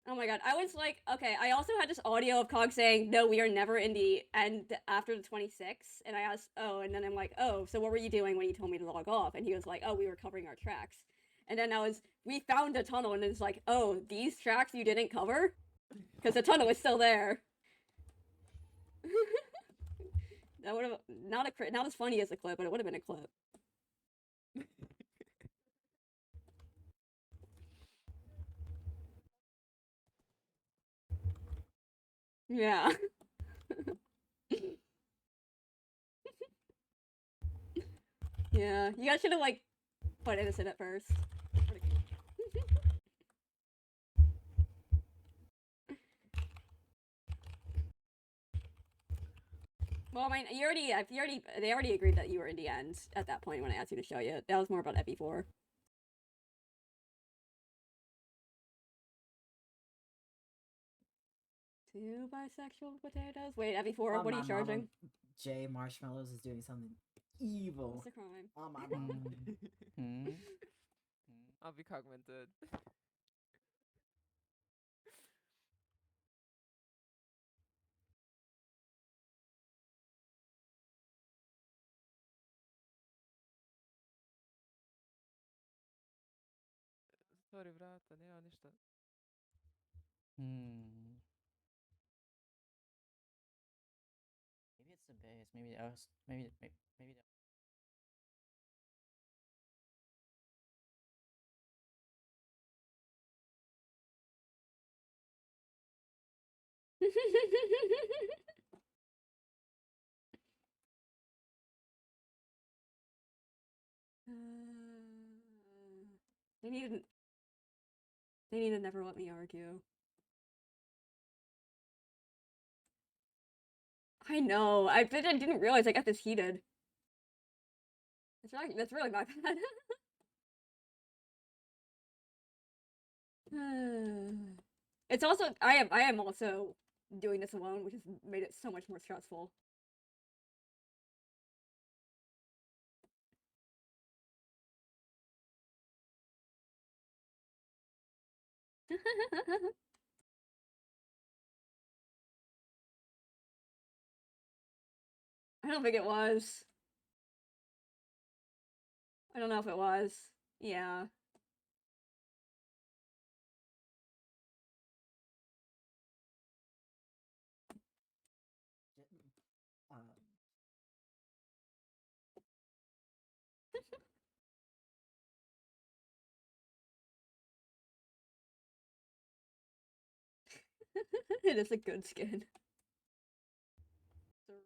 Oh my god, I was like, okay, I also had this audio of Cog saying, no, we are never in the end after the 26th, and I asked, oh, and then I'm like, oh, so what were you doing when you told me to log off? And he was like, oh, we were covering our tracks. And then we found a tunnel, and it's like, oh, these tracks you didn't cover? Because the tunnel is still there. That would have, not as funny as a clip, but it would have been a clip. Yeah. Yeah, you guys should have like put innocent at first. Well, I mean, they already agreed that you were in the end at that point when I asked you to show you. That was more about Epi4. Two bisexual potatoes? Wait, Epi4, what are you charging? Jay Marshmallows is doing something evil. What's the crime? On my mom. I'll be cogmented. Sorry, brate, nema ništa. Maybe it's the base. Maybe I was. Maybe. Maybe. They need to never let me argue. I know. I didn't realize I got this heated. That's really my bad. It's also I am also doing this alone, which has made it so much more stressful. I don't think it was. I don't know if it was. Yeah. It is a good skin.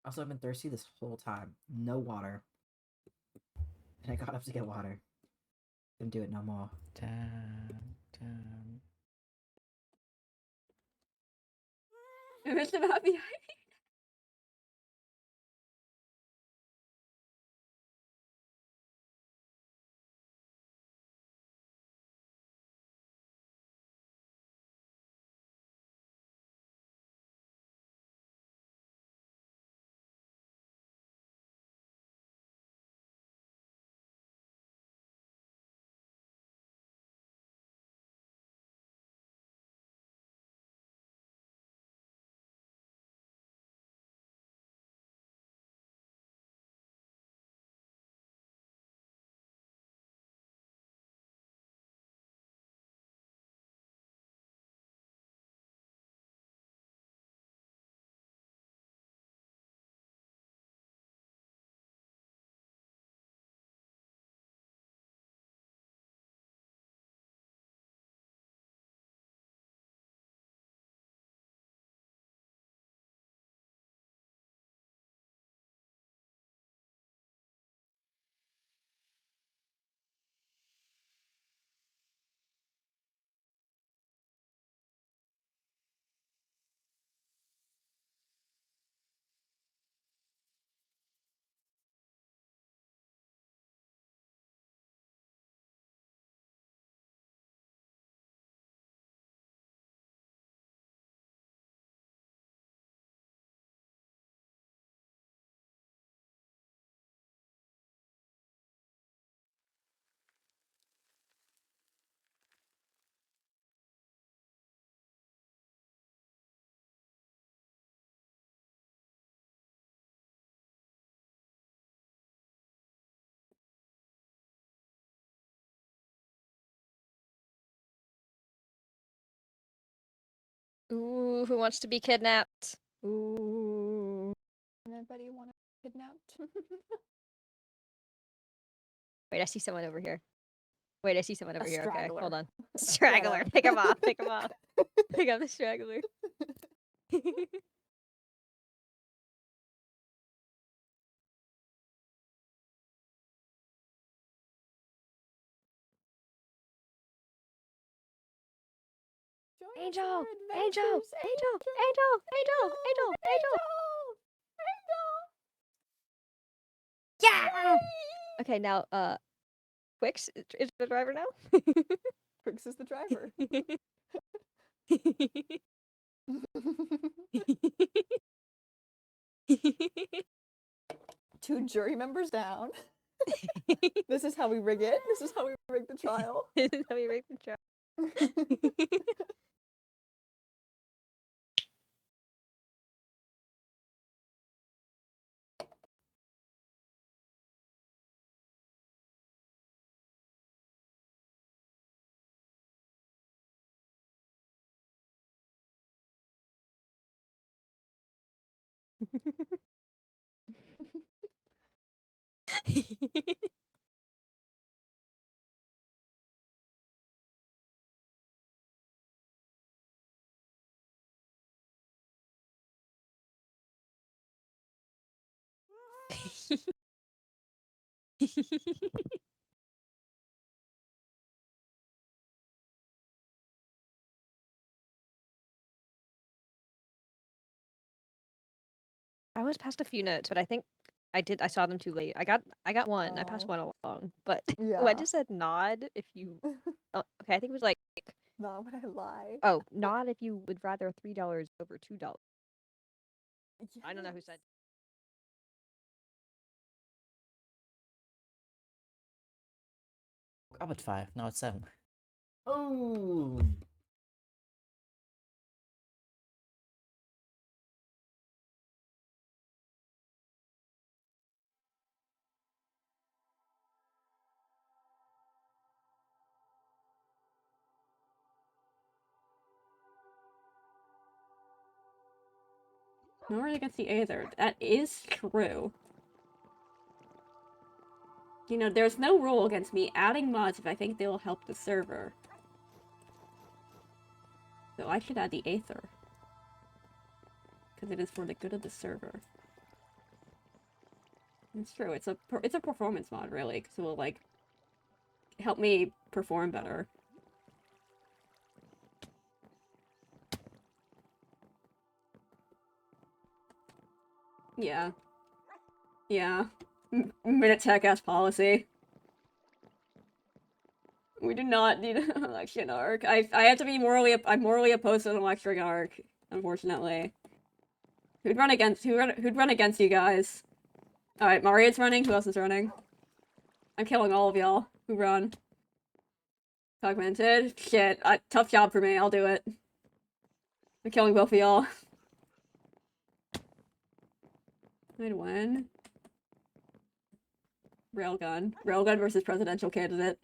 Also, I've been thirsty this whole time. No water. And I got up to get water. Couldn't do it no more. Damn. I missed him happy. Ooh, who wants to be kidnapped? Ooh. Anybody want to be kidnapped? Wait, I see someone over here. Wait, I see someone over here. Okay, straggler. hold on. Straggler. Pick him off. Pick him off. Pick up the straggler. Angel! Angel! Angel! Angel! Angel! Angel! Angel! Yeah! Okay, now, Quix is the driver now? Quix is the driver. 2 jury members down. This is how we rig it. This is how we rig the trial. This is how we rig the trial. I was past a few notes, but I think I saw them too late. I got one. I passed one along, but Yeah. when just said nod if you oh, okay, I think it was like Not when I lie. oh, nod if you would rather $3 over $2. I don't know who said Up at 5, now it's 7. Oh. No one against the Aether. That is true. You know, there's no rule against me adding mods if I think they will help the server. So I should add the Aether. Because it is for the good of the server. It's true, it's a performance mod, really, because it will, like, help me perform better. Yeah. Yeah. Minute tech ass policy. We do not need an election arc. I have to be I'm morally opposed to an election arc, unfortunately. Who'd run against you guys? Alright, Maria's running, who else is running? I'm killing all of y'all who run. Augmented? Shit, tough job for me, I'll do it. I'm killing both of y'all. I'd win. Railgun. Railgun versus presidential candidate.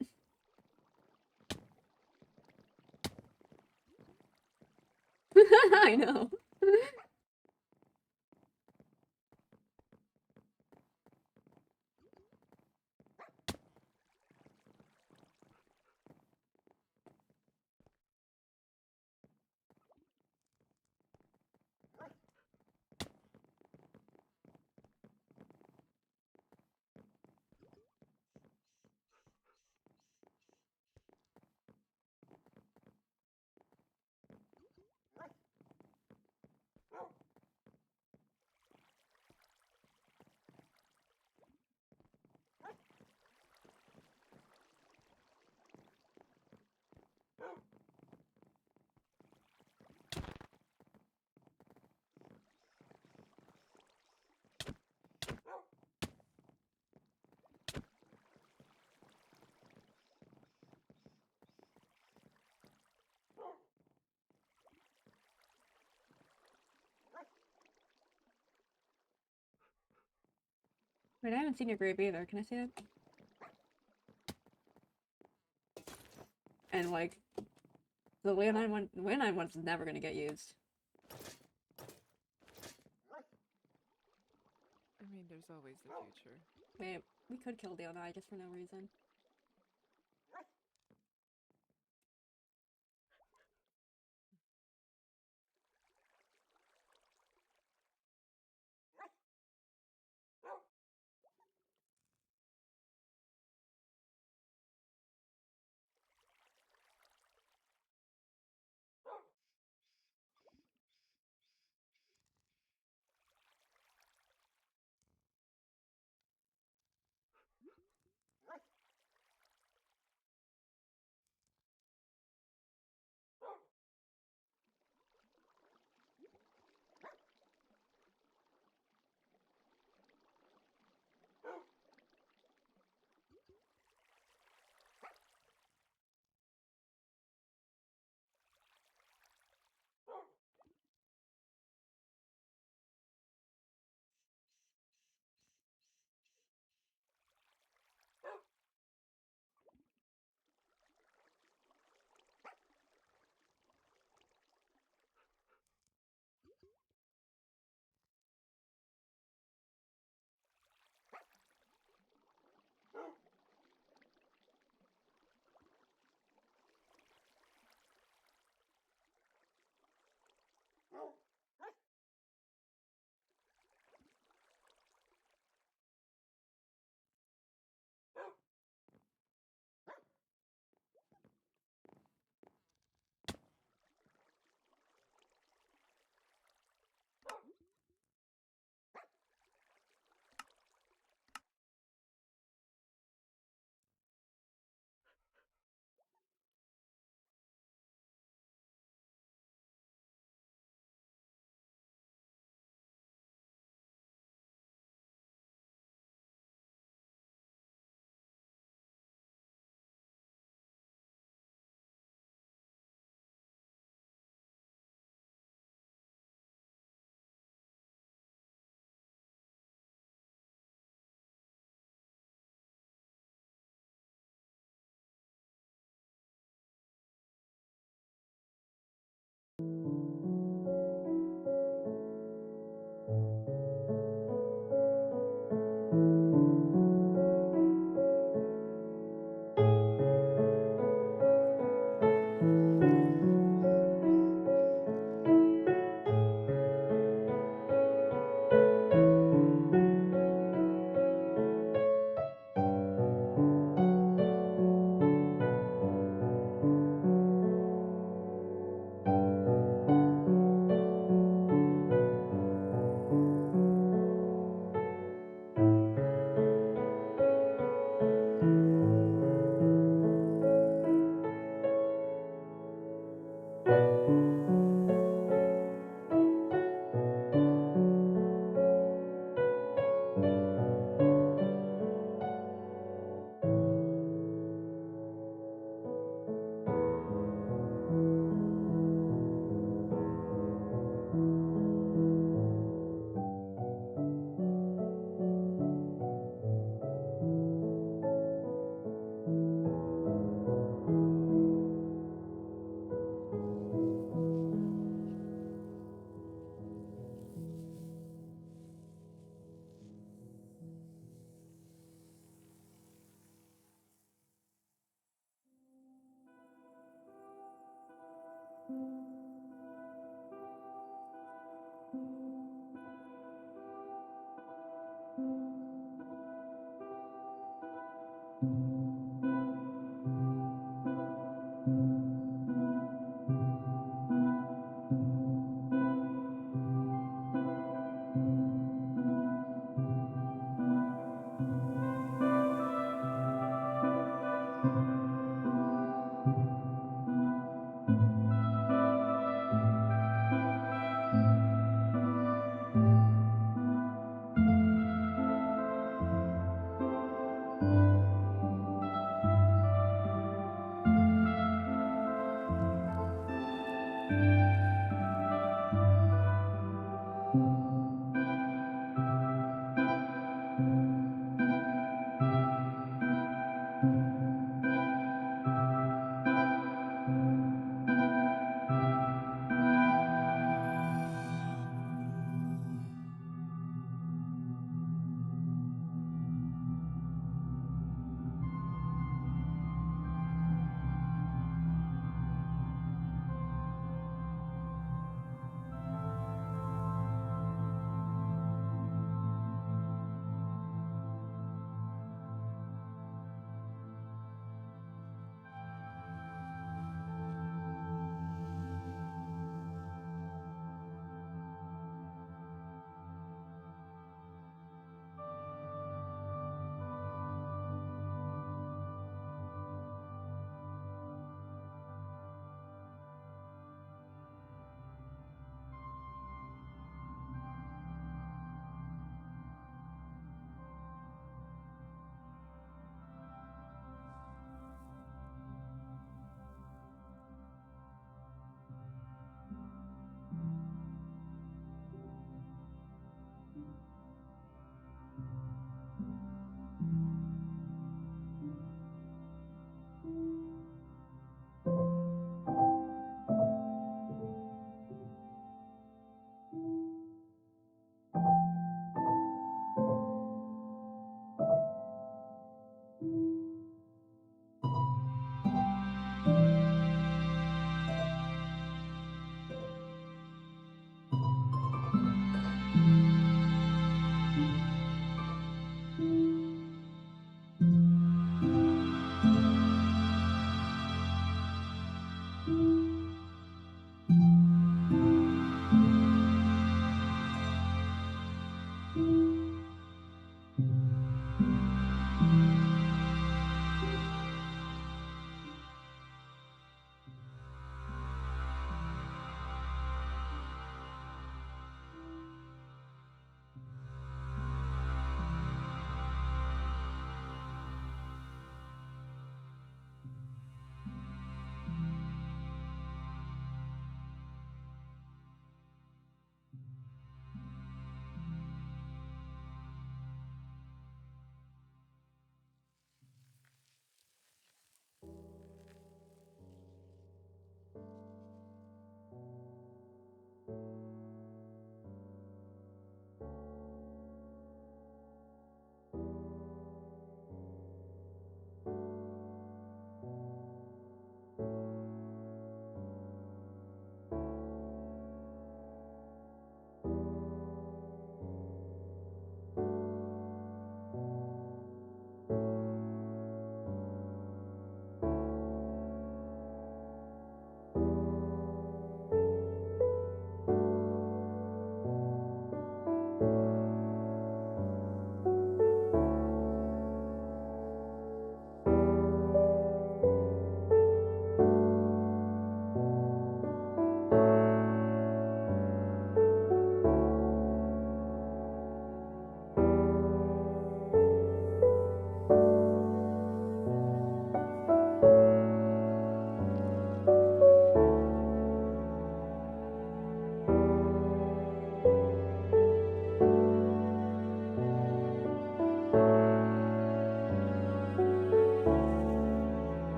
I know. Wait, I haven't seen your grave either. Can I see it? And like, the Leonine one's never gonna get used. mean, there's always the future. Wait, we could kill Leonai just for no reason.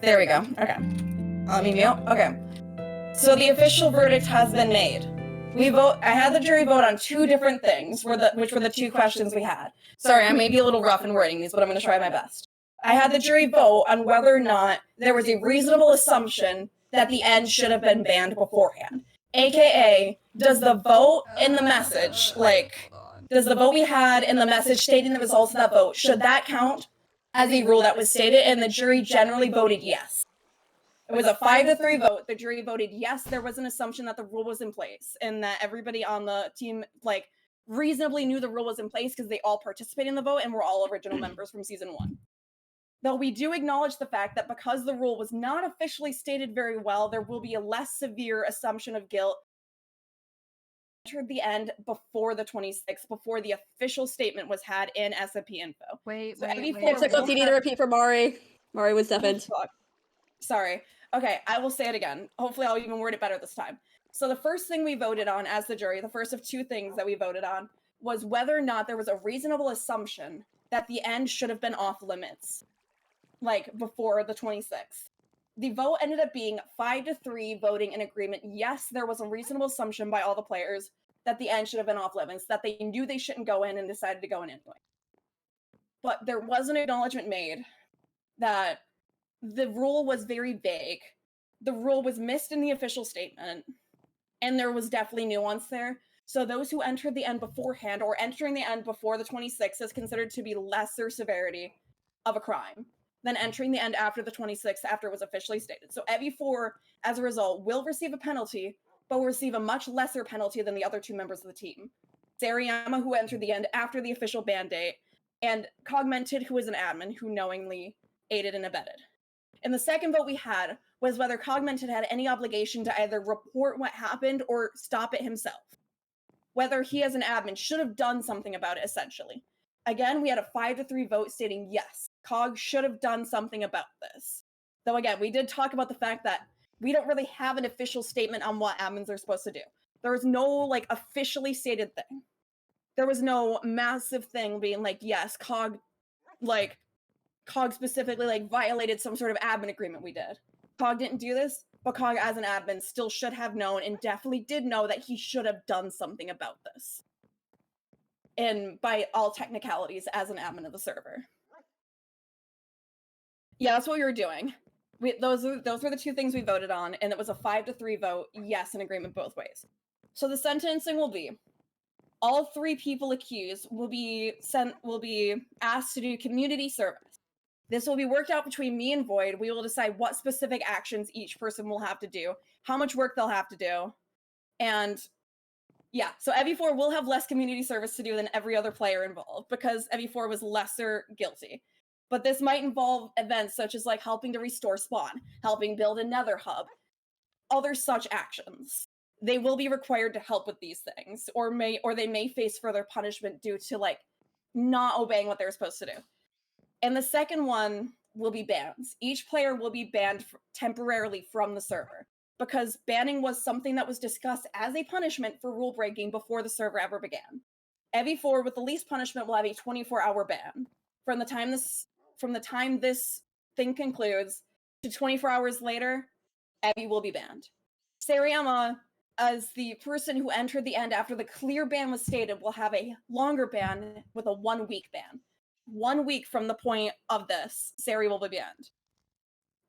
There we go. Okay. Let me mute. Okay. So the official verdict has been made. I had the jury vote on two different things, which were the two questions we had. Sorry, I may be a little rough in wording these, but I'm going to try my best. I had the jury vote on whether or not there was a reasonable assumption that the end should have been banned beforehand. AKA, does the vote in the message, does the vote we had in the message stating the results of that vote, should that count as a rule that was stated? And the jury generally voted yes. It was a 5-3 vote. The jury voted yes, there was an assumption that the rule was in place and that everybody on the team reasonably knew the rule was in place because they all participated in the vote and were all original members from season 1. Though we do acknowledge the fact that because the rule was not officially stated very well, there will be a less severe assumption of guilt entered the end before the 26th, before the official statement was had in SMP info. Wait, So wait. It took OTD to repeat for Mari. Mari was deafened. Sorry. Okay, I will say it again. Hopefully I'll even word it better this time. So the first thing we voted on as the jury, the first of two things that we voted on, was whether or not there was a reasonable assumption that the end should have been off limits, before the 26th. The vote ended up being 5-3 voting in agreement. Yes, there was a reasonable assumption by all the players that the end should have been off limits, that they knew they shouldn't go in and decided to go in anyway. But there was an acknowledgement made that the rule was very vague. The rule was missed in the official statement, and there was definitely nuance there. So those who entered the end beforehand or entering the end before the 26th is considered to be lesser severity of a crime than entering the end after the 26th after it was officially stated. So EV4, as a result, will receive a penalty, but will receive a much lesser penalty than the other two members of the team. Sariyama, who entered the end after the official ban date, and Cogmented, who is an admin, who knowingly aided and abetted. And the second vote we had was whether Cogmented had any obligation to either report what happened or stop it himself. Whether he as an admin should have done something about it, essentially. Again, we had a 5-3 vote stating yes, Cog should have done something about this. Though again, we did talk about the fact that we don't really have an official statement on what admins are supposed to do. There was no officially stated thing. There was no massive thing being yes, Cog specifically violated some sort of admin agreement we did. Cog didn't do this, but Cog as an admin still should have known and definitely did know that he should have done something about this. And by all technicalities, as an admin of the server. Yeah, that's what we were doing. Those were the two things we voted on, and it was a 5-3 vote, yes, in agreement both ways. So the sentencing will be, all 3 people accused will be asked to do community service. This will be worked out between me and Void. We will decide what specific actions each person will have to do, how much work they'll have to do, and yeah, so EV4 will have less community service to do than every other player involved because EV4 was lesser guilty. But this might involve events such as helping to restore spawn, helping build a nether hub, other such actions. They will be required to help with these things, or they may face further punishment due to not obeying what they're supposed to do. And the second one will be bans. Each player will be banned temporarily from the server because banning was something that was discussed as a punishment for rule breaking before the server ever began. EV4 with the least punishment will have a 24-hour ban. From the time this thing concludes to 24 hours later, Evi will be banned. Sariyama, as the person who entered the end after the clear ban was stated, will have a longer ban with a 1-week ban. 1 week from the point of this, Sari will be banned.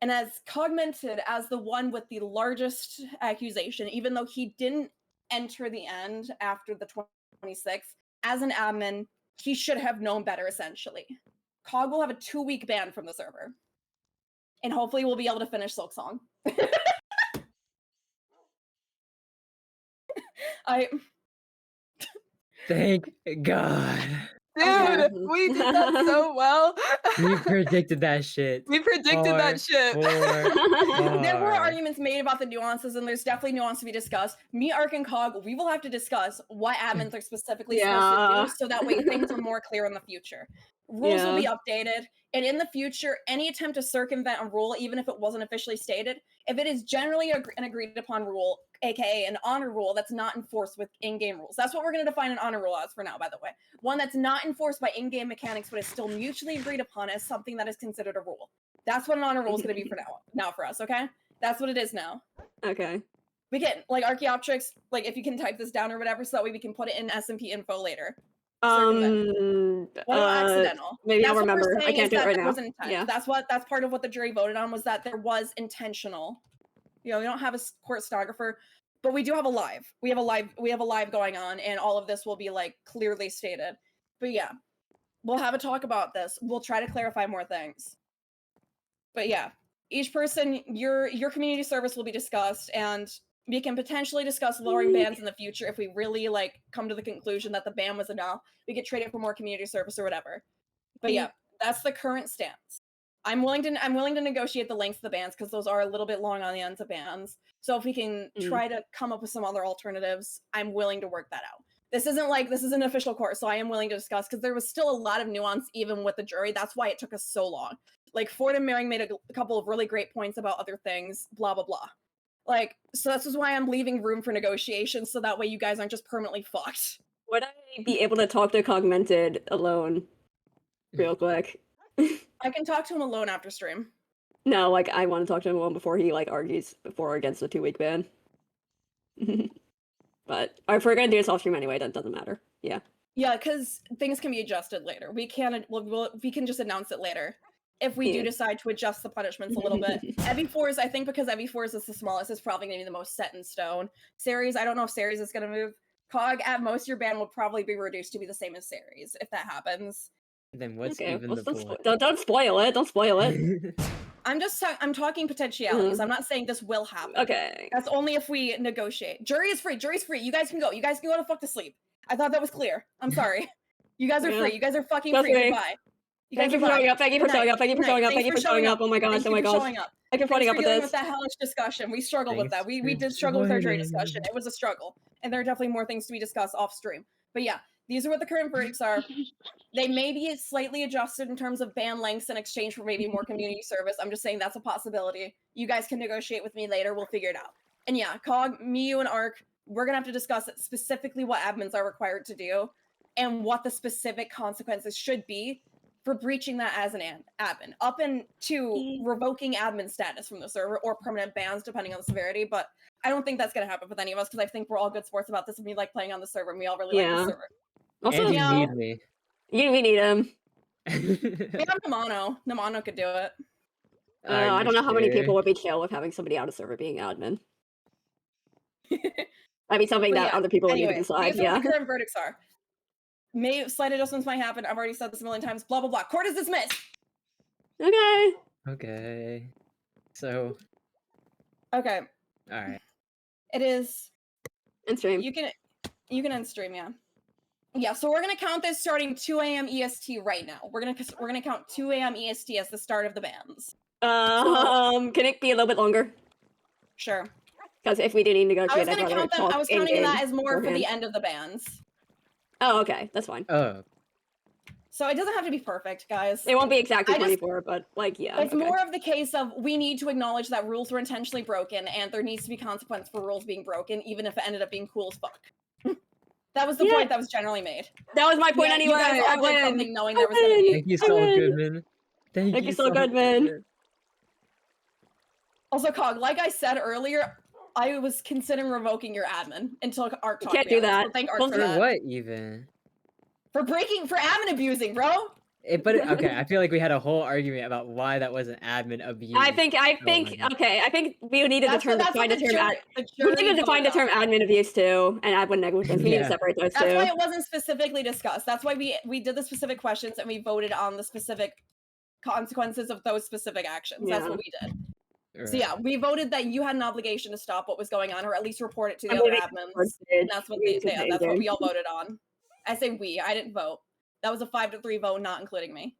And as Cogmented, as the one with the largest accusation, even though he didn't enter the end after the 26th, as an admin, he should have known better, essentially. Cog will have a 2-week ban from the server. And hopefully we'll be able to finish Silksong. Thank God. Dude, we did that so well. We predicted that shit. We predicted that shit. There were arguments made about the nuances, and there's definitely nuance to be discussed. Me, Ark, and Cog, we will have to discuss what admins are specifically supposed to do, so that way things are more clear in the future. Rules will be updated, and in the future, any attempt to circumvent a rule, even if it wasn't officially stated, if it is generally an agreed upon rule, aka an honor rule that's not enforced with in-game rules. That's what we're going to define an honor rule as for now, by the way. One that's not enforced by in-game mechanics, but is still mutually agreed upon as something that is considered a rule. That's what an honor roll is going to be for now for us, okay? That's what it is now. Okay. We can, like, Archaeopteryx, like, if you can type this down or whatever, so that way we can put it in SMP info later. What about accidental? Maybe That's I'll what we're remember. I saying can't is do it that right there now. was intent. Yeah. That's part of what the jury voted on, was that there was intentional. You know, we don't have a court stenographer, but we do have a live. We have a live going on, and all of this will be like clearly stated. But yeah, we'll have a talk about this. We'll try to clarify more things. But yeah, each person, your community service will be discussed, and we can potentially discuss lowering bans in the future if we really like come to the conclusion that the ban was enough. We could trade it for more community service or whatever. But yeah, that's the current stance. I'm willing to negotiate the length of the bans because those are a little bit long on the ends of bans. So if we can try to come up with some other alternatives, I'm willing to work that out. This is an official court, so I am willing to discuss because there was still a lot of nuance even with the jury. That's why it took us so long. Like Ford and Maring made a couple of really great points about other things, blah blah blah. Like, so this is why I'm leaving room for negotiation, so that way you guys aren't just permanently fucked. Would I be able to talk to Cogmented alone, real quick? I can talk to him alone after stream. No, like I want to talk to him alone before he like argues for or against the 2-week ban. But if we're gonna do this off stream anyway, that doesn't matter. Yeah. Yeah, because things can be adjusted later. We can just announce it later if we do decide to adjust the punishments a little bit. EV4s, I think because EV4s is the smallest, is probably going to be the most set in stone. Series, I don't know if Series is going to move. Cog, at most, your ban will probably be reduced to be the same as Series, if that happens. Then what's Okay, even the point? don't spoil it. Don't spoil it. I'm talking potentialities. I'm not saying this will happen. Okay. That's only if we negotiate. Jury is free. Jury's free. You guys can go. You guys can go to fuck to sleep. I thought that was clear. I'm sorry. You guys are free. You guys are fucking That's free. okay. Goodbye. Thank you for showing up. Thank you for showing up. Thank you for showing up. Thank you for showing up. Oh my gosh. Oh my gosh. Showing up. Thank you for putting up with dealing this. with that hellish discussion. We struggled with Thanks that. We for did struggle with our jury joining. discussion. It was a struggle. And there are definitely more things to be discussed off stream. But yeah, these are what the current verdicts are. They may be slightly adjusted in terms of ban lengths in exchange for maybe more community service. I'm just saying that's a possibility. You guys can negotiate with me later. We'll figure it out. And yeah, Cog, me, you, and Ark, we're going to have to discuss specifically what admins are required to do and what the specific consequences should be for breaching that as an admin, up into revoking admin status from the server or permanent bans, depending on the severity. But I don't think that's going to happen with any of us because I think we're all good sports about this and we like playing on the server and we all really like the server. Also, And you know, need me. we need him. We have Namano. Namano could do it. I don't know how many sure? people would be chill with having somebody out of server being admin. I mean, something But that yeah, other people would need anyway, to decide. these are what Yeah. the current verdicts are. Slight adjustments might happen. I've already said this a million times. Blah blah blah. Court is dismissed. Okay. Okay. So. Okay. All right. It is. End stream. You can end stream. Yeah. Yeah. So we're gonna count this starting 2 a.m. EST right now. We're gonna count 2 a.m. EST as the start of the bans. Can it be a little bit longer? Sure. Because if we do need to I was negotiate, gonna count them. I was counting that as more for the end of the bans. Oh, okay, that's fine. Oh. So it doesn't have to be perfect, guys. It won't be exactly I just- 24, but like, yeah. It's okay. more of the case of we need to acknowledge that rules were intentionally broken and there needs to be consequence for rules being broken, even if it ended up being cool as fuck. That was the point that was generally made. That was my point Yeah, anyway. You guys I all did win. something knowing there was gonna be. Thank you, Saul Goodman. Thank you, Saul Goodman. Also, Cog, like I said earlier, I was considering revoking your admin until Ark talked can't me do out of it, that. so thank Ark Well, for For that. what even? For admin abusing, bro. But okay, I feel like we had a whole argument about why that wasn't admin abuse. I think we needed to define the term we needed to define the term admin abuse too, and admin negligence. We need to Yeah. separate those That's two. why it wasn't specifically discussed. That's why we did the specific questions and we voted on the specific consequences of those specific actions. That's Yeah. what we did. So yeah, we voted that you had an obligation to stop what was going on, or at least report it to the I other believe admins. did. And that's what We that's what we all did. voted on. I say we. I didn't vote. That was a 5-3 vote, not including me.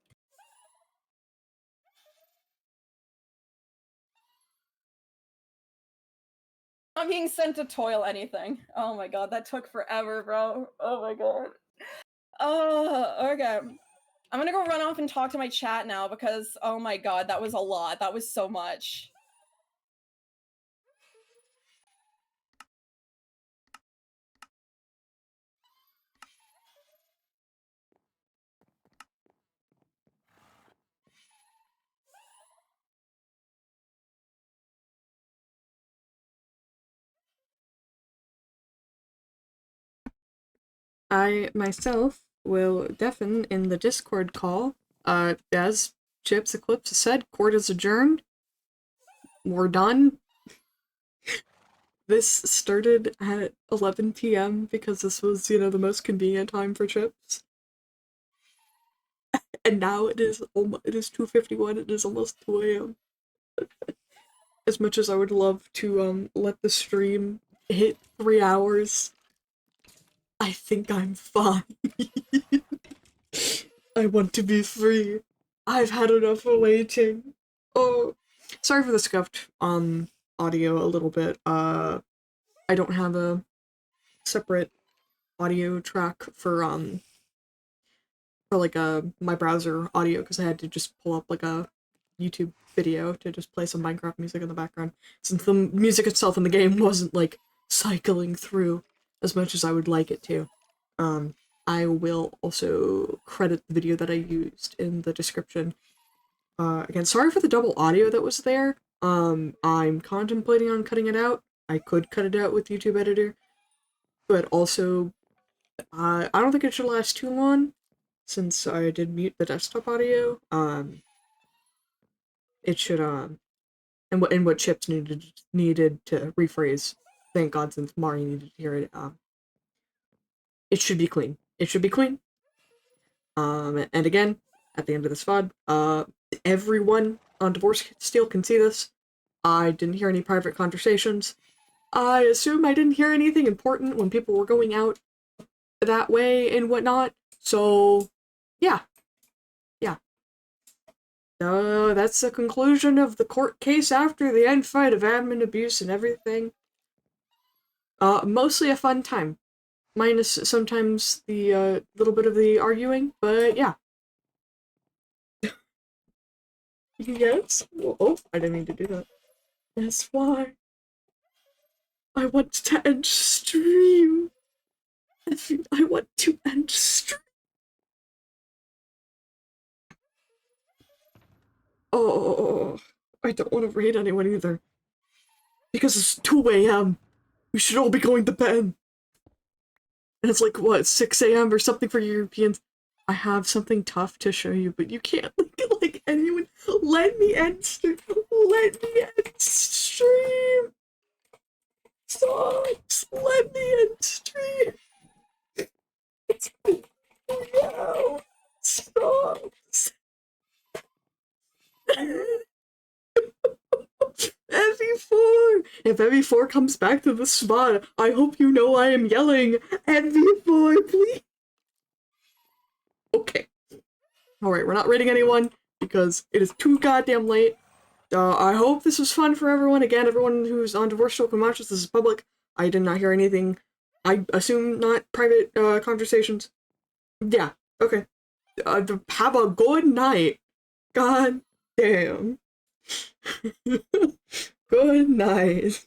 I'm being sent to toil anything. Oh my god, that took forever, bro. Oh my god. Oh, okay. I'm gonna go run off and talk to my chat now because, oh my god, that was a lot. That was so much. I myself will deafen in the Discord call. As Chips Eclipse said, court is adjourned. We're done. This started at 11 p.m. because this was, the most convenient time for Chips. And now it is 2:51. It is almost 2 a.m. As much as I would love to let the stream hit 3 hours, I think I'm fine. I want to be free. I've had enough of waiting. Oh, sorry for the scuffed audio a little bit. I don't have a separate audio track for like my browser audio because I had to just pull up like a YouTube video to just play some Minecraft music in the background since the music itself in the game wasn't like cycling through as much as I would like it to. I will also credit the video that I used in the description. Again, sorry for the double audio that was there. I'm contemplating on cutting it out. I could cut it out with YouTube Editor, but also, I don't think it should last too long, since I did mute the desktop audio. It should, and what Chips needed to rephrase, thank God, since Mari needed to hear it, it should be clean. It should be clean. And again, at the end of this VOD, everyone on Divorcesteal can see this. I didn't hear any private conversations. I assume I didn't hear anything important when people were going out that way and whatnot. So, yeah. Yeah. That's the conclusion of the court case after the end fight of admin abuse and everything. Mostly a fun time. Minus sometimes the, little bit of the arguing, but yeah. Yes? Oh, I didn't mean to do that. That's why. I want to end stream. I want to end stream. Oh, I don't want to raid anyone either. Because it's 2 a.m. We should all be going to bed. And it's like, what, 6 a.m. or something for Europeans? I have something tough to show you, but you can't like anyone. Let me end stream. Let me end stream. Stop. Let me end stream. No. Stop. MV4! If MV4 comes back to the spot, I hope you know I am yelling, MV4, please! Okay. Alright, we're not raiding anyone, because it is too goddamn late. I hope this was fun for everyone. Again, everyone who's on Divorcesteal can watch this. This is public. I did not hear anything. I assume not private conversations. Yeah, okay. Have a good night. God damn. Good night.